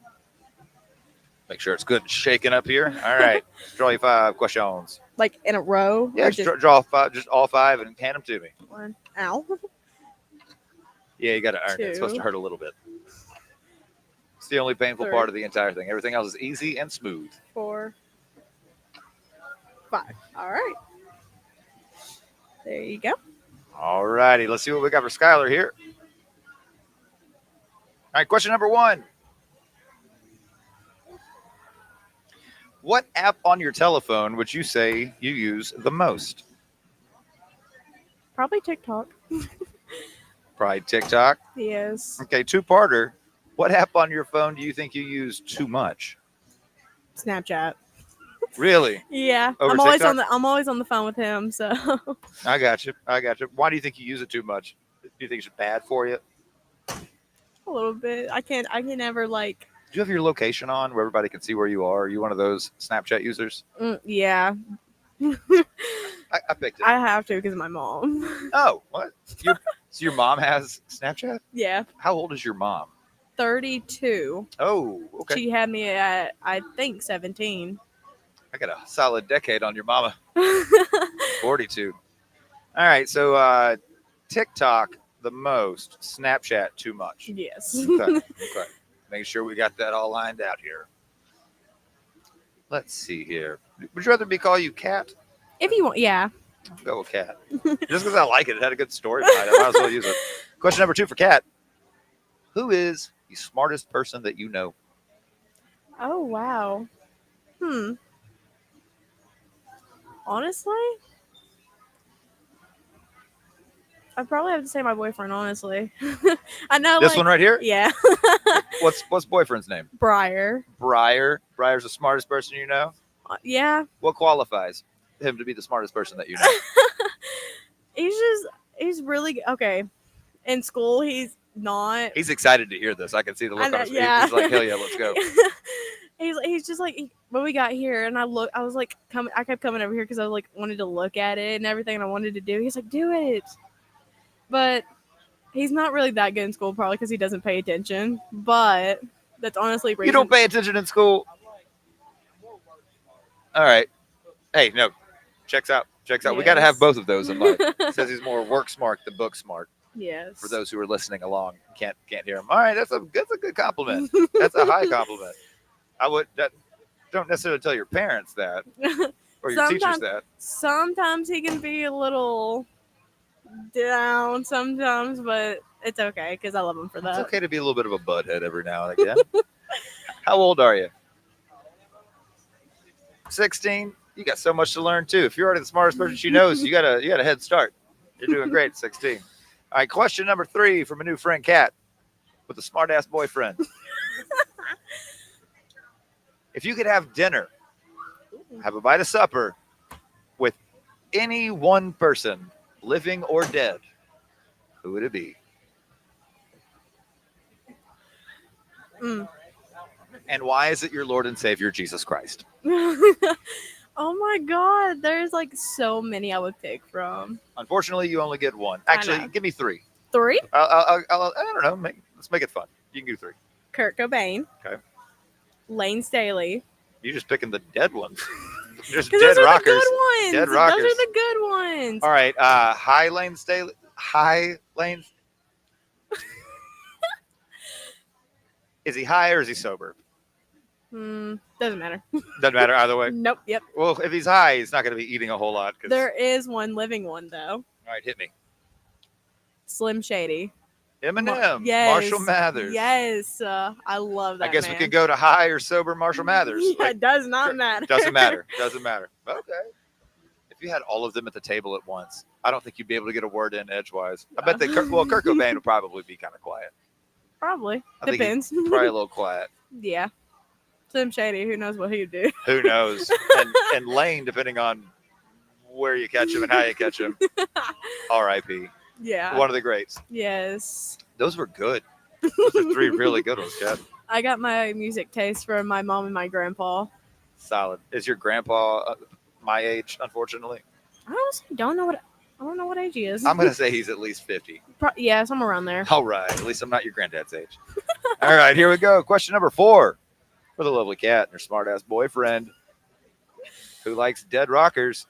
Make sure it's good and shaken up here. All right. Draw you 5 questions. Like in a row? Yeah, Or just draw 5, just all 5 and hand them to me. one. Ow. Yeah, you got to earn it. It's supposed to 2. hurt a little bit. It's the only painful 3. part of the entire thing. Everything else is easy and smooth. 4, 5. All right. There you go. All righty. Let's see what we got for Skylar here. All right, question number 1. What app on your telephone would you say you use the most? Probably TikTok. Probably TikTok. Yes. Okay, 2-parter. What app on your phone do you think you use too much? Snapchat. Really? Yeah. Over I'm always TikTok? I'm always on the phone with him, so I got you. Why do you think you use it too much? Do you think it's bad for you? a little bit. I can never like Do you have your location on where everybody can see where you are? Are you one of those Snapchat users? yeah. I picked it. I have to because of my mom. Oh, what? So your mom has Snapchat? Yeah. How old is your mom? 32. Oh, okay. She had me at I think 17. I got a solid decade on your mama. 42. All right, so TikTok the most, Snapchat too much. Yes. Okay. Making sure we got that all lined out here. Let's see here. Would you rather me call you Cat? If you want, yeah. I'll go with Cat. Just because I like it. It had a good story behind it. I might as well use it. Question number 2 for Cat. Who is the smartest person that you know? Oh wow. Honestly, I probably have to say my boyfriend. Honestly, I know This one right here? Yeah. What's boyfriend's name? Briar. Briar's the smartest person you know? Yeah. What qualifies him to be the smartest person that you know? He's really okay. In school, he's not. He's excited to hear this. I can see the look on his face. Yeah. He's like, hell yeah, let's go. He's just like when we got here, and I was like I kept coming over here because I was like wanted to look at it and everything, and I wanted to do. He's like, do it, but he's not really that good in school, probably because he doesn't pay attention. But that's honestly You don't pay attention in school. All right. Hey, no, checks out. We got to have both of those in life. Says he's more work smart than book smart. Yes. For those who are listening along, can't hear him. All right, that's a good compliment. That's a high compliment. don't necessarily tell your parents that or your teachers Sometimes- that. Sometimes he can be a little down sometimes, but it's okay because I love him for It's that. okay to be a little bit of a butthead every now and again. How old are you? 16. You got so much to learn too. If you're already the smartest person she knows, you got a head start. You're doing great at 16. All right, question number 3 from a new friend, Kat, with a smart ass boyfriend. If you could have dinner, have a bite of supper with any one person, living or dead, who would it be? Mm. And why is it your Lord and Savior, Jesus Christ? Oh my God, there's like so many I would pick from. Unfortunately, you only get one. I Actually, know. give me 3. 3? I don't know. Let's make it fun. You can do 3. Kurt Cobain. Okay. Lane Staley. You're just picking the dead ones. Just Because dead those are rockers. the good ones. Dead Those rockers. are the good ones. All right. High Lane Staley. High Lane. Is he high or is he sober? Doesn't matter. Doesn't matter either way. Nope. Yep. Well, if he's high, he's not going to be eating a whole lot. There is one living one though. All right, hit me. Slim Shady. Eminem. Yes. Marshall Mathers. Yes. I love that. I guess man. we could go to high or sober Marshall Mathers. Yeah, Like, it does not matter. doesn't matter. Doesn't matter. Okay. If you had all of them at the table at once, I don't think you'd be able to get a word in edgewise. I bet that Kurt Cobain would probably be kind of quiet. Probably. I think Depends. he's probably a little quiet. Yeah. Slim Shady, who knows what he'd do. Who knows? And Lane, depending on where you catch him and how you catch him. R.I.P. Yeah. One of the greats. Yes. Those were good. Those are 3 really good ones, Kat. I got my music taste from my mom and my grandpa. Solid. Is your grandpa my age, unfortunately? I honestly don't know what age he is. I'm going to say he's at least 50. Yeah, somewhere around there. All right. At least I'm not your granddad's age. All right. Here we go. Question number 4 for the lovely Kat and her smart-ass boyfriend who likes dead rockers.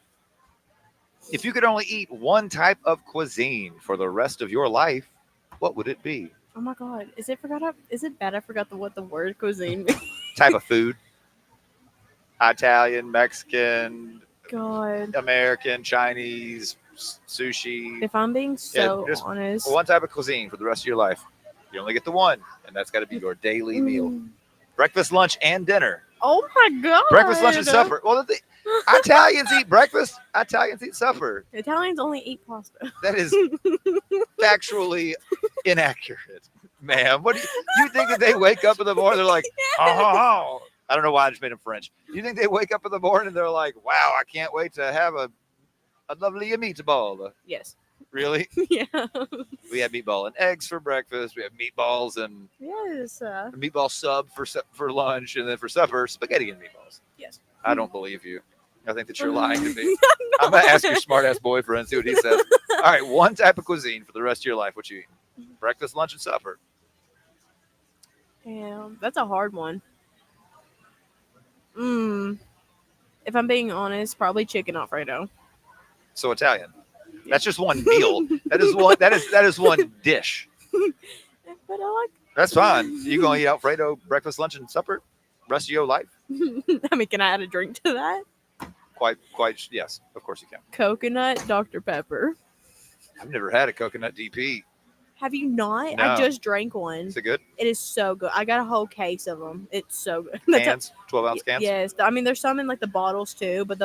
If you could only eat one type of cuisine for the rest of your life, what would it be? Oh my God. Is it bad I forgot what the word cuisine means? Type of food? Italian, Mexican, God. American, Chinese, sushi. If I'm being so just honest. One type of cuisine for the rest of your life. You only get the one, and that's got to be your daily meal. Breakfast, lunch, and dinner. Oh my God. Breakfast, lunch, and supper. Well, Italians eat breakfast. Italians eat supper. Italians only eat pasta. That is factually inaccurate, ma'am. What do you think that they wake up in the morning? They're like, oh. I don't know why I just made them French. You think they wake up in the morning and they're like, wow, I can't wait to have a lovely meatball. Yes. Really? Yeah. We had meatball and eggs for breakfast. We have meatballs and Yes. a meatball sub for lunch, and then for supper, spaghetti and meatballs. Yes. I don't believe you. I think that you're lying to me. I'm going to ask your smart-ass boyfriend, see what he says. All right, one type of cuisine for the rest of your life. What you eat? Breakfast, lunch, and supper. Damn, that's a hard one. If I'm being honest, probably chicken Alfredo. So Italian. That's just one meal. That is one dish. But I That's fine. You gonna eat Alfredo breakfast, lunch, and supper rest of your life? like. I mean, can I add a drink to that? Quite. Yes, of course you can. Coconut Dr. Pepper. I've never had a coconut DP. Have you not? No. I just drank one. Is it good? It is so good. I got a whole case of them. It's so good. Cans, 12-ounce cans. Yes. I mean, there's some in like the bottles too, but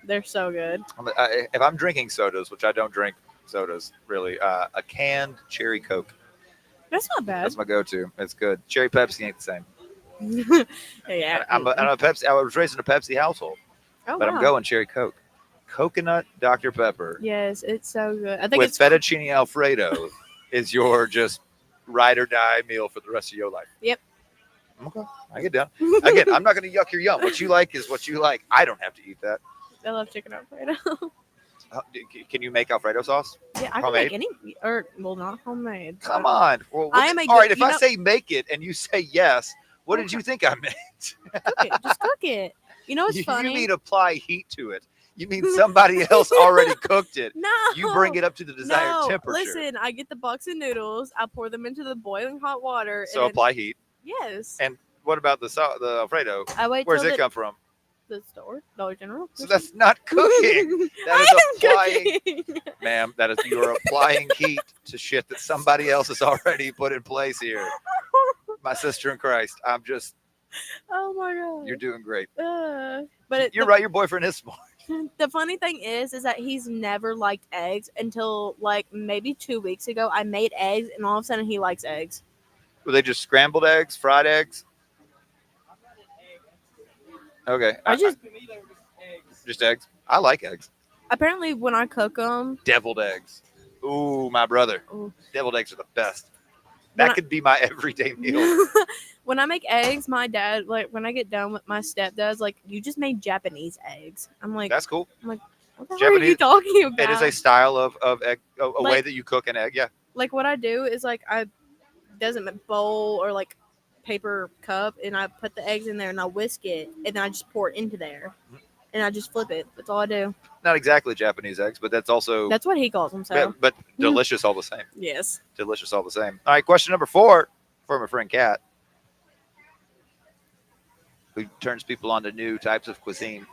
they're so good. If I'm drinking sodas, which I don't drink sodas really, a canned cherry Coke. That's not bad. That's my go-to. It's good. Cherry Pepsi ain't the same. Yeah. I'm a Pepsi. I was raised in a Pepsi household, Oh, but wow. I'm going cherry Coke. Coconut Dr. Pepper Yes, it's so good. I think with it's fettuccine Alfredo is your just ride or die meal for the rest of your life. Yep. Okay, I get down. Again, I'm not going to yuck your yum. What you like is what you like. I don't have to eat that. I love chicken Alfredo. Can you make Alfredo sauce? Yeah, I can Homemade? make any, or well, not homemade. Come but- on. Well, I am a all right, good- if I say make it and you say yes, what did you think I meant? Cook it. Just cook it. You know what's You funny? mean apply heat to it. You mean somebody else already cooked it. No. You bring it up to the desired No, temperature. listen, I get the box of noodles. I pour them into the boiling hot water. So and apply heat. Yes. And what about the Alfredo? I wait Where's till it come from? the store, Dollar General. So that's not cooking. That is applying, cooking. ma'am. That is you are applying heat to shit that somebody else has already put in place here. My sister in Christ, I'm just. Oh my god. You're doing great. But You're right. Your boyfriend is smart. the funny thing is that he's never liked eggs until like maybe 2 weeks ago. I made eggs, and all of a sudden he likes eggs. Were they just scrambled eggs, fried eggs? Okay, I just just eggs. I like eggs. apparently when I cook them, Deviled eggs. Ooh, my brother. Ooh. Deviled eggs are the best. When That I- could be my everyday meal. when I make eggs, my dad, like when I get done with my stepdad's like, you just made Japanese eggs. I'm like, That's cool. what the hell are you Japanese- talking about? It is a style of egg, a way Like- that you cook an egg. Yeah. Like what I do is like I doesn't bowl or like paper cup, and I put the eggs in there and I whisk it, and then I just pour it into there, and I just flip it. That's all I do. Not exactly Japanese eggs, but that's also That's what he calls them. So but delicious all the same. yes. Delicious all the same. All right, question number 4 for my friend Kat, who turns people on to new types of cuisine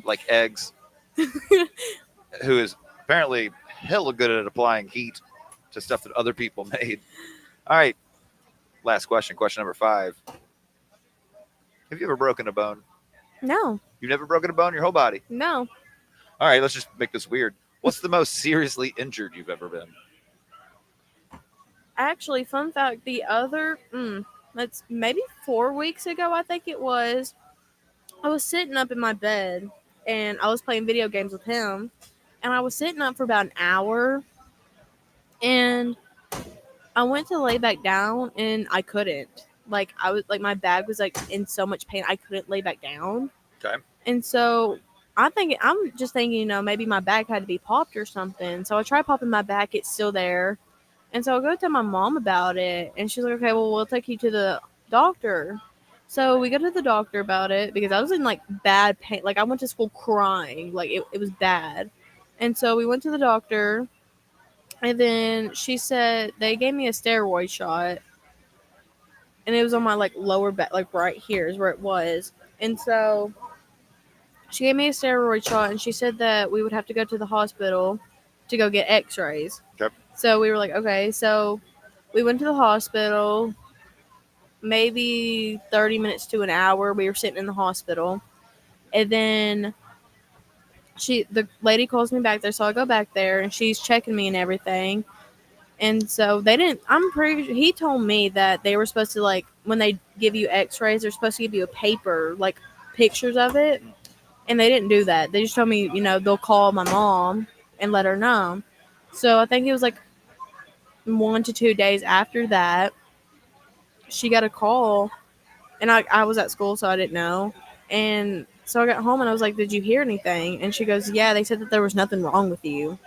like eggs, who is apparently hella good at applying heat to stuff that other people made. All right, last question. Question number 5. Have you ever broken a bone? No, You've never broken a bone in your whole body? no. All right, let's just make this weird. What's the most seriously injured you've ever been? Actually, fun fact: the other, that's maybe 4 weeks ago, I think it was. I was sitting up in my bed and I was playing video games with him, and I was sitting up for about an hour, and I went to lay back down and I couldn't. Like I was like my back was like in so much pain I couldn't lay back down. Okay. And so I'm just thinking, maybe my back had to be popped or something. So I tried popping my back, it's still there. And so I go tell my mom about it, and she's like, okay, well, we'll take you to the doctor. So we go to the doctor about it because I was in like bad pain. Like I went to school crying, like it was bad. And so we went to the doctor, and then she said they gave me a steroid shot, and it was on my like lower back, like right here is where it was. And so she gave me a steroid shot, and she said that we would have to go to the hospital to go get x-rays. Okay. So we were like, okay. So we went to the hospital, maybe 30 minutes to an hour. We were sitting in the hospital. And then the lady calls me back there. So I go back there, and she's checking me and everything. And so he told me that they were supposed to, like, when they give you x-rays, they're supposed to give you a paper, like pictures of it. And they didn't do that. They just told me, they'll call my mom and let her know. So I think it was like 1 to 2 days after that, she got a call, and I was at school, so I didn't know. And so I got home, and I was like, did you hear anything? And she goes, yeah, they said that there was nothing wrong with you.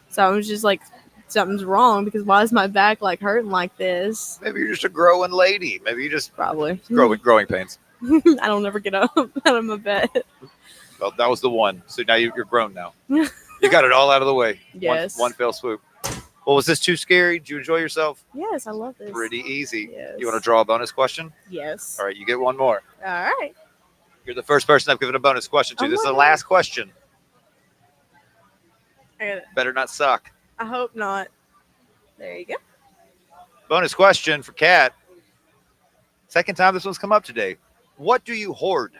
So I was just like, something's wrong, because why is my back like hurting like this? Maybe you're just a growing lady. Maybe you just Probably. growing pains. I don't ever get up out of my bed. Well, that was the one. So now you're grown now. You got it all out of the way. Yes. One fell swoop. Well, was this too scary? Did you enjoy yourself? Yes, I love this. Pretty easy. Yes. You want to draw a bonus question? Yes. All right, you get one more. All right. You're the first person I've given a bonus question to. Oh This is my the God. last question. I got it. Better not suck. I hope not. There you go. Bonus question for Kat. Second time this one's come up today. What do you hoard?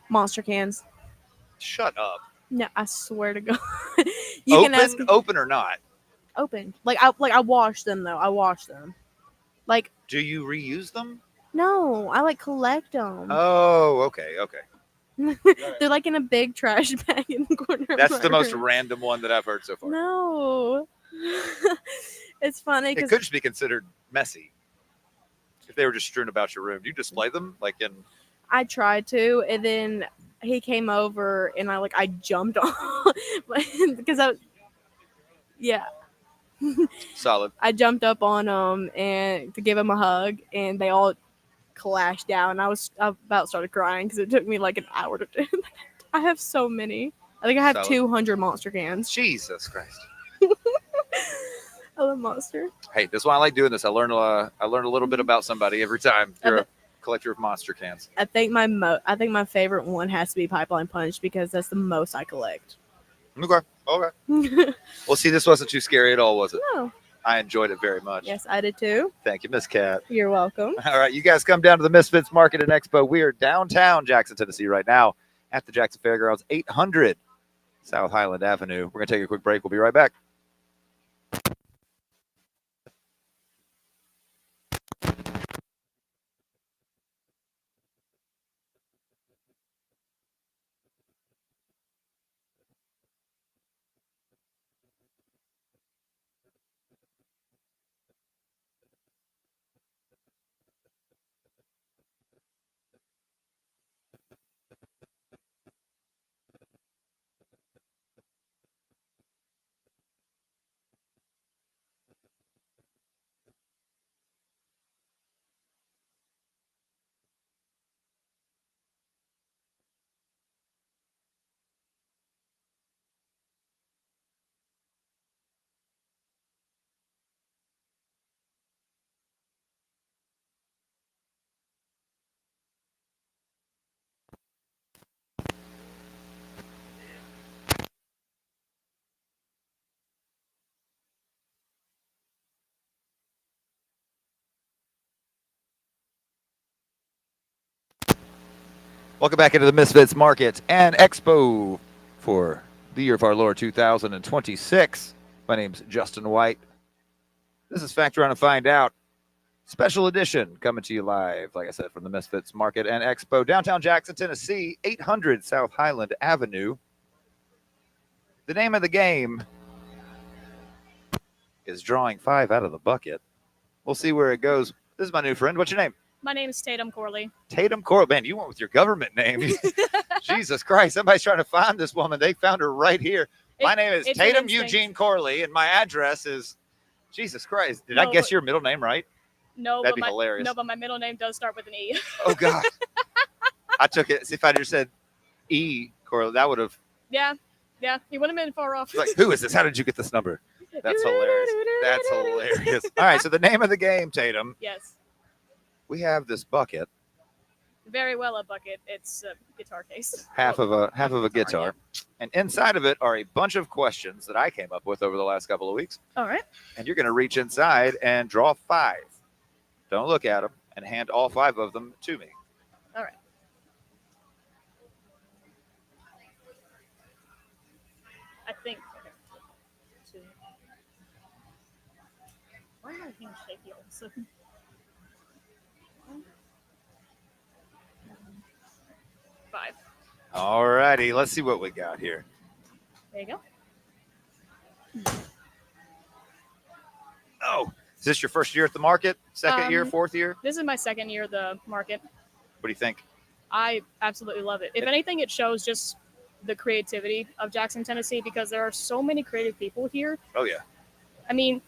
Monster cans. Shut up. No, I swear to God. You Open, can ask. open or not? Open. I wash them though. I wash them. Like Do you reuse them? no, I like collect them. Oh, okay. They're like in a big trash bag in the corner. of That's my the most room. random one that I've heard so far. No. It's funny It because could just be considered messy. If they were just strewn about your room, do you display them like in? I tried to, and then he came over, and I jumped on because yeah. Solid. I jumped up on them and to give him a hug, and they all clashed down. I about started crying because it took me like an hour to do that. I have so many. I think I have Solid. 200 monster cans. Jesus Christ. I love Monster. Hey, that's why I like doing this. I learn a little bit about somebody every time. You're a collector of monster cans. I think my favorite one has to be Pipeline Punch because that's the most I collect. Okay. Well, see, this wasn't too scary at all, was it? No. I enjoyed it very much. Yes, I did too. Thank you, Miss Cat. You're welcome. All right, you guys come down to the Misfits Market and Expo. We are downtown Jackson, Tennessee right now at the Jackson Fairgrounds, 800 South Highland Avenue. We're going to take a quick break. We'll be right back. Welcome back into the Misfits Market and Expo for the year of our Lord 2026. My name's Justin White. This is Factor On and Find Out. Special edition coming to you live, like I said, from the Misfits Market and Expo, downtown Jackson, Tennessee, 800 South Highland Avenue. The name of the game is drawing 5 out of the bucket. We'll see where it goes. This is my new friend. What's your name? My name is Tatum Corley. Tatum Corley. Man, you went with your government name. Jesus Christ. Somebody's trying to find this woman. They found her right here. My name is it's Tatum an instinct. Eugene Corley, and my address is Jesus Christ. Did I No, guess but- your middle name right? No, That'd but be hilarious. No, but my middle name does start with an E. Oh, God. I took it. See, if I just said E. Corley, that would have, Yeah, you wouldn't have been far off. like, who is this? How did you get this number? That's hilarious. That's hilarious. All right, so the name of the game, Tatum, Yes, we have this bucket, very well a bucket. It's a guitar case. half of a guitar, and inside of it are a bunch of questions that I came up with over the last couple of weeks. All right. And you're going to reach inside and draw 5. Don't look at them, and hand all 5 of them to me. All right. I think. Okay. 2. Why are my hands shaky all of a sudden? 5. All righty, let's see what we got here. There you go. Oh, is this your first year at the market? Second year, 4th year? This is my second year at the market. What do you think? I absolutely love it. If anything, it shows just the creativity of Jackson, Tennessee, because there are so many creative people here. Oh, yeah. I mean,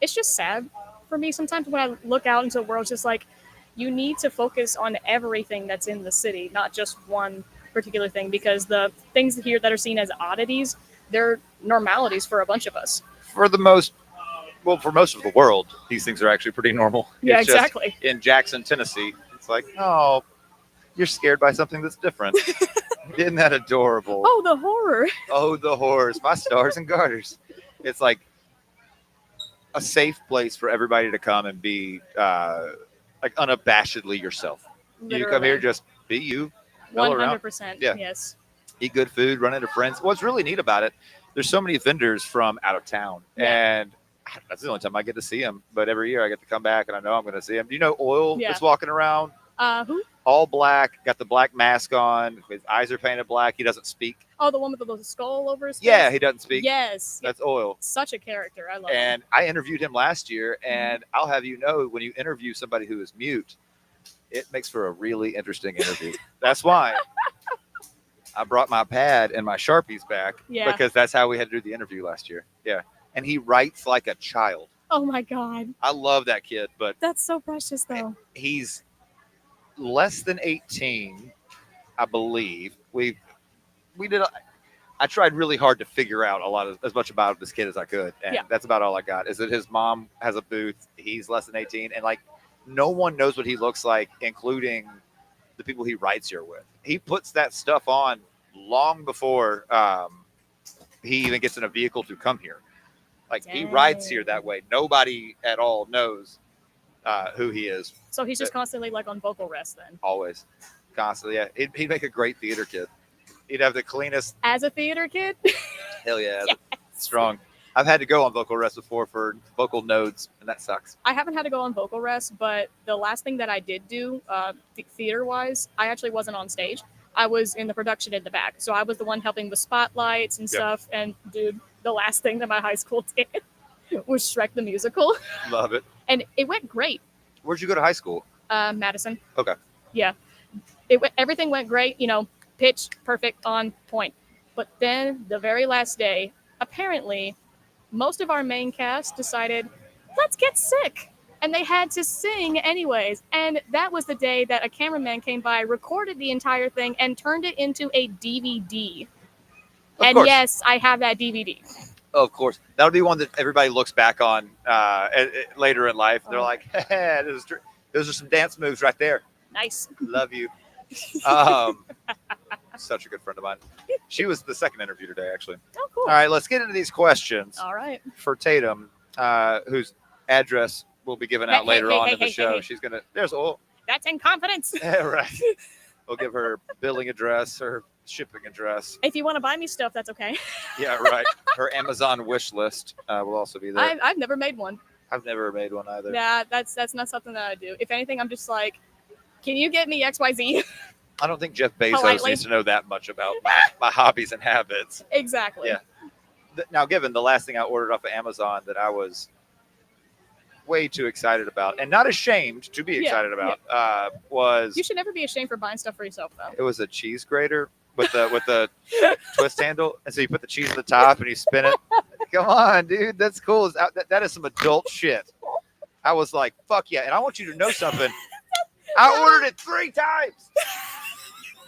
it's just sad for me sometimes when I look out into the world, it's just like you need to focus on everything that's in the city, not just one particular thing, because the things here that are seen as oddities, they're normalities for a bunch of us. For most of the world, these things are actually pretty normal. Yeah, It's just exactly. in Jackson, Tennessee, it's like, oh, you're scared by something that's different. Isn't that adorable? Oh, the horror. Oh, the horrors, my stars and garters. It's like a safe place for everybody to come and be like unabashedly yourself. You come here, just be you. mill around, 100%. Yeah. Yes. eat good food, run into friends. What's really neat about it, there's so many vendors from out of town, and that's the only time I get to see them. But every year I get to come back, and I know I'm going to see them. Do you know Oil Yeah. that's walking around? Who? All black, got the black mask on. His eyes are painted black. He doesn't speak. Oh, the one with the little skull over his face? Yeah, he doesn't speak. Yes. That's Oil. Such a character. I love him. And I interviewed him last year, and I'll have you know, when you interview somebody who is mute, it makes for a really interesting interview. That's why I brought my pad and my Sharpies back, Yeah. because that's how we had to do the interview last year. Yeah. And he writes like a child. Oh my God. I love that kid, but That's so precious though. he's less than 18, I believe. We did I tried really hard to figure out as much about this kid as I could, and Yeah. that's about all I got. Is that his mom has a booth? He's less than 18, and like no one knows what he looks like, including the people he rides here with. He puts that stuff on long before he even gets in a vehicle to come here. Like he rides here that way. Nobody at all knows who he is. So he's just constantly like on vocal rest then. Always, constantly. Yeah, he'd make a great theater kid. He'd have the cleanest. As a theater kid? Hell yeah, Yes. strong. I've had to go on vocal rest before for vocal nodes, and that sucks. I haven't had to go on vocal rest, but the last thing that I did do, theater wise, I actually wasn't on stage. I was in the production in the back. So I was the one helping with spotlights and stuff. And dude, the last thing that my high school did was Shrek the Musical. Love it. And it went great. Where'd you go to high school? Madison. Okay. Yeah. Everything went great, pitch perfect, on point. But then the very last day, apparently, most of our main cast decided, let's get sick. And they had to sing anyways. And that was the day that a cameraman came by, recorded the entire thing, and turned it into a DVD. Of course. Yes, I have that DVD. Of course. That'll be one that everybody looks back on later in life. They're like, hey, those are some dance moves right there. Nice. Love you. Such a good friend of mine. She was the second interview today, actually. Oh, cool. All right, let's get into these questions. All right. For Tatum, whose address will be given out later on in the show. She's going to, That's in confidence. Yeah, right. We'll give her billing address, her shipping address. If you want to buy me stuff, that's okay. Yeah, right. Her Amazon wish list will also be there. I've never made one. I've never made one either. Yeah, that's not something that I do. If anything, I'm just like, can you get me XYZ? I don't think Jeff Bezos Politely. needs to know that much about my hobbies and habits. Exactly. Yeah. Now, given the last thing I ordered off of Amazon that I was way too excited about and not ashamed to be excited about was You should never be ashamed for buying stuff for yourself, though. it was a cheese grater with the twist handle, and so you put the cheese at the top and you spin it. Come on, dude, that's cool. That is some adult shit. I was like, fuck yeah, and I want you to know something. I ordered it 3 times.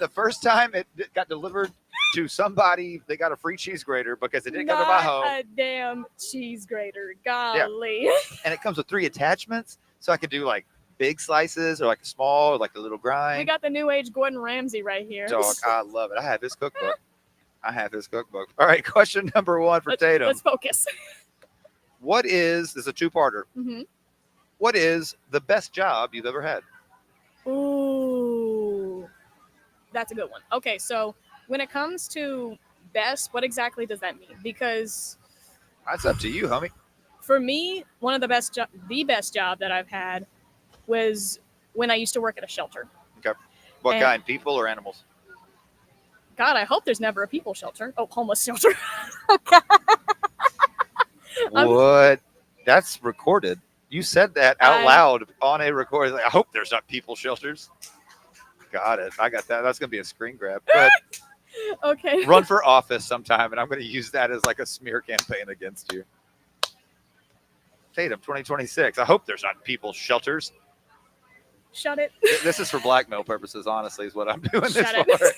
The first time it got delivered to somebody, they got a free cheese grater because it didn't come to my home. A damn cheese grater. Golly. And it comes with 3 attachments, so I could do like big slices or like a small, or like a little grind. We got the new age Gordon Ramsay right here. Dog, I love it. I have his cookbook. All right, question number 1 for Tatum. Let's focus. This is a 2-parter. Mm-hmm. What is the best job you've ever had? Ooh, that's a good one. Okay, so when it comes to best, what exactly does that mean? Because That's up to you, homie. for me, one of the best job that I've had was when I used to work at a shelter. Okay. What And- kind? People or animals? God, I hope there's never a people shelter. Oh, homeless shelter. What? That's recorded. You said that out loud on a recording. Like, I hope there's not people shelters. Got it. I got that. That's going to be a screen grab. But Okay. run for office sometime, and I'm going to use that as like a smear campaign against you. Tatum, 2026. I hope there's not people shelters. Shut it. This is for blackmail purposes, honestly, is what I'm doing this Shut for. it.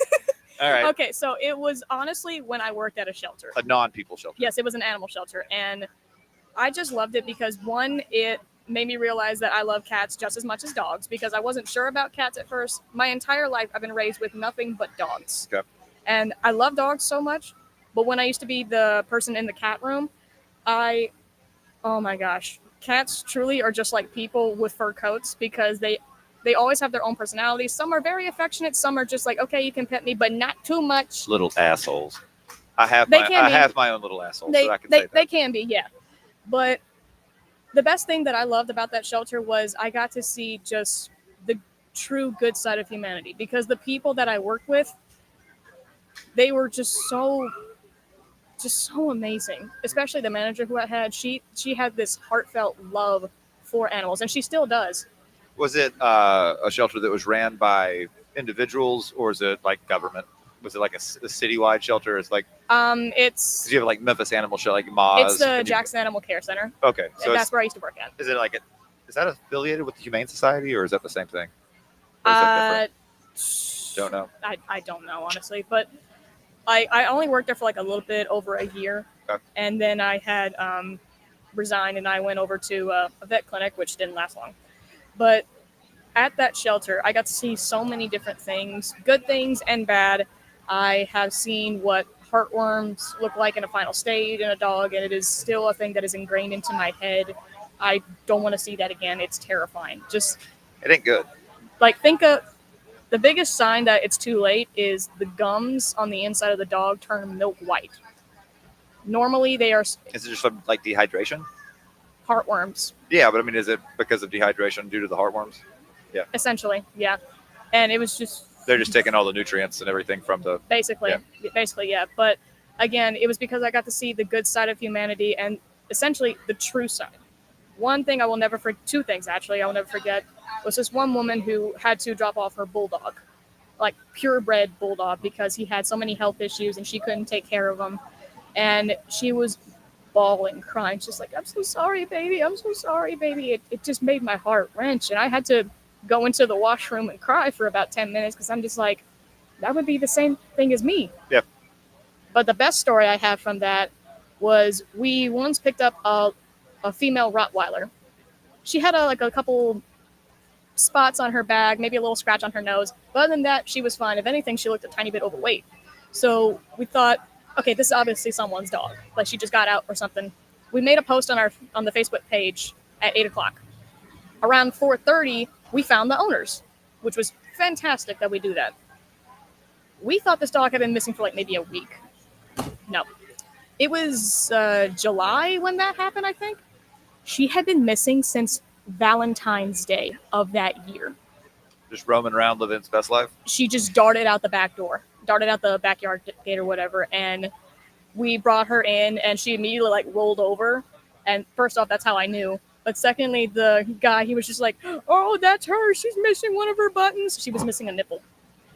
All right. Okay, so it was honestly when I worked at a shelter. A non-people shelter. Yes, it was an animal shelter. And I just loved it because, one, it made me realize that I love cats just as much as dogs because I wasn't sure about cats at first. My entire life, I've been raised with nothing but dogs. Okay. And I love dogs so much. But when I used to be the person in the cat room, oh my gosh, cats truly are just like people with fur coats because they always have their own personalities. Some are very affectionate. Some are just like, okay, you can pet me, but not too much. Little assholes. I have They my can be. own little assholes, They, so I can say that. they can be, yeah. But the best thing that I loved about that shelter was I got to see just the true good side of humanity because the people that I worked with, they were just so amazing. Especially the manager who I had, she had this heartfelt love for animals, and she still does. Was it a shelter that was ran by individuals, or is it like government? Was it like a citywide shelter? It's like It's 'cause you have like Memphis Animal Shelter, like Moz. it's the Jackson Animal Care Center. Okay, so And that's where I used to work at. is it like is that affiliated with the Humane Society, or is that the same thing? Or is that different? Don't know. I don't know honestly, but I only worked there for like a little bit over a year, Okay. and then I had resigned and I went over to a vet clinic, which didn't last long. But at that shelter, I got to see so many different things, good things and bad. I have seen what heartworms look like in a final stage in a dog, and it is still a thing that is ingrained into my head. I don't want to see that again. It's terrifying. Just It ain't good. like think of the biggest sign that it's too late is the gums on the inside of the dog turn milk white. Normally they are Is it just from like dehydration? heartworms, Yeah, but I mean, is it because of dehydration due to the heartworms? essentially. Yeah. And it was just They're just taking all the nutrients and everything from the. basically, Yeah. basically, yeah. But again, it was because I got to see the good side of humanity and essentially the true side. One thing I will never forget, two things actually, I will never forget, was this one woman who had to drop off her bulldog, like purebred bulldog, because he had so many health issues and she couldn't take care of him. And she was bawling, crying, just like, I'm so sorry, baby. I'm so sorry, baby. It just made my heart wrench. And I had to go into the washroom and cry for about 10 minutes because I'm just like, that would be the same thing as me. Yeah. But the best story I have from that was we once picked up a female Rottweiler. She had a couple spots on her bag, maybe a little scratch on her nose. But other than that, she was fine. If anything, she looked a tiny bit overweight. So we thought, okay, this is obviously someone's dog. Like she just got out or something. We made a post on the Facebook page at 8:00. Around 4:30, we found the owners, which was fantastic that we do that. We thought this dog had been missing for like maybe a week. No. It was July when that happened, I think. She had been missing since Valentine's Day of that year. Just roaming around, living its best life. She just darted out the back door, darted out the backyard gate or whatever, and we brought her in, and she immediately like rolled over. And first off, that's how I knew. But secondly, the guy, he was just like, "Oh, that's her. She's missing one of her buttons. She was missing a nipple."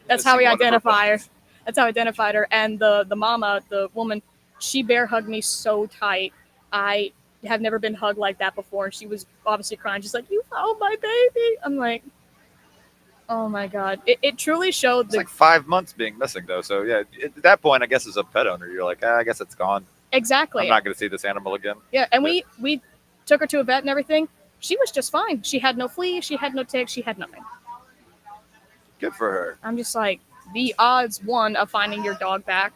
That's how we Missing one of her identify her. buttons. That's how I identified her. And the mama, the woman, she bear hugged me so tight. I have never been hugged like that before. And she was obviously crying, just like, "You found my baby." I'm like, oh my God. It truly showed It's like 5 months being missing though. So yeah, at that point, I guess as a pet owner, you're like, I guess it's gone. exactly. I'm not going to see this animal again. Yeah, and we took her to a vet and everything. She was just fine. She had no fleas, she had no ticks, she had nothing. Good for her. I'm just like, the odds one of finding your dog back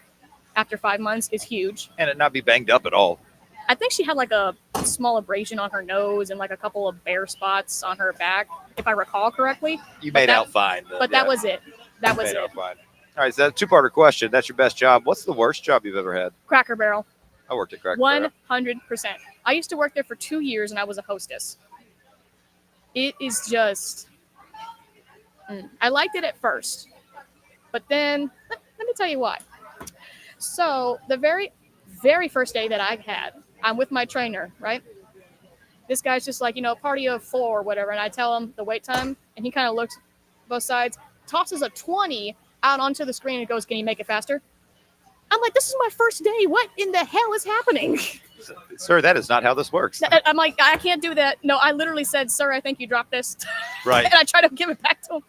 after 5 months is huge. And it not be banged up at all. I think she had like a small abrasion on her nose and like a couple of bare spots on her back, if I recall correctly. You But made that- out fine. But that was it. That was made it. out fine. All right, so that's a two-parter question. That's your best job. What's the worst job you've ever had? Cracker Barrel. I worked at Cracker Barrel. 100%. I used to work there for 2 years and I was a hostess. It is just. I liked it at first, but then let me tell you why. So the very, very first day that I had, I'm with my trainer, right? This guy's just like, party of 4 or whatever, and I tell him the wait time, and he kind of looks both sides, tosses a 20 out onto the screen and goes, "Can you make it faster?" I'm like, this is my first day. What in the hell is happening? Sir, that is not how this works. I'm like, I can't do that. No, I literally said, "Sir, I think you dropped this." Right. And I tried to give it back to him.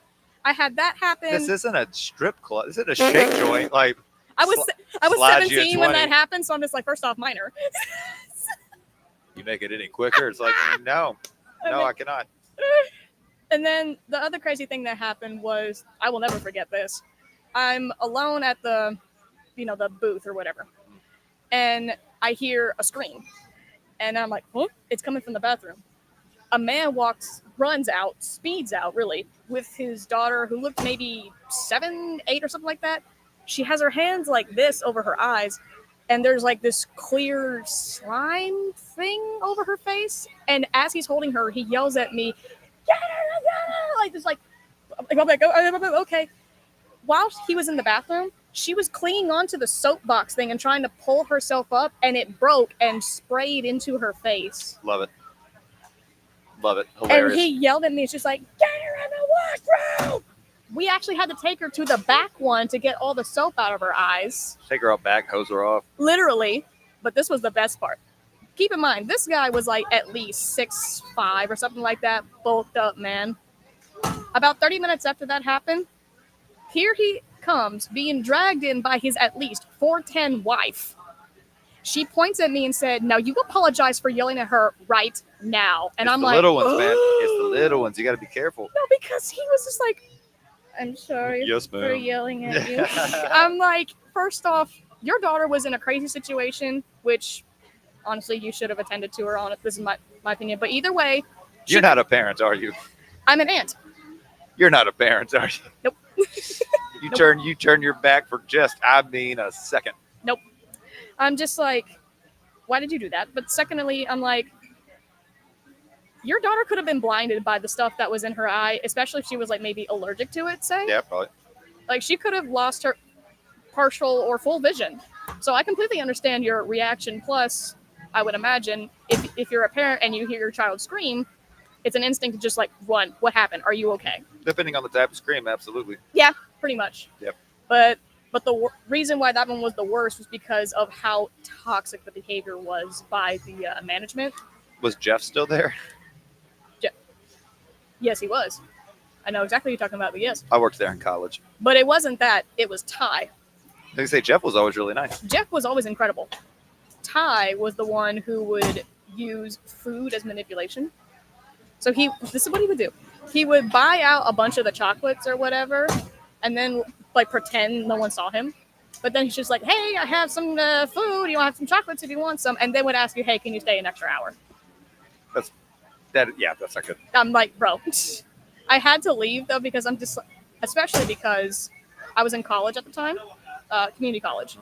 I had that happen. This isn't a strip club. This isn't a shake joint. Like I was slide you a 17 when 20. that happened, so I'm just like, first off, minor. you make it any quicker. It's like, no, I cannot. And then the other crazy thing that happened was, I will never forget this. I'm alone at the booth or whatever, and I hear a scream, and I'm like, "Huh?" It's coming from the bathroom. A man runs out, speeds out, really, with his daughter, who looked maybe 7, 8 or something like that. She has her hands like this over her eyes, and there's like this clear slime thing over her face. And as he's holding her, he yells at me, "Get her, get her!" Like this, like, I'm like, okay. While he was in the bathroom, she was clinging onto the soapbox thing and trying to pull herself up, and it broke and sprayed into her face. Love it. Love it. Hilarious. And he yelled at me. It's just like, "Get her in the washroom!" We actually had to take her to the back one to get all the soap out of her eyes. Take her out back, hose her off. Literally. But this was the best part. Keep in mind, this guy was like at least 6'5" or something like that. Bulked up, man. About 30 minutes after that happened, here he comes being dragged in by his at least 4'10" wife. She points at me and said, "Now you apologize for yelling at her right now." And It's I'm the like, little ones, man. It's the little ones. You got to be careful. no, because he was just like, "I'm sorry Yes, for ma'am. yelling at you." I'm like, first off, your daughter was in a crazy situation, which honestly you should have attended to her on it. This is my opinion. But either way, You're not a parent, are you? I'm an aunt. You're not a parent, are you? Nope. You Nope. turn your back for just, I mean, a second. Nope. I'm just like, why did you do that? But secondly, I'm like, your daughter could have been blinded by the stuff that was in her eye, especially if she was like maybe allergic to it, say. Yeah, probably. Like she could have lost her partial or full vision. So I completely understand your reaction. Plus, I would imagine if you're a parent and you hear your child scream, it's an instinct to just like run. What happened? Are you okay? Depending on the type of scream, absolutely. Yeah, pretty much. Yep. But the reason why that one was the worst was because of how toxic the behavior was by the management. Was Jeff still there? Yes, he was. I know exactly what you're talking about, but yes. I worked there in college. But it wasn't that. It was Ty. They say Jeff was always really nice. Jeff was always incredible. Ty was the one who would use food as manipulation. So this is what he would do. He would buy out a bunch of the chocolates or whatever, and then like pretend no one saw him. But then he's just like, "Hey, I have some food. You want to have some chocolates if you want some?" And then would ask you, "Hey, can you stay an extra hour?" That's not good. I'm like, bro, I had to leave though because I'm just, especially because I was in college at the time, community college,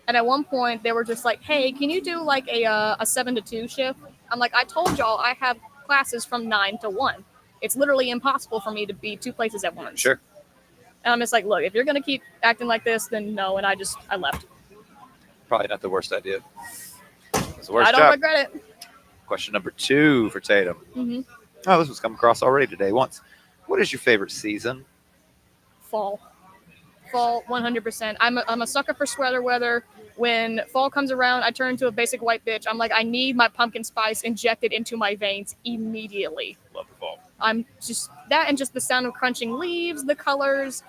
and at one point they were just like, "Hey, can you do like a 7 to 2 shift?" I'm like, "I told y'all I have classes from 9 to 1. It's literally impossible for me to be 2 places at once." Sure. And I'm just like, "Look, if you're gonna keep acting like this, then no." And I left. Probably not the worst idea. It's the worst I don't job. regret it. Question number 2 for Tatum. Mm-hmm. Oh, this was come across already today once. What is your favorite season? Fall 100%. I'm a sucker for sweater weather. When fall comes around, I turn into a basic white bitch. I'm like, I need my pumpkin spice injected into my veins immediately. Love the fall. I'm just that, and just the sound of crunching leaves, the colors.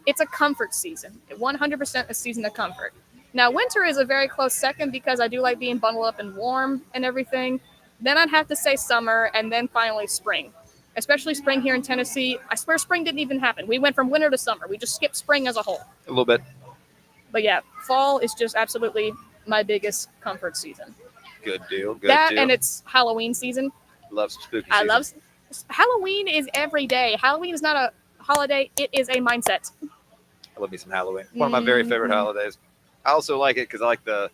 It's a comfort season. 100% a season of comfort. Now winter is a very close second because I do like being bundled up and warm and everything. Then I'd have to say summer, and then finally spring. Especially spring here in Tennessee. I swear spring didn't even happen. We went from winter to summer. We just skipped spring as a whole. A little bit. But yeah, fall is just absolutely my biggest comfort season. Good deal. Good That deal. and it's Halloween season. Love some spooky I season. love Halloween is every day. Halloween is not a holiday. It is a mindset. I love me some Halloween. One of my very favorite Mhm. holidays. I also like it because I like the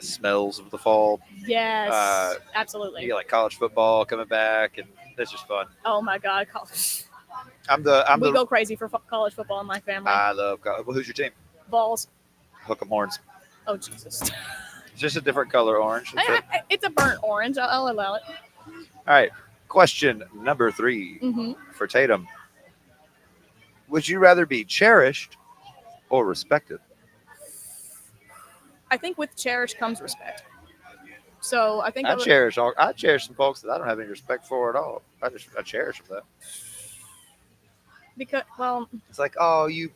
smells of the fall. Yes, absolutely. You get like college football coming back, and that's just fun. Oh my God, college. I'm We the go crazy for college football in my family. I love college. Well, who's your team? Balls. Hook 'em horns. Oh Jesus. It's just a different color orange. That's it. It's a burnt orange. I'll allow it. All right. Question number 3 Mm-hmm. for Tatum. Would you rather be cherished or respected? I think with cherish comes respect. So I think I cherish some folks that I don't have any respect for at all. I cherish them though. because It's like, oh, you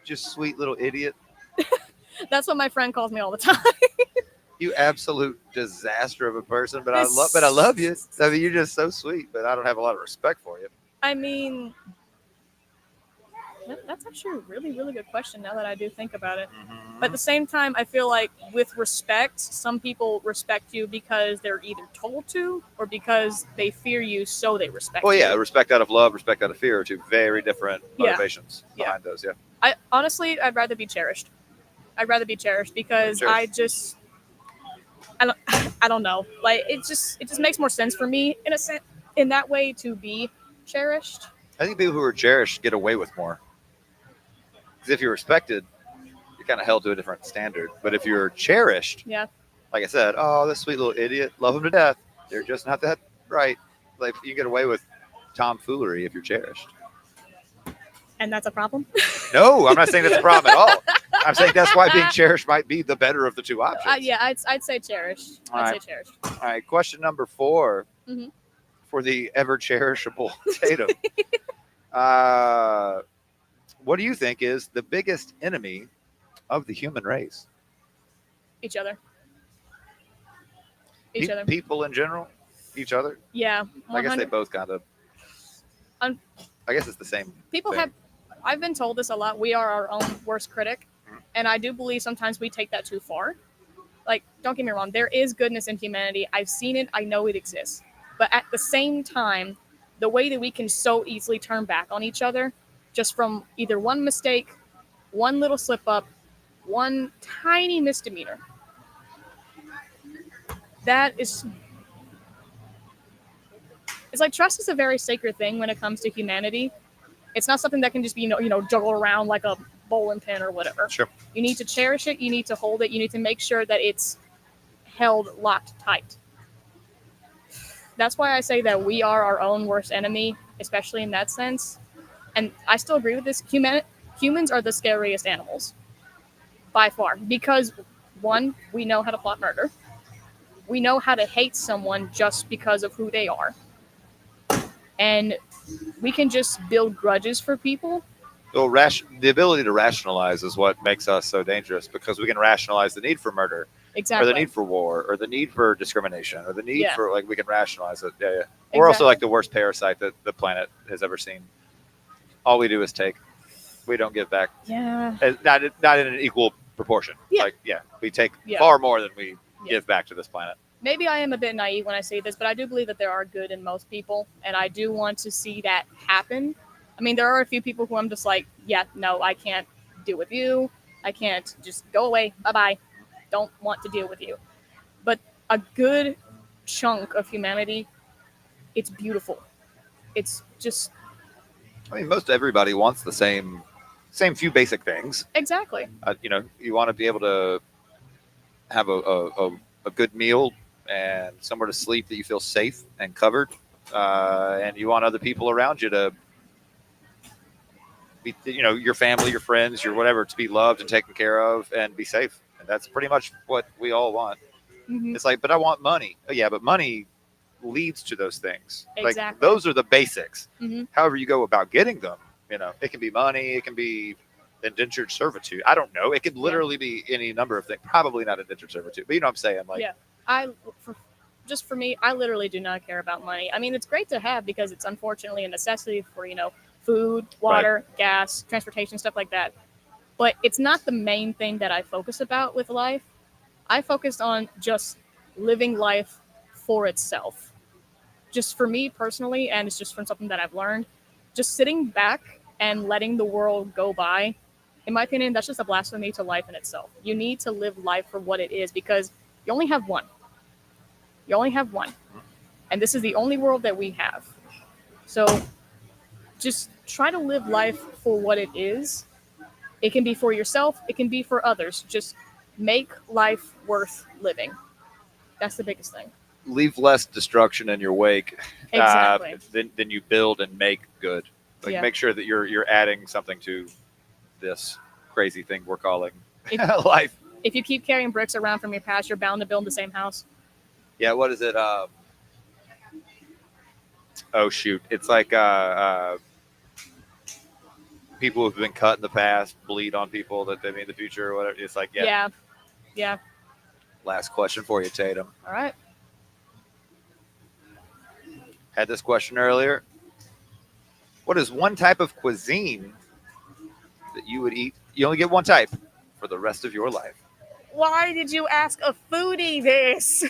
just sweet little idiot. that's what my friend calls me all the time. You absolute disaster of a person, but I love you. I mean, you're just so sweet, but I don't have a lot of respect for you. I mean, that's actually a really, really good question now that I do think about it. But at the same time, I feel like with respect, some people respect you because they're either told to or because they fear you, so they respect Well, you. yeah, respect out of love, respect out of fear are 2 very different Yeah. motivations Yeah. behind those. Yeah. I'd rather be cherished. I'd rather be cherished because Cherished. I don't know. Like it just makes more sense for me in a sense in that way to be cherished. I think people who are cherished get away with more. Because if you're respected, you're kind of held to a different standard. But if you're cherished, Yeah. like I said, oh, this sweet little idiot, love him to death. They're just not that right. Like you get away with tomfoolery if you're cherished. And that's a problem. No, I'm not saying that's a problem at all. I'm saying that's why being cherished might be the better of the 2 options. Yeah, I'd say cherished. All I'd right. say cherished. All right, question number 4 Mhm. for the ever cherishable Tatum. what do you think is the biggest enemy of the human race? Each other. Each other. People in general, each other. Yeah. I guess they 100 both kind of. Un- I guess it's the same. People thing. have. I've been told this a lot. We are our own worst critic, and I do believe sometimes we take that too far. Like, don't get me wrong, there is goodness in humanity. I've seen it. I know it exists. But at the same time, the way that we can so easily turn back on each other, just from either one mistake, one little slip up, one tiny misdemeanor. That is. It's like trust is a very sacred thing when it comes to humanity. It's not something that can just be, juggled around like a bowling pin or whatever. Sure. You need to cherish it. You need to hold it. You need to make sure that it's held locked tight. That's why I say that we are our own worst enemy, especially in that sense. And I still agree with this. Humans are the scariest animals by far because, one, we know how to plot murder. We know how to hate someone just because of who they are. And we can just build grudges for people. Well, the ability to rationalize is what makes us so dangerous because we can rationalize the need for murder, Exactly. or the need for war, or the need for discrimination, or the need Yeah. for we can rationalize it. Yeah. We're also Exactly. like the worst parasite that the planet has ever seen. All we do is take. We don't give back. Yeah. Not in an equal proportion. Yeah. We take Yeah. far more than we Yeah. give back to this planet. Maybe I am a bit naive when I say this, but I do believe that there are good in most people, and I do want to see that happen. I mean, there are a few people who I'm just like, yeah, no, I can't deal with you. I can't, just go away. Bye-bye. Don't want to deal with you. But a good chunk of humanity, it's beautiful. It's just I mean, most everybody wants the same few basic things. exactly. You want to be able to have a good meal and somewhere to sleep that you feel safe and covered, and you want other people around you to be, your family, your friends, your whatever, to be loved and taken care of and be safe. And that's pretty much what we all want. Mhm. It's like, but I want money. Oh, yeah, but money leads to those things. Like, Exactly. those are the basics. Mhm. However you go about getting them, it can be money, it can be indentured servitude. I don't know. It could literally be any number of things. Probably not indentured servitude, but you know what I'm saying? Like, Yeah. For me, I literally do not care about money. I mean, it's great to have because it's unfortunately a necessity for, food, water, gas, transportation, stuff like that. But it's not the main thing that I focus about with life. I focus on just living life for itself. Just for me personally, and it's just from something that I've learned, just sitting back and letting the world go by, in my opinion, that's just a blasphemy to life in itself. You need to live life for what it is because you only have one. You only have one. And this is the only world that we have. So just try to live life for what it is. It can be for yourself, it can be for others. Just make life worth living. That's the biggest thing. leave less destruction in your wake Exactly. than you build and make good. Like, Yeah. make sure that you're adding something to this crazy thing we're calling If- life. If you keep carrying bricks around from your past, you're bound to build the same house. Yeah, what is it? Oh shoot, it's like people who've been cut in the past bleed on people that they mean in the future or whatever. It's like, yeah. Yeah. Last question for you, Tatum. All right. Had this question earlier. What is one type of cuisine that you would eat? You only get one type for the rest of your life. Why did you ask a foodie this?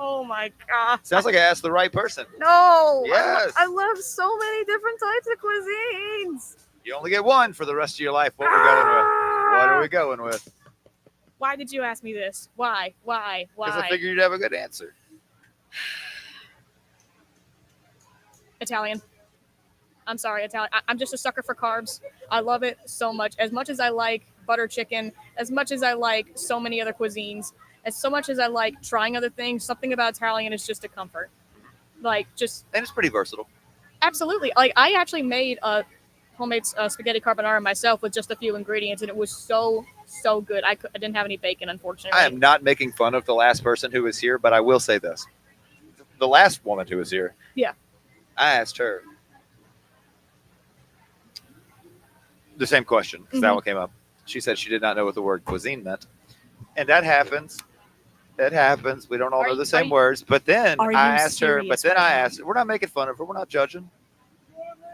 Oh my god. Sounds like I asked the right person. No. Yes. I love so many different types of cuisines. You only get one for the rest of your life. What we going with? What are we going with? Why did you ask me this? Why? Because I figured you'd have a good answer. Italian. I'm sorry, Italian. I'm just a sucker for carbs. I love it so much. As much as I like butter chicken, as much as I like so many other cuisines, as so much as I like trying other things, something about Italian is just a comfort. And it's pretty versatile. Absolutely. Like, I actually made a homemade spaghetti carbonara myself with just a few ingredients, and it was so good. I didn't have any bacon, unfortunately. I am not making fun of the last person who was here, but I will say this. The last woman who was here. Yeah. I asked her, the same question because that one came up. She said she did not know what the word cuisine meant, and that happens. It happens. We don't all know the same words. But then Are I you asked her. But serious then right I now? asked her. We're not making fun of her. We're not judging.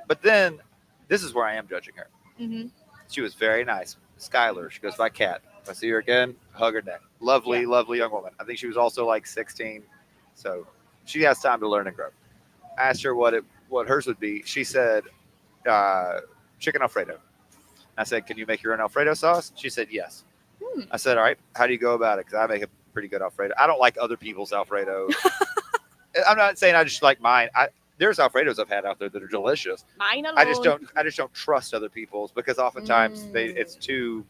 But then, this is where I am judging her. Mhm. She was very nice. Skylar. She goes by Kat. If I see her again, hug her neck. Lovely, lovely young woman. I think she was also like 16, so she has time to learn and grow. I asked her what hers would be. She said chicken Alfredo. I said, "Can you make your own Alfredo sauce?" She said, "Yes." I said, "All right. How do you go about it?" Because I make a pretty good Alfredo. I don't like other people's Alfredo. I'm not saying I just like mine. There's Alfredos I've had out there that are delicious. Mine alone. I just don't trust other people's because oftentimes it's too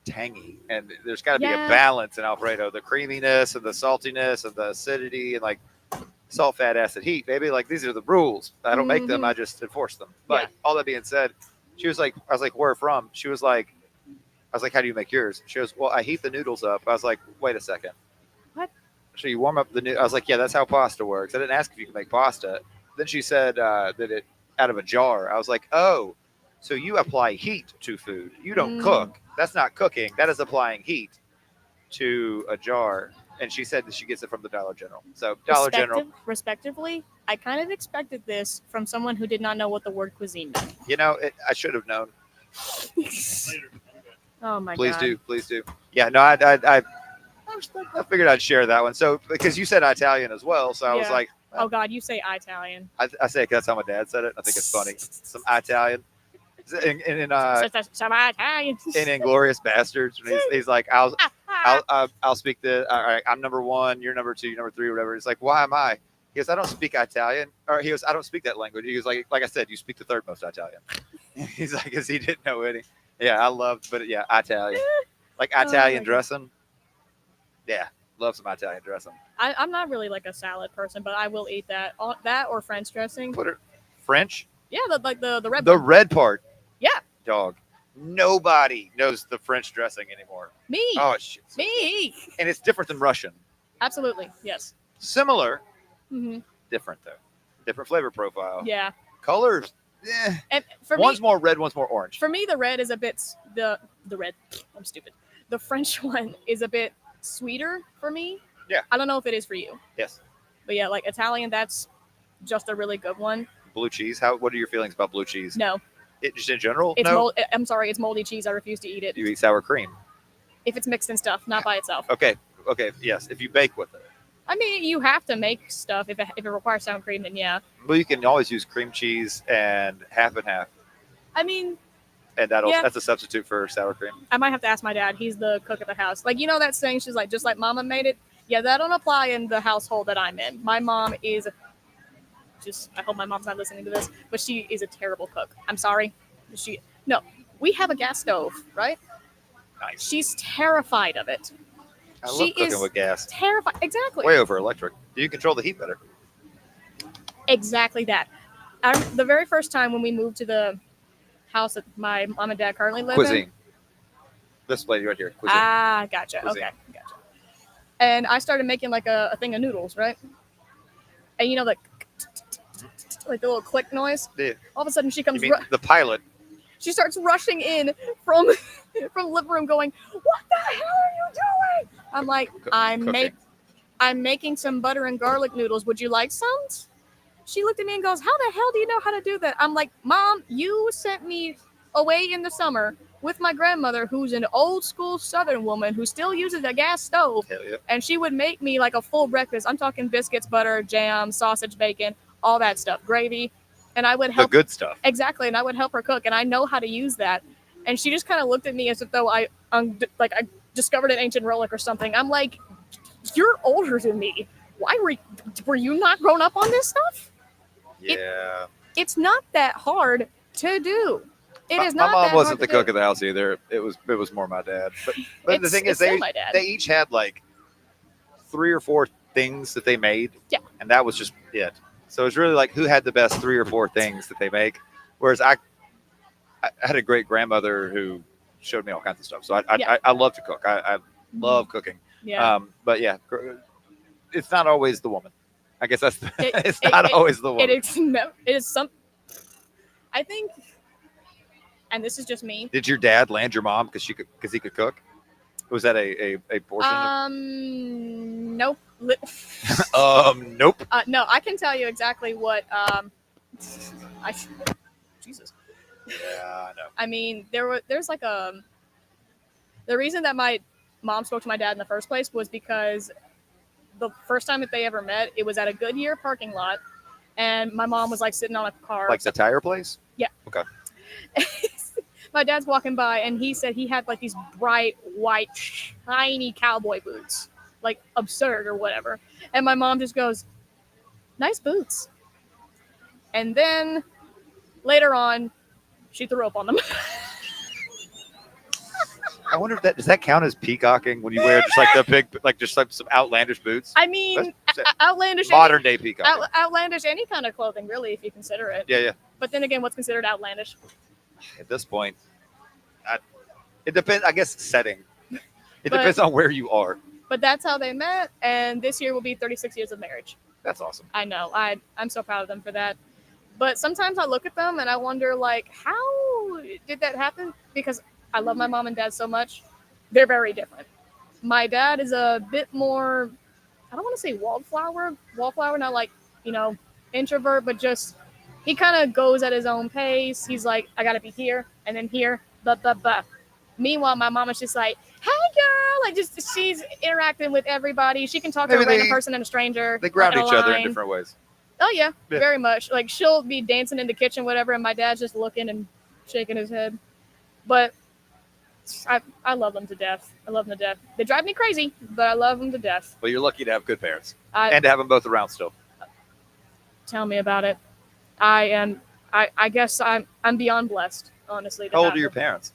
tangy, and there's got to be a balance in Alfredo. The creaminess and the saltiness and the acidity and like salt, fat, acid, heat. Baby, like these are the rules. I don't make them. I just enforce them. But all that being said, she was like, I was like, "Where from?" She was like, I was like, "How do you make yours?" She goes, "Well, I heat the noodles up." I was like, "Wait a second. What? So you warm up the noodles?" I was like, "Yeah, that's how pasta works." I didn't ask if you can make pasta. Then she said that it out of a jar. I was like, "Oh, so you apply heat to food. You don't cook. That's not cooking. That is applying heat to a jar." And she said that she gets it from the Dollar General. So Dollar General. Respectively, I kind of expected this from someone who did not know what the word cuisine meant. You know, I should have known. Oh my Please god. do, please do. Yeah, no, I figured I'd share that one. So because you said Italian as well, so I was like, oh god, you say Italian. I say it 'cause that's how my dad said it. I think it's funny. Some Italian. In Some Italian. in Inglorious Bastards, when he's like, I'll speak the. All right, I'm number one. You're number two. You're number three. Whatever. It's like, why am I? He goes, I don't speak Italian. Or he goes, I don't speak that language. He goes, like I said, you speak the third most Italian. He's like, because he didn't know any. Yeah, I loved, but yeah, Italian, like Italian dressing. Yeah, love some Italian dressing. I'm not really like a salad person, but I will eat that. That or French dressing. Put it French. Yeah, the red. The one. red part. Yeah. Dog. Nobody knows the French dressing anymore. Me. Oh shit. Me. And it's different than Russian. Absolutely. Yes. Similar. Mm-hmm. Different though. Different flavor profile. Yeah. Colors. And for one's me, more red, one's more orange. For me, the red is a bit the red. I'm stupid. The French one is a bit sweeter for me. Yeah. I don't know if it is for you. Yes. But yeah, like Italian, that's just a really good one. Blue cheese. What are your feelings about blue cheese? No. It just in general? It's no. I'm sorry, it's moldy cheese. I refuse to eat it. You eat sour cream. If it's mixed in stuff, not by itself. Okay. Yes. If you bake with it. I mean, you have to make stuff if it requires sour cream. Then yeah. Well, you can always use cream cheese and half and half. I mean. And that's a substitute for sour cream. I might have to ask my dad. He's the cook at the house. Like, you know that saying, she's like, just like mama made it. Yeah, that don't apply in the household that I'm in. My mom is I hope my mom's not listening to this, but she is a terrible cook. I'm sorry. We have a gas stove, right? Nice. She's terrified of it. I love cooking with gas. Terrified. Exactly. Way over electric. You control the heat better. Exactly that. The very first time when we moved to the house that my mom and dad currently live in. Cuisine. This lady right here. Cuisine. Ah, gotcha. Cuisine. Okay, gotcha. And I started making like a thing of noodles, right? And you know, like the little click noise. Yeah. All of a sudden, she comes. You mean the pilot. She starts rushing in from the living room, going, "What the hell are you doing?" I'm like, I'm making some butter and garlic noodles. Would you like some? She looked at me and goes, "How the hell do you know how to do that?" I'm like, "Mom, you sent me away in the summer with my grandmother, who's an old school Southern woman who still uses a gas stove. Hell yeah. And she would make me like a full breakfast. I'm talking biscuits, butter, jam, sausage, bacon, all that stuff, gravy. And I would help. The good stuff. Exactly. And I would help her cook. And I know how to use that. And she just kind of looked at me as if though I discovered an ancient relic or something. I'm like, you're older than me. Why were you not grown up on this stuff? Yeah. It's not that hard to do. It is not. My mom that wasn't hard the cook of the house either. It was more my dad. But the thing is, they each had like 3 or 4 things that they made. Yeah. And that was just it. So it's really like who had the best 3 or 4 things that they make. Whereas I had a great grandmother who showed me all kinds of stuff. So I love to cook. I love cooking. Yeah. But yeah, it's not always the woman. I guess that's it's not always the woman. It is some. I think and this is just me. Did your dad land your mom because he could cook? Was that a portion? Nope. Nope. No, I can tell you exactly what. Jesus. Yeah, I know. I mean, there's like the reason that my mom spoke to my dad in the first place was because the first time that they ever met, it was at a Goodyear parking lot, and my mom was like sitting on a car. Like the tire place? Yeah. Okay. My dad's walking by, and he said he had like these bright white shiny cowboy boots, like absurd or whatever. And my mom just goes, "Nice boots." And then later on, she threw up on them. I wonder if does that count as peacocking when you wear just like the big, like just like some outlandish boots? I mean, outlandish. Modern day peacocking. Outlandish, any kind of clothing, really, if you consider it. Yeah. But then again, what's considered outlandish? At this point, it depends. I guess setting. It depends on where you are. But that's how they met, and this year will be 36 years of marriage. That's awesome. I know. I'm so proud of them for that. But sometimes I look at them and I wonder, like, how did that happen? Because I love my mom and dad so much. They're very different. My dad is a bit more, I don't want to say wallflower, not like, introvert, but just, he kind of goes at his own pace. He's like, I got to be here and then here, blah, blah, blah. Meanwhile, my mom is just like, hey, girl. Like, just, she's interacting with everybody. She can talk to a random person and a stranger. They ground in a each other in line. different ways. Oh, yeah, very much. Like, she'll be dancing in the kitchen, whatever, and my dad's just looking and shaking his head. But I love them to death. I love them to death. They drive me crazy, but I love them to death. Well, you're lucky to have good parents and to have them both around still. Tell me about it. I guess I'm beyond blessed, honestly. How old are your parents?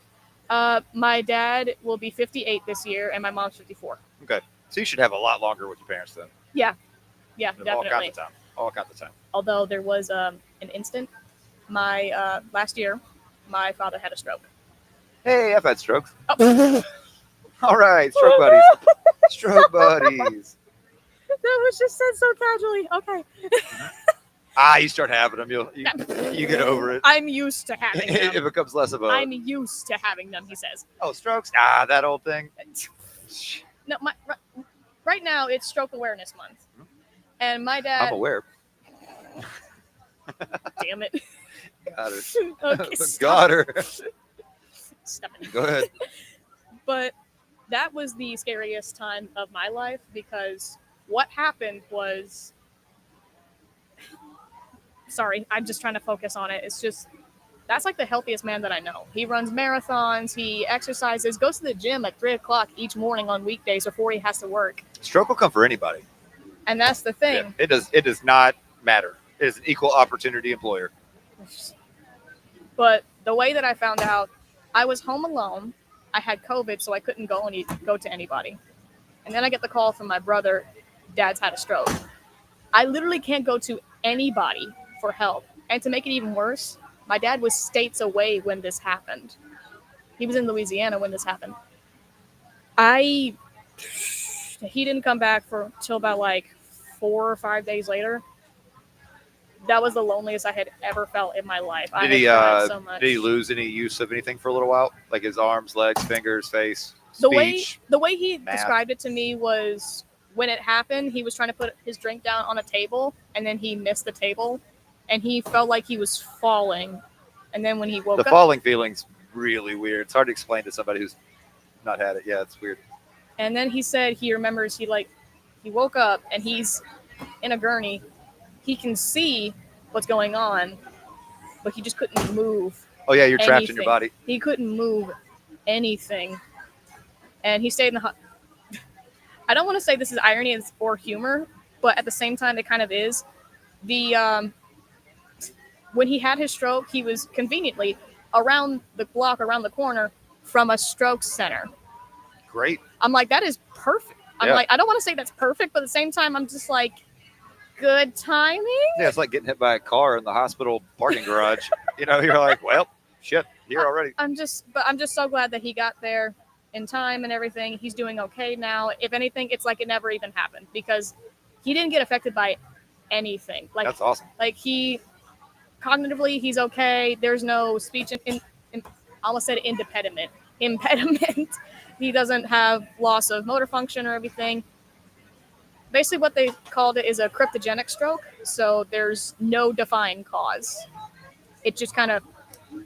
My dad will be 58 this year, and my mom's 54. Okay, so you should have a lot longer with your parents then. Yeah, definitely. All kinds of time. Although there was an instant, last year, my father had a stroke. Hey, I've had strokes. Oh. All right, stroke buddies. Stroke buddies. That was just said so casually. Okay. You start having them, you get over it. I'm used to having them. It becomes less of a. I'm used to having them, he says. Oh, strokes? That old thing. No, right now it's Stroke Awareness Month, and my dad. I'm aware. Damn it. Got her. Okay, Got her. Stop it. Go ahead. But that was the scariest time of my life because what happened was. Sorry, I'm just trying to focus on it. It's just, that's like the healthiest man that I know. He runs marathons, he exercises, goes to the gym at 3:00 each morning on weekdays before he has to work. Stroke will come for anybody. And that's the thing. Yeah, it does not matter. It is an equal opportunity employer. But the way that I found out, I was home alone. I had COVID, so I couldn't go to anybody. And then I get the call from my brother, Dad's had a stroke. I literally can't go to anybody for help. And to make it even worse, my dad was states away when this happened. He was in Louisiana when this happened. He didn't come back till about like 4 or 5 days later. That was the loneliest I had ever felt in my life. I had cried so much. Did he lose any use of anything for a little while? Like his arms, legs, fingers, face, speech? The way he math. described it to me was when it happened, he was trying to put his drink down on a table, and then he missed the table, and he felt like he was falling. And then when he woke up... The falling feeling's really weird. It's hard to explain to somebody who's not had it. Yeah, it's weird. And then he said he remembers he woke up, and he's in a gurney. He can see what's going on, but he just couldn't move. Oh, yeah, you're trapped in your body. He couldn't move anything. And he stayed in the... I don't want to say this is irony or humor, but at the same time, it kind of is. When he had his stroke, he was conveniently around the block, around the corner from a stroke center. Great. I'm like, that is perfect. I'm like, I don't want to say that's perfect, but at the same time, I'm just like, good timing. Yeah, it's like getting hit by a car in the hospital parking garage. You're like, well, shit, here already. I'm just so glad that he got there in time and everything. He's doing okay now. If anything, it's like it never even happened because he didn't get affected by anything. Like, that's awesome. Like cognitively, he's okay. There's no speech I almost said impediment. He doesn't have loss of motor function or everything. Basically, what they called it is a cryptogenic stroke. So there's no defined cause. It just kind of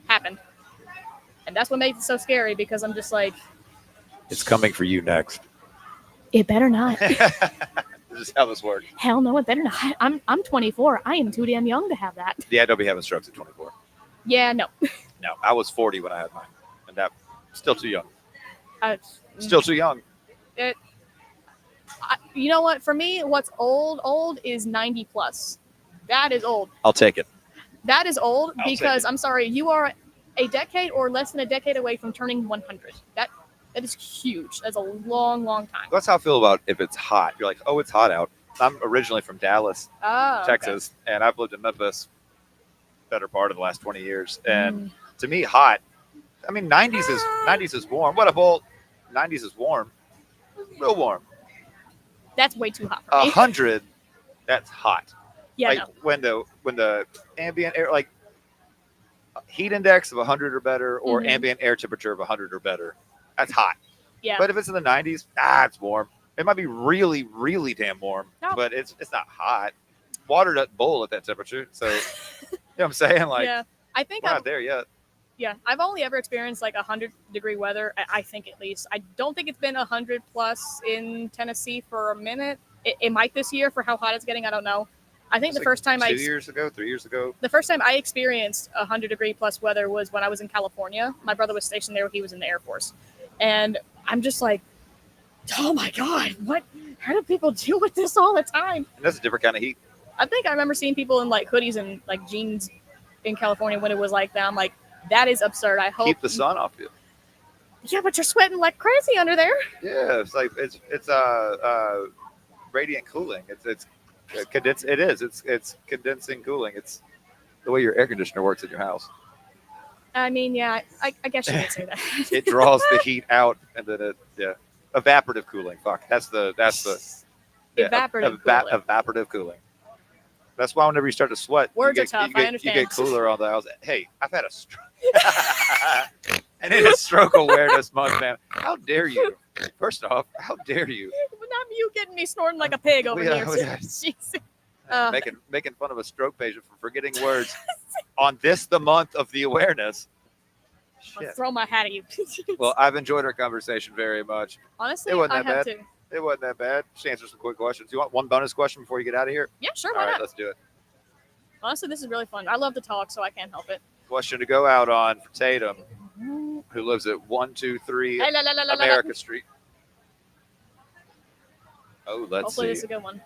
happened. And that's what makes it so scary because I'm just like, It's coming for you next. it better not. This is how this works. Hell no, it better not. I'm 24. I am too damn young to have that. Yeah, don't be having strokes at 24. Yeah, no. No, I was 40 when I had mine, and that still too young. Still Too young. You know what? For me, what's old is 90 plus. That is old. I'll take it. That is old I'll take because it. I'm sorry, you are a decade or less than a decade away from turning 100. That is huge. That's a long, long time. That's how I feel about if it's hot. You're like, oh, it's hot out. I'm originally from Dallas, Oh, Texas, and I've lived in Memphis better part of the last 20 years. And to me, hot. I mean, 90s is warm. What a bolt. 90s is warm, real warm. That's way too hot for me. 100, that's hot. Yeah, like no. when the ambient air, like heat index of 100 or better, or ambient air temperature of 100 or better, that's hot. Yeah. But if it's in the 90s, it's warm. It might be really, really damn warm, but it's not hot. Water doesn't boil at that temperature, so you know what I'm saying? Like, yeah, I think we're not there yet. Yeah, I've only ever experienced like 100-degree weather. I think at least. I don't think it's been 100 plus in Tennessee for a minute. It might this year for how hot it's getting. I don't know. I think the first time 3 years ago, the first time I experienced 100-degree plus weather was when I was in California. My brother was stationed there. He was in the Air Force, and I'm just like, oh my god, what? How do people deal with this all the time? And that's a different kind of heat. I think I remember seeing people in like hoodies and like jeans in California when it was like that. I'm like, that is absurd. I hope Keep the sun off you. Yeah, but you're sweating like crazy under there. Yeah, it's like it's radiant cooling. It's condensing cooling. It's the way your air conditioner works in your house. I mean, yeah, I guess you could say that. It draws the heat out, and then evaporative cooling. Fuck, that's the Evaporative cooling. Evaporative cooling. That's why whenever you start to sweat, Words you are get, tough. you get, I understand. You get cooler on the house. Hey, I've had a stroke. And it is Stroke Awareness Month, man. How dare you? First off, how dare you? Not you getting me snorting like a pig over here. Jesus. Making fun of a stroke patient for forgetting words on the month of the awareness. I'll throw my hat at you. Well, I've enjoyed our conversation very much. Honestly, it wasn't I that have bad. to. It wasn't that bad. Just answer some quick questions. You want one bonus question before you get out of here? Yeah, sure. All Why right, not? let's do it. Honestly, this is really fun. I love to talk, so I can't help it. Question to go out on for Tatum, who lives at 123 Hey, la, la, la, la, la, America la. Street. Oh, let's Hopefully, see. this is a good one.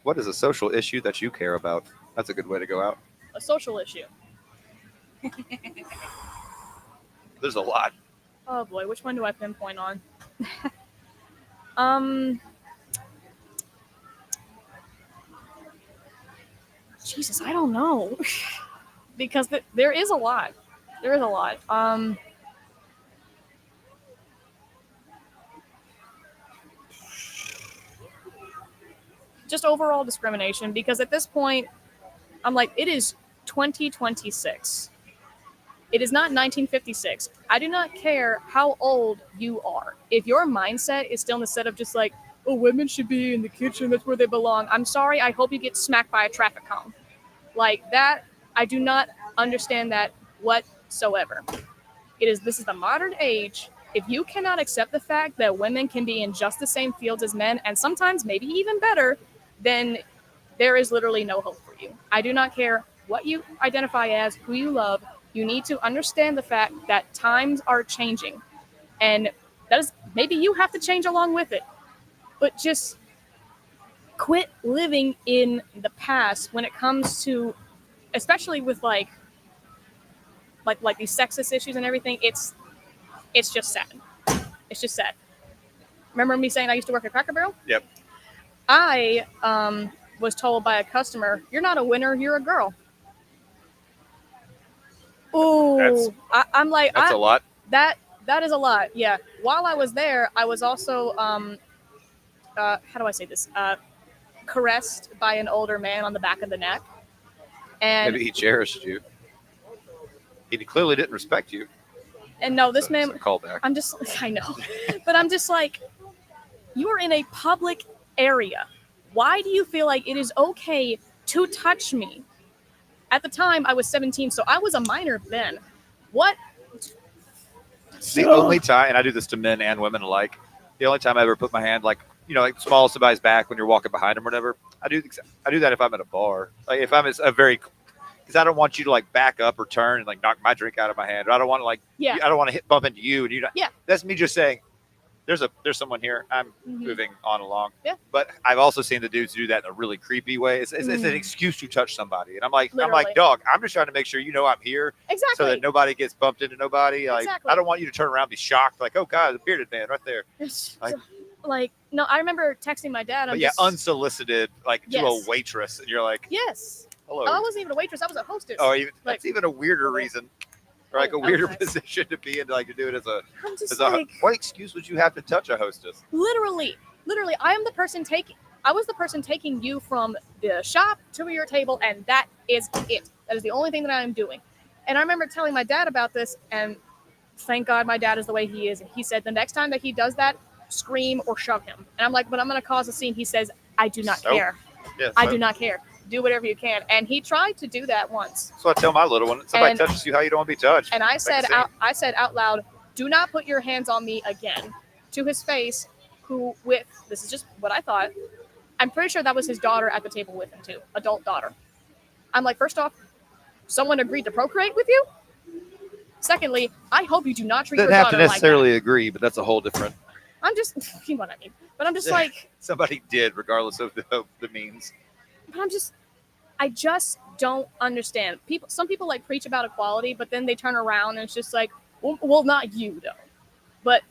What is a social issue that you care about? That's a good way to go out. A social issue. There's a lot. Oh boy, which one do I pinpoint on? Jesus, I don't know. Because there is a lot. There is a lot. Just overall discrimination, because at this point, I'm like, it is 2026. It is not 1956. I do not care how old you are. If your mindset is still in the set of just like, oh, women should be in the kitchen, that's where they belong. I'm sorry, I hope you get smacked by a traffic cone. Like that, I do not understand that whatsoever. This is the modern age. If you cannot accept the fact that women can be in just the same fields as men, and sometimes maybe even better, then there is literally no hope for you. I do not care what you identify as, who you love. You need to understand the fact that times are changing, and that is maybe you have to change along with it. But just quit living in the past when it comes to, especially with like these sexist issues and everything. It's just sad. It's just sad. Remember me saying I used to work at Cracker Barrel? Yep. I was told by a customer, "You're not a winner. You're a girl." Oh, I'm like, that's a lot. That is a lot. Yeah. While I was there, I was also how do I say this? Caressed by an older man on the back of the neck. And maybe he cherished you. He clearly didn't respect you. And no, this So- man, so callback. I'm just, I know, but I'm just like, you are in a public area. Why do you feel like it is okay to touch me? At the time, I was 17, so I was a minor then. What? The only time, and I do this to men and women alike, the only time I ever put my hand like small somebody's back when you're walking behind them or whatever, I do that if I'm at a bar. Like if I'm at a very, because I don't want you to like back up or turn and like knock my drink out of my hand. Or I don't want to Yeah. I don't want to bump into you and you. Yeah. That's me just saying, there's someone here. I'm moving on along. Yeah. But I've also seen the dudes do that in a really creepy way. It's an excuse to touch somebody, and I'm like, Literally. dog, I'm just trying to make sure I'm here. Exactly. So that nobody gets bumped into nobody. Like Exactly. I don't want you to turn around and be shocked, like, oh God, the bearded man right there. Like, no, I remember texting my dad. But yeah, unsolicited, like to a Yes. waitress, and you're like, Yes. hello. Oh, I wasn't even a waitress. I was a hostess. Oh, even, Like- that's even a weirder reason, or like a weirder okay. position to be in, like to do it as a. I'm just As like, what excuse would you have to touch a hostess? literally, I was the person taking you from the shop to your table, and that is it. That is the only thing that I am doing. And I remember telling my dad about this, and thank God my dad is the way he is. And he said the next time that he does that, scream or shove him. And I'm like, but I'm going to cause a scene. He says, I do not Nope. care. Yeah, I do not care. Do whatever you can. And he tried to do that once. So I tell my little one, somebody And- touches you how you don't want to be touched. And I Make a said scene. I said out loud, do not put your hands on me again, to his face, who with, this is just what I thought, I'm pretty sure that was his daughter at the table with him too, adult daughter. I'm like, first off, someone agreed to procreate with you? Secondly, I hope you do not treat Didn't your have daughter to like necessarily agree, but that's a whole different. that. I'm just, you know what I mean. But I'm just like, Somebody did, regardless of the means. but I just don't understand. Some people like preach about equality, but then they turn around and it's just like, well, not you though. But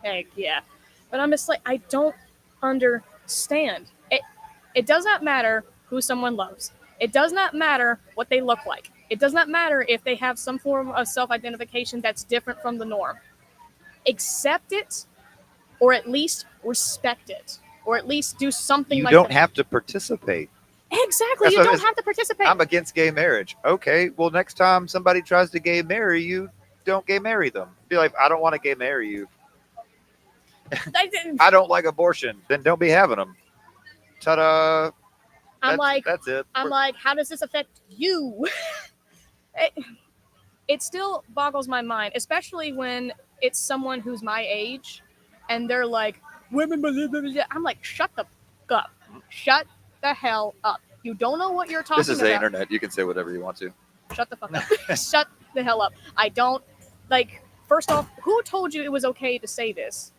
heck yeah. But I'm just like, I don't understand. It does not matter who someone loves. It does not matter what they look like. It does not matter if they have some form of self-identification that's different from the norm. Accept it, or at least respect it, or at least do something You like don't that. have to participate. Exactly. That's You what don't it is. have to participate. I'm against gay marriage. Okay, well, next time somebody tries to gay marry you, don't gay marry them. Be like, I don't want to gay marry you. I don't like abortion. Then don't be having them. Ta-da. That's it. I'm like, how does this affect you? It still boggles my mind, especially when it's someone who's my age and they're like, women, blah, blah, blah, blah. I'm like, shut the fuck up. Shut the hell up. You don't know what you're talking This is about. the internet. You can say whatever you want to. Shut the fuck up. Shut the hell up. I don't, like, first off, who told you it was okay to say this?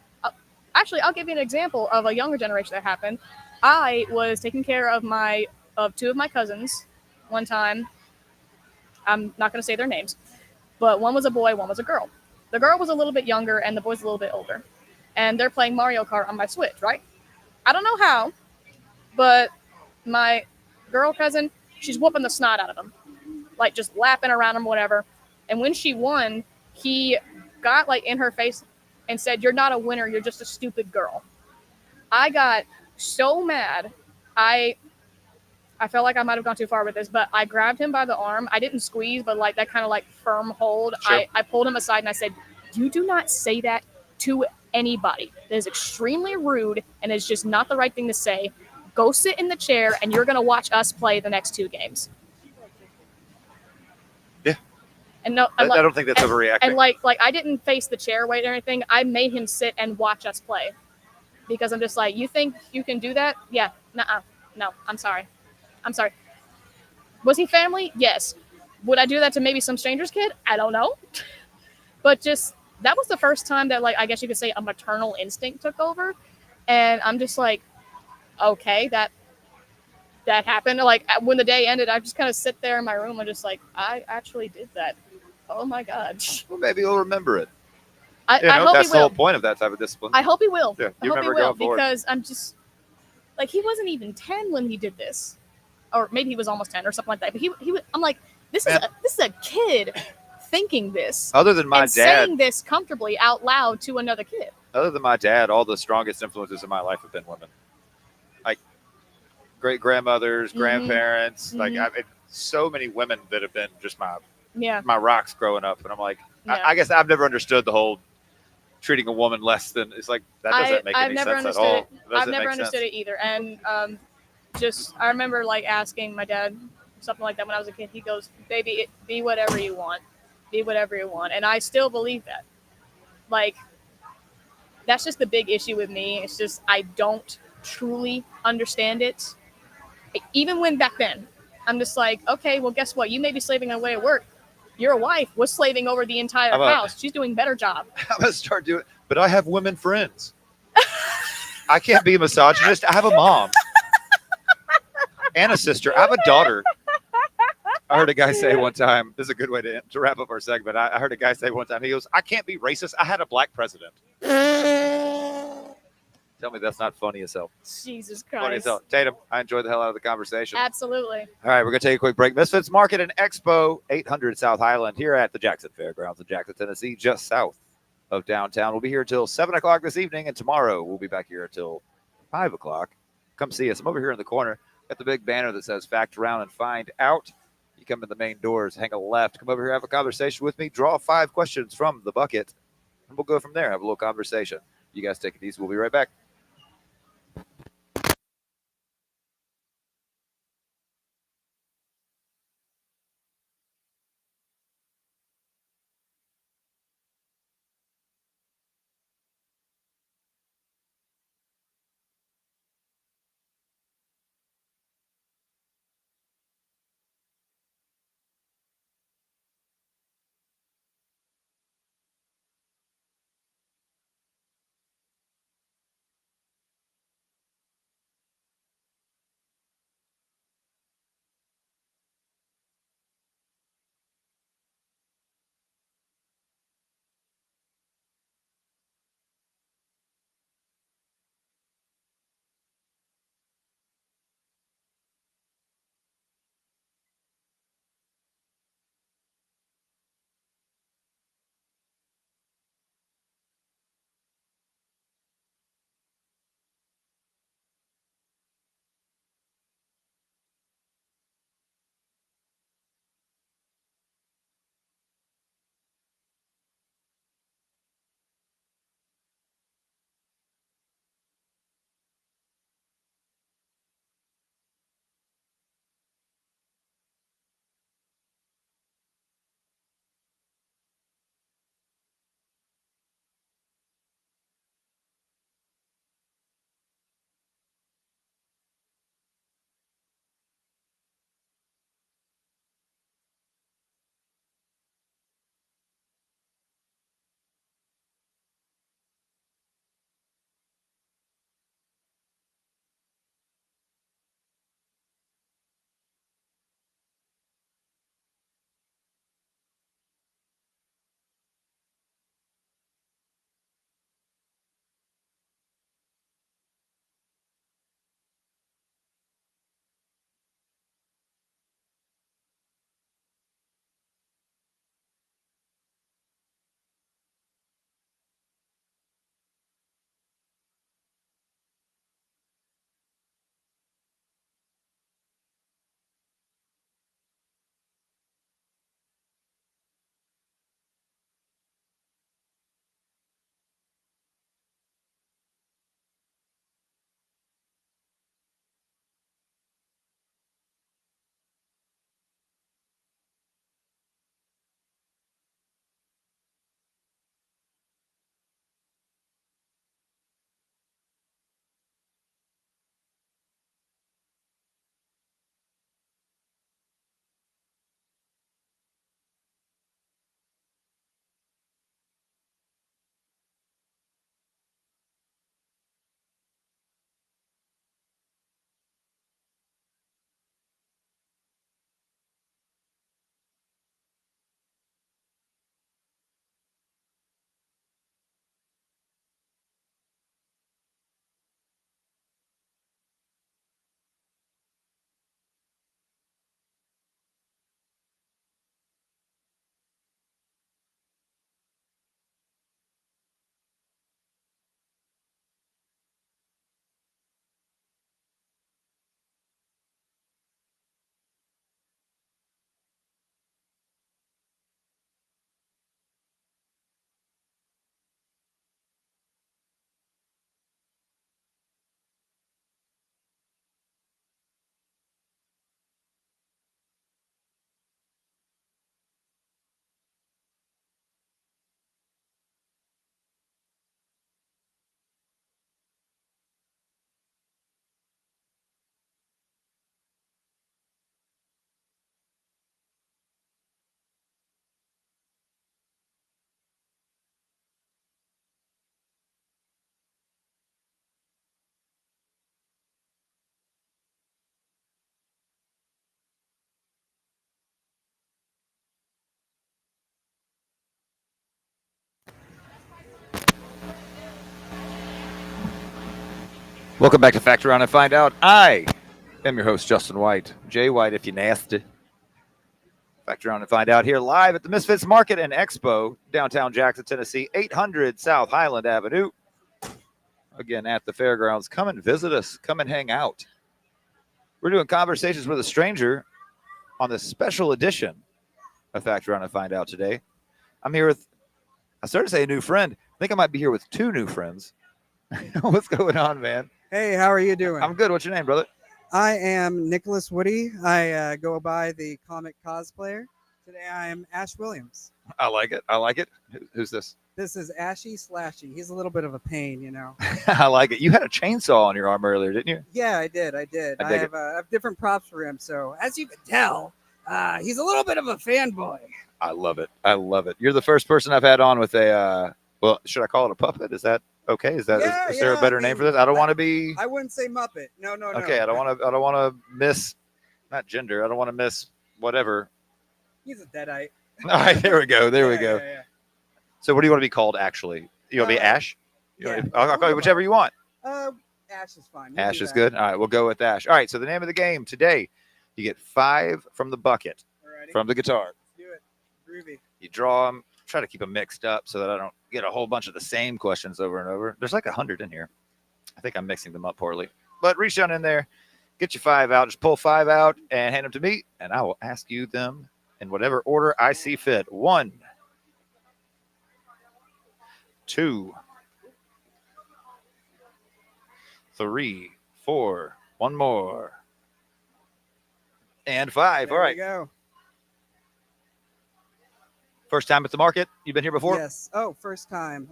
Actually, I'll give you an example of a younger generation that happened. I was taking care of two of my cousins one time. I'm not going to say their names, but one was a boy, one was a girl. The girl was a little bit younger and the boy's a little bit older. And they're playing Mario Kart on my Switch, right? I don't know how, but my girl cousin, she's whooping the snot out of him. Like just lapping around him, whatever. And when she won, he got like in her face and said, "You're not a winner, you're just a stupid girl." I got so mad. I felt like I might have gone too far with this, but I grabbed him by the arm. I didn't squeeze, but like that kind of like firm hold. Sure. I pulled him aside and I said, "You do not say that to anybody. That is extremely rude and it's just not the right thing to say. Go sit in the chair and you're going to watch us play the next 2 games." Yeah. And no, I don't think that's overreacting. and like I didn't face the chair weight or anything. I made him sit and watch us play because I'm just like, you think you can do that? Yeah. Nuh-uh. No, I'm sorry. Was he family? Yes. Would I do that to maybe some stranger's kid? I don't know. But just that was the first time that, like, I guess you could say a maternal instinct took over. And I'm just like, okay, that happened. Like when the day ended, I just kind of sit there in my room and just like, I actually did that. Oh my God. Well, maybe he'll remember it. I hope that's he the whole will. point of that type of discipline. I hope he will. Yeah, I you hope he remember will going forward. because I'm just like, he wasn't even 10 when he did this, or maybe he was almost 10 or something like that. But he I'm like, this Man. is a kid thinking this Other than my and dad, saying this comfortably out loud to another kid. all the strongest influences in my life have been women. Like great grandmothers, Mhm. grandparents. Like Mhm. so many women that have been just my Yeah. my rocks growing up, and I'm like, Yeah. I guess I've never understood the whole treating a woman less than. It's like that doesn't make I've any never sense at understood all. it. Doesn't I've never make understood sense. it either. And just I remember like asking my dad something like that when I was a kid. He goes, "Baby, be whatever you want. Be whatever you want." And I still believe that. Like that's just the big issue with me. It's just I don't truly understand it. Even when back then, I'm just like, okay, well, guess what? You may be slaving away at work. Your wife was slaving over the entire I'm a- house. She's doing a better job. I'm gonna start doing. But I have women friends. I can't be a misogynist. I have a mom and a sister. I have a daughter. I heard a guy say one time. This is a good way to wrap up our segment. I heard a guy say one time. He goes, "I can't be racist. I had a black president." Tell me that's not funny as hell. Jesus Funny as Christ. hell. Tatum, I enjoyed the hell out of the conversation. Absolutely. All right, we're going to take a quick break. Misfits Market and Expo, 800 South Highland, here at the Jackson Fairgrounds in Jackson, Tennessee, just south of downtown. We'll be here until 7 o'clock this evening, and tomorrow we'll be back here until 5 o'clock. Come see us. I'm over here in the corner. Got the big banner that says Fact Around and Find Out. You come in the main doors, hang a left, come over here, have a conversation with me, draw 5 questions from the bucket, and we'll go from there, have a little conversation. You guys take it easy. We'll be right back. Welcome back to Factor On and Find Out. I am your host, Justin White. Jay White, if you nasty. Factor On and Find Out here live at the Misfits Market and Expo, downtown Jackson, Tennessee, 800 South Highland Avenue. Again, at the fairgrounds. Come and visit us. Come and hang out. We're doing Conversations with a Stranger on this special edition of Factor On and Find Out today. I'm here with, I started to say a new friend. I think I might be here with two new friends. What's going on, man? Hey, how are you doing? I'm good. What's your name, brother? I am Nicholas Woody. I go by the comic cosplayer. Today I am Ash Williams. I like it. I like it. Who's this? This is Ashy Slashy. He's a little bit of a pain, you know. I like it. You had a chainsaw on your arm earlier, didn't you? Yeah, I did. I have different props for him. So as you can tell, he's a little bit of a fanboy. I love it. I love it. You're the first person I've had on with a, well, should I call it a puppet? Is that okay? Is that is there a better name for this? I don't want to be. I wouldn't say Muppet. No. Okay, I don't want to miss, not gender. I don't want to miss whatever. He's a deadite. All right, there we go. There we go. Yeah. So, what do you want to be called? Actually, you want to be Ash? I'll call you whichever you want. Ash is fine. We'll Ash do is that. good. All right, we'll go with Ash. All right. So the name of the game today, you get 5 from the bucket, Alrighty. from the guitar. Let's do it. Groovy. You draw them. Try to keep them mixed up so that I don't get a whole bunch of the same questions over and over. There's like 100 in here. I think I'm mixing them up poorly. But reach down in there, get your 5 out. Just pull 5 out and hand them to me, and I will ask you them in whatever order I see fit. 1, 2, 3, 4. One more. And 5. There All right. we go. First time at the market? You've been here before? Yes. Oh, first time.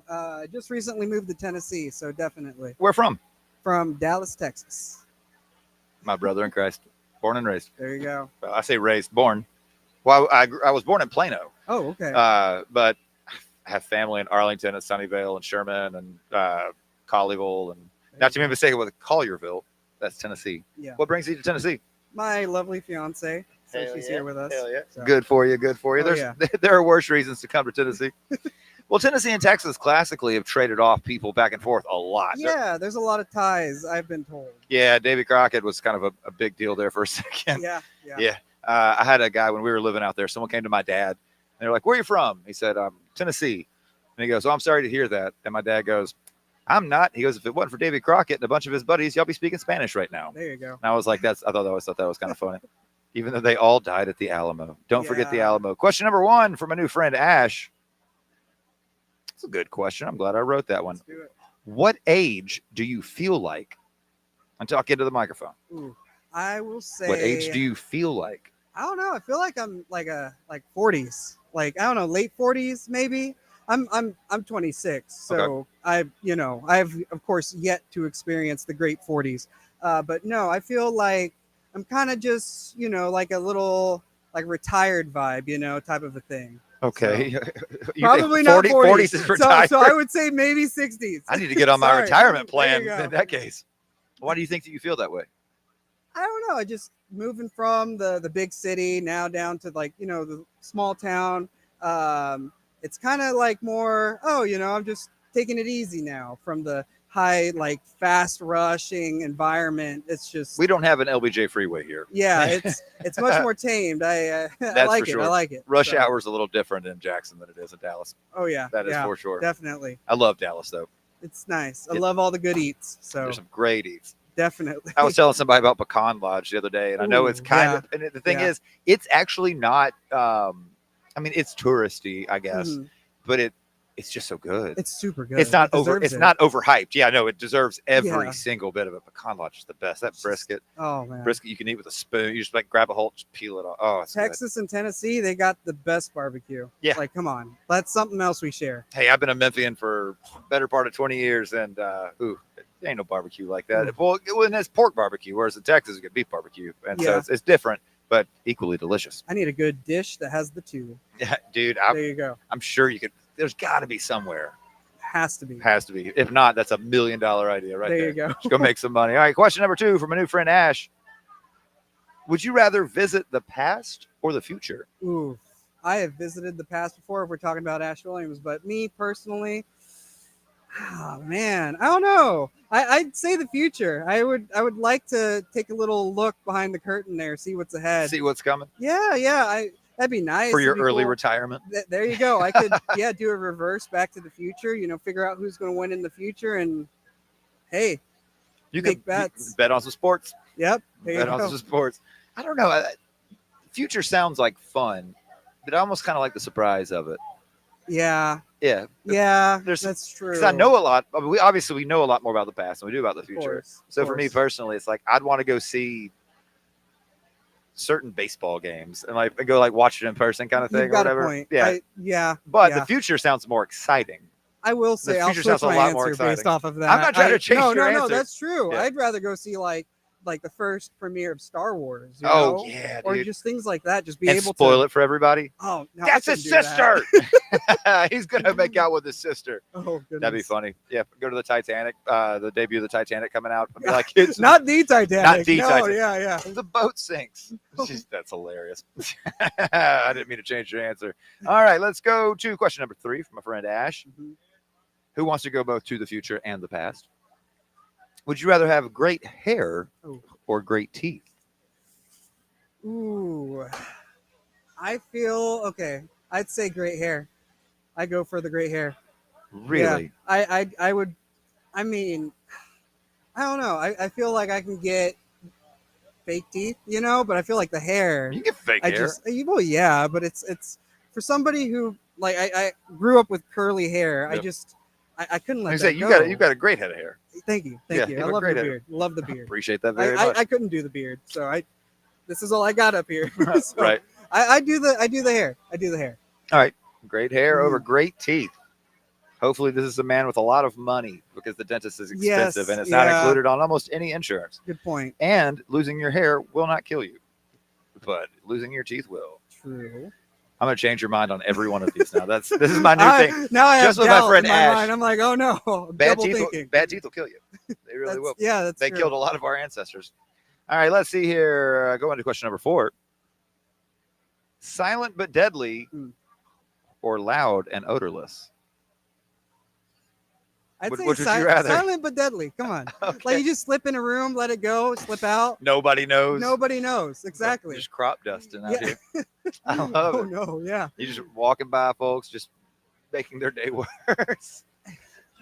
Just recently moved to Tennessee, so definitely. Where from? From Dallas, Texas. My brother in Christ. Born and raised. There you go. Well, I say raised, born. Well, I was born in Plano. Oh, okay. But I have family in Arlington and Sunnyvale and Sherman and Colleyville and not to be mistaken with Collierville. That's Tennessee. Yeah. What brings you to Tennessee? My lovely fiance. So Hell she's yeah. here with us. Hell yeah. So. Good for you. Good for you. Oh, There are worse reasons to come to Tennessee. Well, Tennessee and Texas classically have traded off people back and forth a lot. Yeah, there's a lot of ties, I've been told. Yeah, Davy Crockett was kind of a big deal there for a second. Yeah. I had a guy when we were living out there. Someone came to my dad, and they're like, "Where are you from?" He said, "Tennessee." And he goes, "Oh, I'm sorry to hear that." And my dad goes, "I'm not." He goes, "If it wasn't for Davy Crockett and a bunch of his buddies, y'all be speaking Spanish right now." There you go. And I was like, I thought that was kind of funny. Even though they all died at the Alamo. Don't forget the Alamo. Question number 1 from a new friend, Ash. It's a good question. I'm glad I wrote that one. Let's do it. What age do you feel like? I'm talking into the microphone. Ooh, I will say. What age do you feel like? I don't know. I feel like I'm like 40s. Like I don't know, late 40s maybe. I'm 26, so I've of course yet to experience the great 40s. But no, I feel like I'm kind of just like a little like retired vibe, type of a thing. Okay. So, probably not 40s is retired. So I would say maybe 60s. I need to get on my Sorry. retirement There you plan go. in that case. Why do you think that you feel that way? I don't know. I just moving from the big city now down to the small town. It's kind of like more, I'm just taking it easy now from the high, like fast rushing environment. It's just, We don't have an LBJ freeway here. yeah, it's much more tamed. I like for it. sure. I like it. Rush So, hour is a little different in Jackson than it is in Dallas. Oh yeah. That is yeah, for sure. Definitely. I love Dallas, though. It's nice. I Yeah. love all the good eats. So There's some great eats. definitely. I was telling somebody about Pecan Lodge the other day, and I know it's Ooh, kind yeah. of, and the thing Yeah. is, it's actually not, I mean, it's touristy, I guess, Mhm. but it's just so good. It's super good. It's not It over. deserves It's it. not overhyped. Yeah, no, it deserves every Yeah. single bit of it. Pecan Lodge is the best. That brisket, Oh man. brisket you can eat with a spoon. You just like grab a whole, just peel it off. Oh, it's good. Texas and Tennessee, they got the best barbecue. Yeah. Like, come on. That's something else we share. Hey, I've been a Memphian for better part of 20 years, and ain't no barbecue like that. Well, when it's pork barbecue, whereas in Texas you get beef barbecue, and so Yeah. it's different, but equally delicious. I need a good dish that has the two. Yeah, dude, There you go. I'm sure you could. There's got to be somewhere. Has to be. Has to be. If not, that's $1 million idea right there. There you go. Let's go make some money. All right, question number 2 from a new friend, Ash. Would you rather visit the past or the future? Ooh, I have visited the past before if we're talking about Ash Williams, but me personally, Oh man, I don't know. I'd say the future. I would like to take a little look behind the curtain there, see what's ahead. See what's coming Yeah. That'd be nice. for your It'd be early cool. retirement. There you go. I could do a reverse Back to the Future. Figure out who's going to win in the future, and hey, You make could bets. bet on some sports. Yep. There you Bet on go. some sports. I don't know. Future sounds like fun, but I almost kind of like the surprise of it. Yeah. Yeah. That's true. Because I know a lot. I mean, we know a lot more about the past than we do about the Of future. course, So of for me course. personally, it's like I'd want to go see certain baseball games and like go like watch it in person kind of thing You've got or a whatever. point. Yeah. But The future sounds more exciting. I will say I'll future switch sounds a my lot more answer based exciting. off of that. I'm not trying to change no, your no, answer. that's true. Yeah. I'd rather go see like the first premiere of Star Wars. You Oh, know? yeah, or dude. just things like that. Just be And able spoil to it for everybody. Oh, no, That's I his couldn't do that. sister. He's gonna make out with his sister. Oh, goodness. That'd be funny. Yeah, go to the Titanic. The debut of the Titanic coming out. I'd be like, it's Not the Titanic. Not the no, Titanic. Yeah. The boat sinks. That's hilarious. I didn't mean to change your answer. All right, let's go to question number 3 from my friend Ash, who wants to go both to the future and the past. Would you rather have great hair or great teeth? Ooh. I feel okay. I'd say great hair. I go for the great hair. Really? Yeah, I would. I mean, I don't know. I feel like I can get fake teeth, but I feel like the hair. You get fake hair. Well, yeah, but it's for somebody who like I grew up with curly hair. Yep. I couldn't let I that say go. you got a great head of hair. Thank you. Yeah, I you look love the great at it. beard. Love the beard. Appreciate that very much. I couldn't do the beard, so this is all I got up here. So Right. I do the hair. I do the hair. All right. Great hair over great teeth. Hopefully, this is a man with a lot of money because the dentist is expensive Yes, and it's not yeah. included on almost any insurance. Good point. And losing your hair will not kill you, but losing your teeth will. True. I'm going to change your mind on every one of these now. This is my new thing. Now I have Just with my doubt friend in my Ash. mind. I'm like, oh no, Bad double teeth, thinking. bad teeth will kill you. They really will. Yeah, that's They true. killed a lot of our ancestors. All right, let's see here. Go into question number 4. Silent but deadly or loud and odorless? I'd say Which would you rather? silent but deadly. Come on. Like you just slip in a room, let it go, slip out. Nobody knows. Nobody knows. Exactly. Just crop dusting out Yeah. here. I love Oh it. no, yeah. You're just walking by folks, just making their day worse.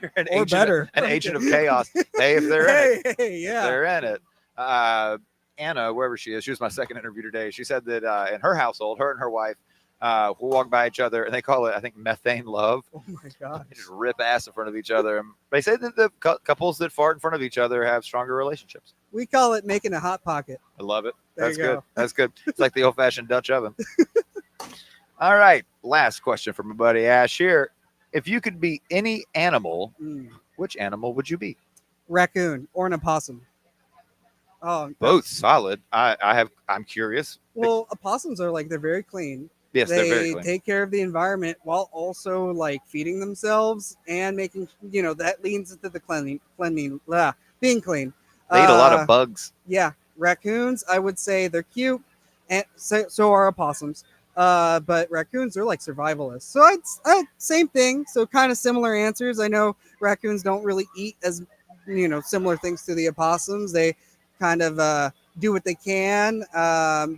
You're an Or agent, better. an agent of chaos. Hey, if they're in it, Hey, if yeah. they're in it. Anna, wherever she is, she was my second interview today. She said that in her household, her and her wife will walk by each other, and they call it, I think, methane love. Oh my gosh. They just rip ass in front of each other. And they say that the couples that fart in front of each other have stronger relationships. We call it making a hot pocket. I love it. There That's you good. go. That's good. It's like the old-fashioned Dutch oven. All right. Last question from my buddy Ash here. If you could be any animal, which animal would you be? Raccoon or an opossum. Oh, Both solid. I'm curious. well, opossums are like they're very clean. Yes, they they're very clean. take care of the environment while also like feeding themselves and making that leans into the being clean. They eat a lot of bugs. Yeah, raccoons. I would say they're cute, and so are opossums. But raccoons are like survivalists. So I'd same thing. So kind of similar answers. I know raccoons don't really eat as similar things to the opossums. They kind of do what they can.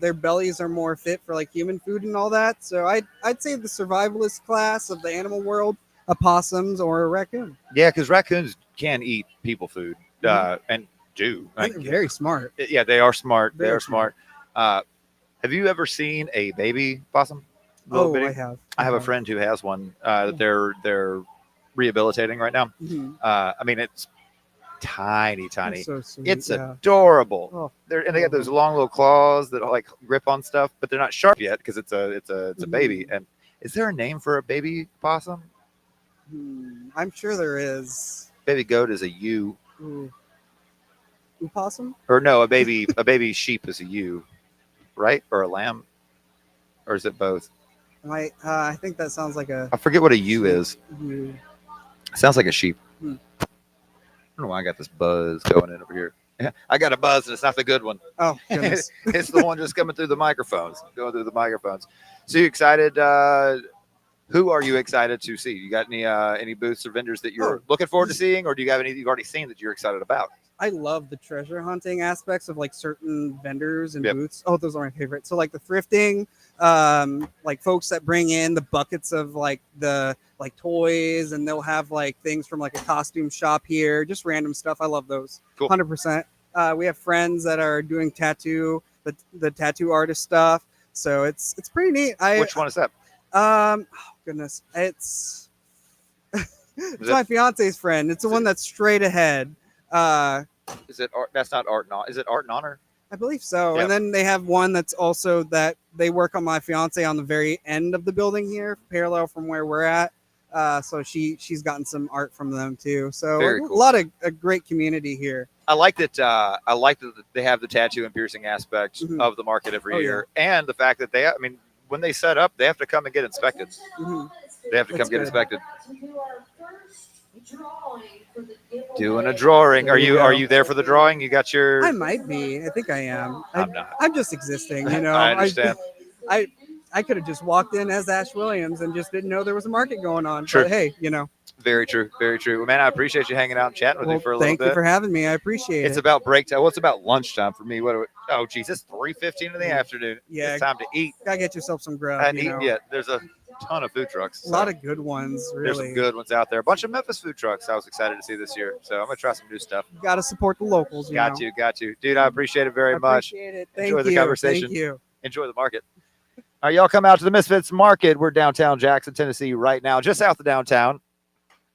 Their bellies are more fit for like human food and all that. So I'd say the survivalist class of the animal world, opossums or a raccoon. Yeah, because raccoons can eat people food and do. And they're very smart. Yeah, they are smart. They Very are smart. Have you ever seen a baby possum? Oh, bitty? I have. I have a friend who has one. They're rehabilitating right now. Mhm. I mean, it's tiny. So sweet, It's yeah. adorable. Oh, And they got those long little claws that like grip on stuff, but they're not sharp yet because it's a Mm-hmm. baby. And is there a name for a baby possum? I'm sure there is. Baby goat is a ewe, Ooh. Opossum? or no, a baby sheep is a ewe, right? Or a lamb, or is it both? I think that sounds like a I forget what a ewe is. ewe. Sounds like a sheep. Hmm. I don't know why I got this buzz going in over here. I got a buzz, and it's not the good one. Oh, goodness. It's the one just coming through the microphones, going through the microphones. So you excited Who are you excited to see? You got any booths or vendors that you're looking forward to seeing, or do you have any that you've already seen that you're excited about? I love the treasure hunting aspects of like certain vendors and Yep. booths. Oh, those are my favorite. So like the thrifting, like folks that bring in the buckets of like the like toys, and they'll have like things from like a costume shop here, just random stuff. I love those. Cool. 100%. We have friends that are doing the tattoo artist stuff. So it's pretty neat. Which one is that? Oh goodness, it's my fiance's friend. It's the one that's straight ahead. Is it art? That's not art. Is it art and honor? I believe so. Yeah. And then they have one that's also that they work on my fiance on the very end of the building here, parallel from where we're at. So she's gotten some art from them too. So Very a cool. lot of a great community here. I like that. I like that they have the tattoo and piercing aspect Mhm. of the market every Oh, year, and the fact that they. I mean, when they set up, they have to come and get inspected. Mhm. They have to That's come get good. inspected. Doing a drawing. There Are you you go. are you there for the drawing? You got your. I might be. I think I am. I'm not. I'm just existing, you know. I understand. I could have just walked in as Ash Williams and just didn't know there was a market going on. True. But hey, you know. Very true. Very true. Well, man, I appreciate you hanging out and chatting with me Well, for a little thank bit. you for having me. I appreciate It's it. about break time. Well, it's about lunchtime for me. Oh, geez, it's 3:15 in the afternoon. Yeah. It's time to eat. Gotta get yourself some grub. I hadn't you eaten know. yet. There's a ton of food trucks. A lot of good ones, really. There's some good ones out there. A bunch of Memphis food trucks I was excited to see this year. So I'm going to try some new stuff. Got to support the locals. Got you. Dude, I appreciate it very much. Appreciate it. Thank Enjoy the you. conversation. Thank you. Enjoy the market. All right, y'all come out to the Misfits Market. We're downtown Jackson, Tennessee right now, just south of downtown,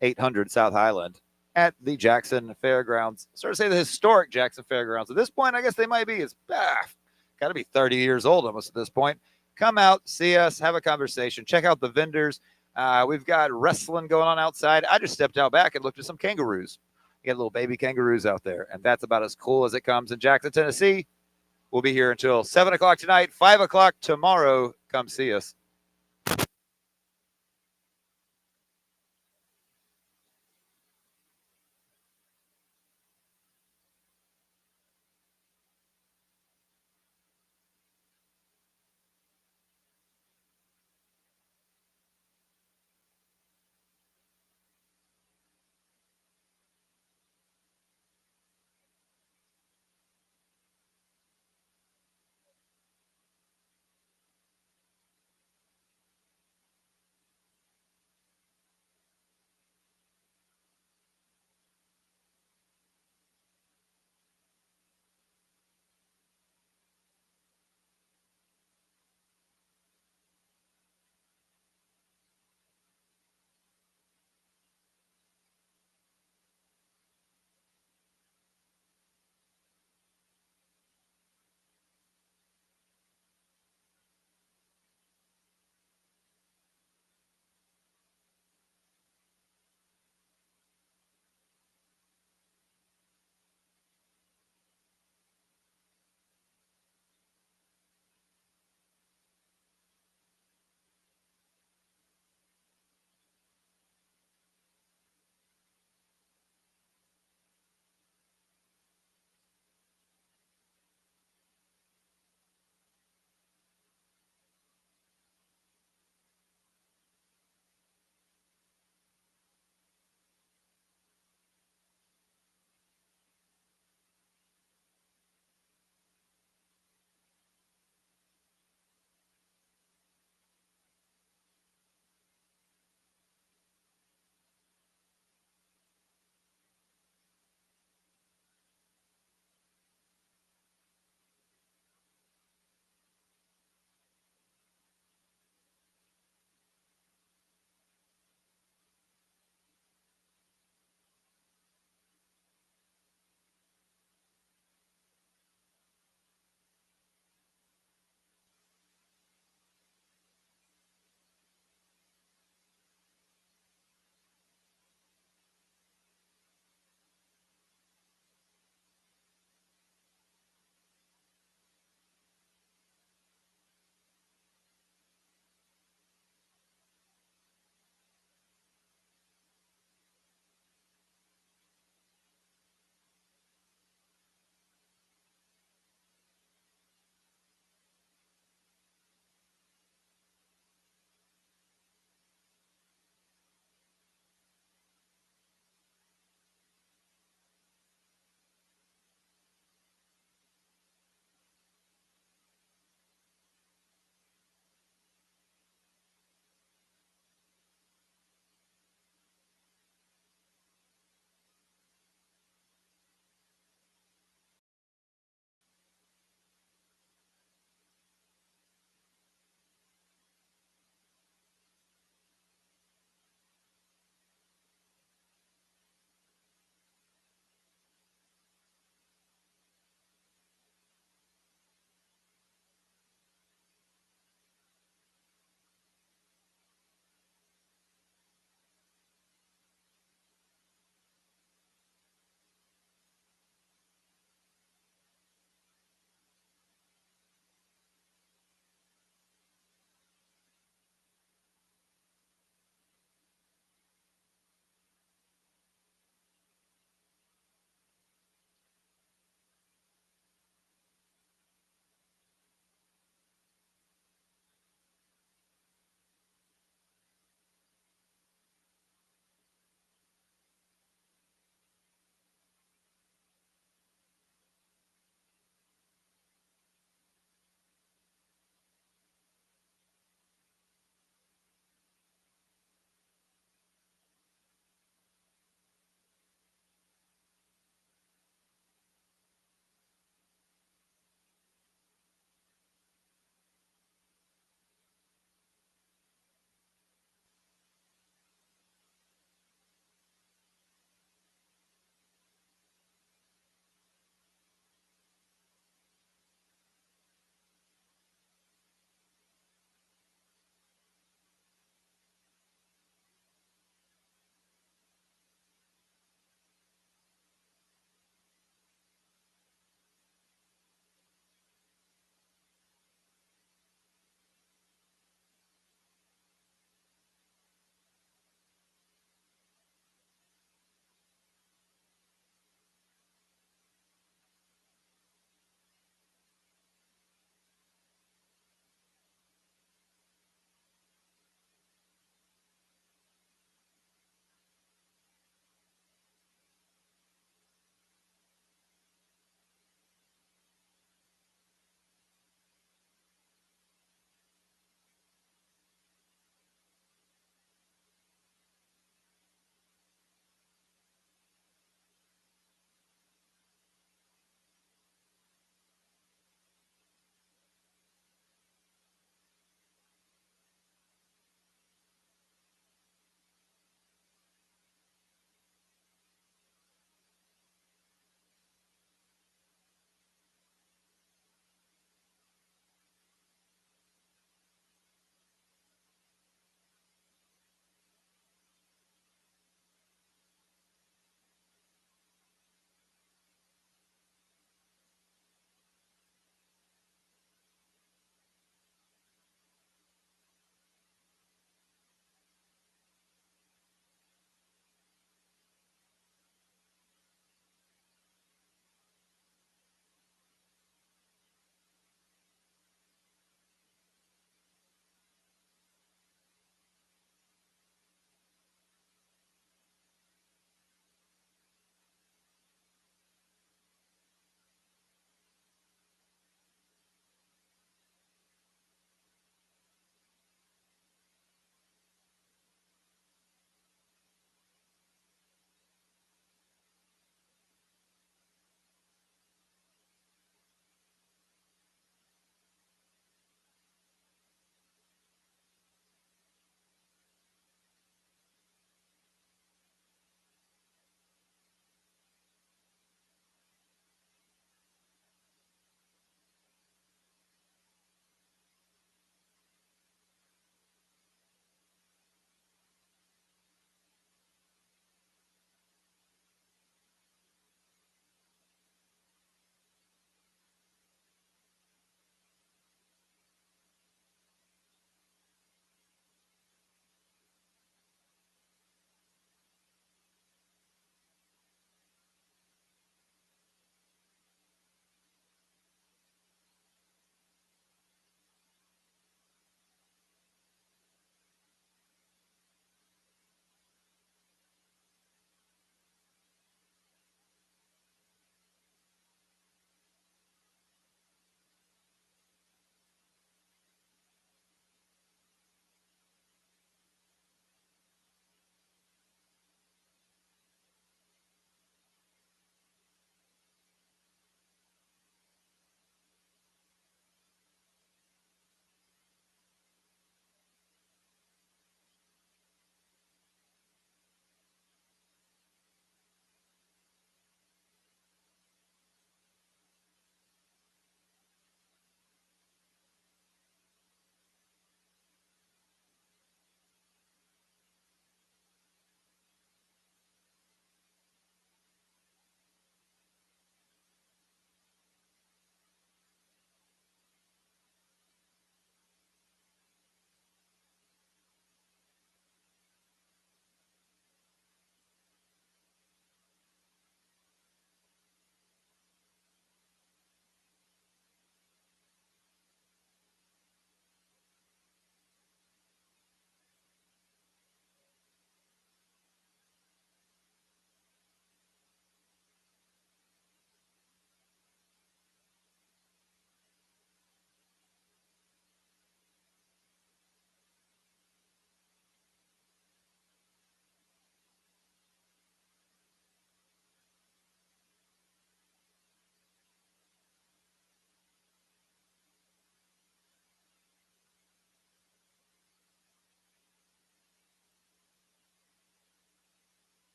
800 South Highland at the Jackson Fairgrounds. Sort of say the historic Jackson Fairgrounds. At this point, I guess they might be. It's got to be 30 years old almost at this point. Come out, see us, have a conversation, check out the vendors. We've got wrestling going on outside. I just stepped out back and looked at some kangaroos. You got little baby kangaroos out there, and that's about as cool as it comes in Jackson, Tennessee. We'll be here until 7 o'clock tonight, 5 o'clock tomorrow. Come see us.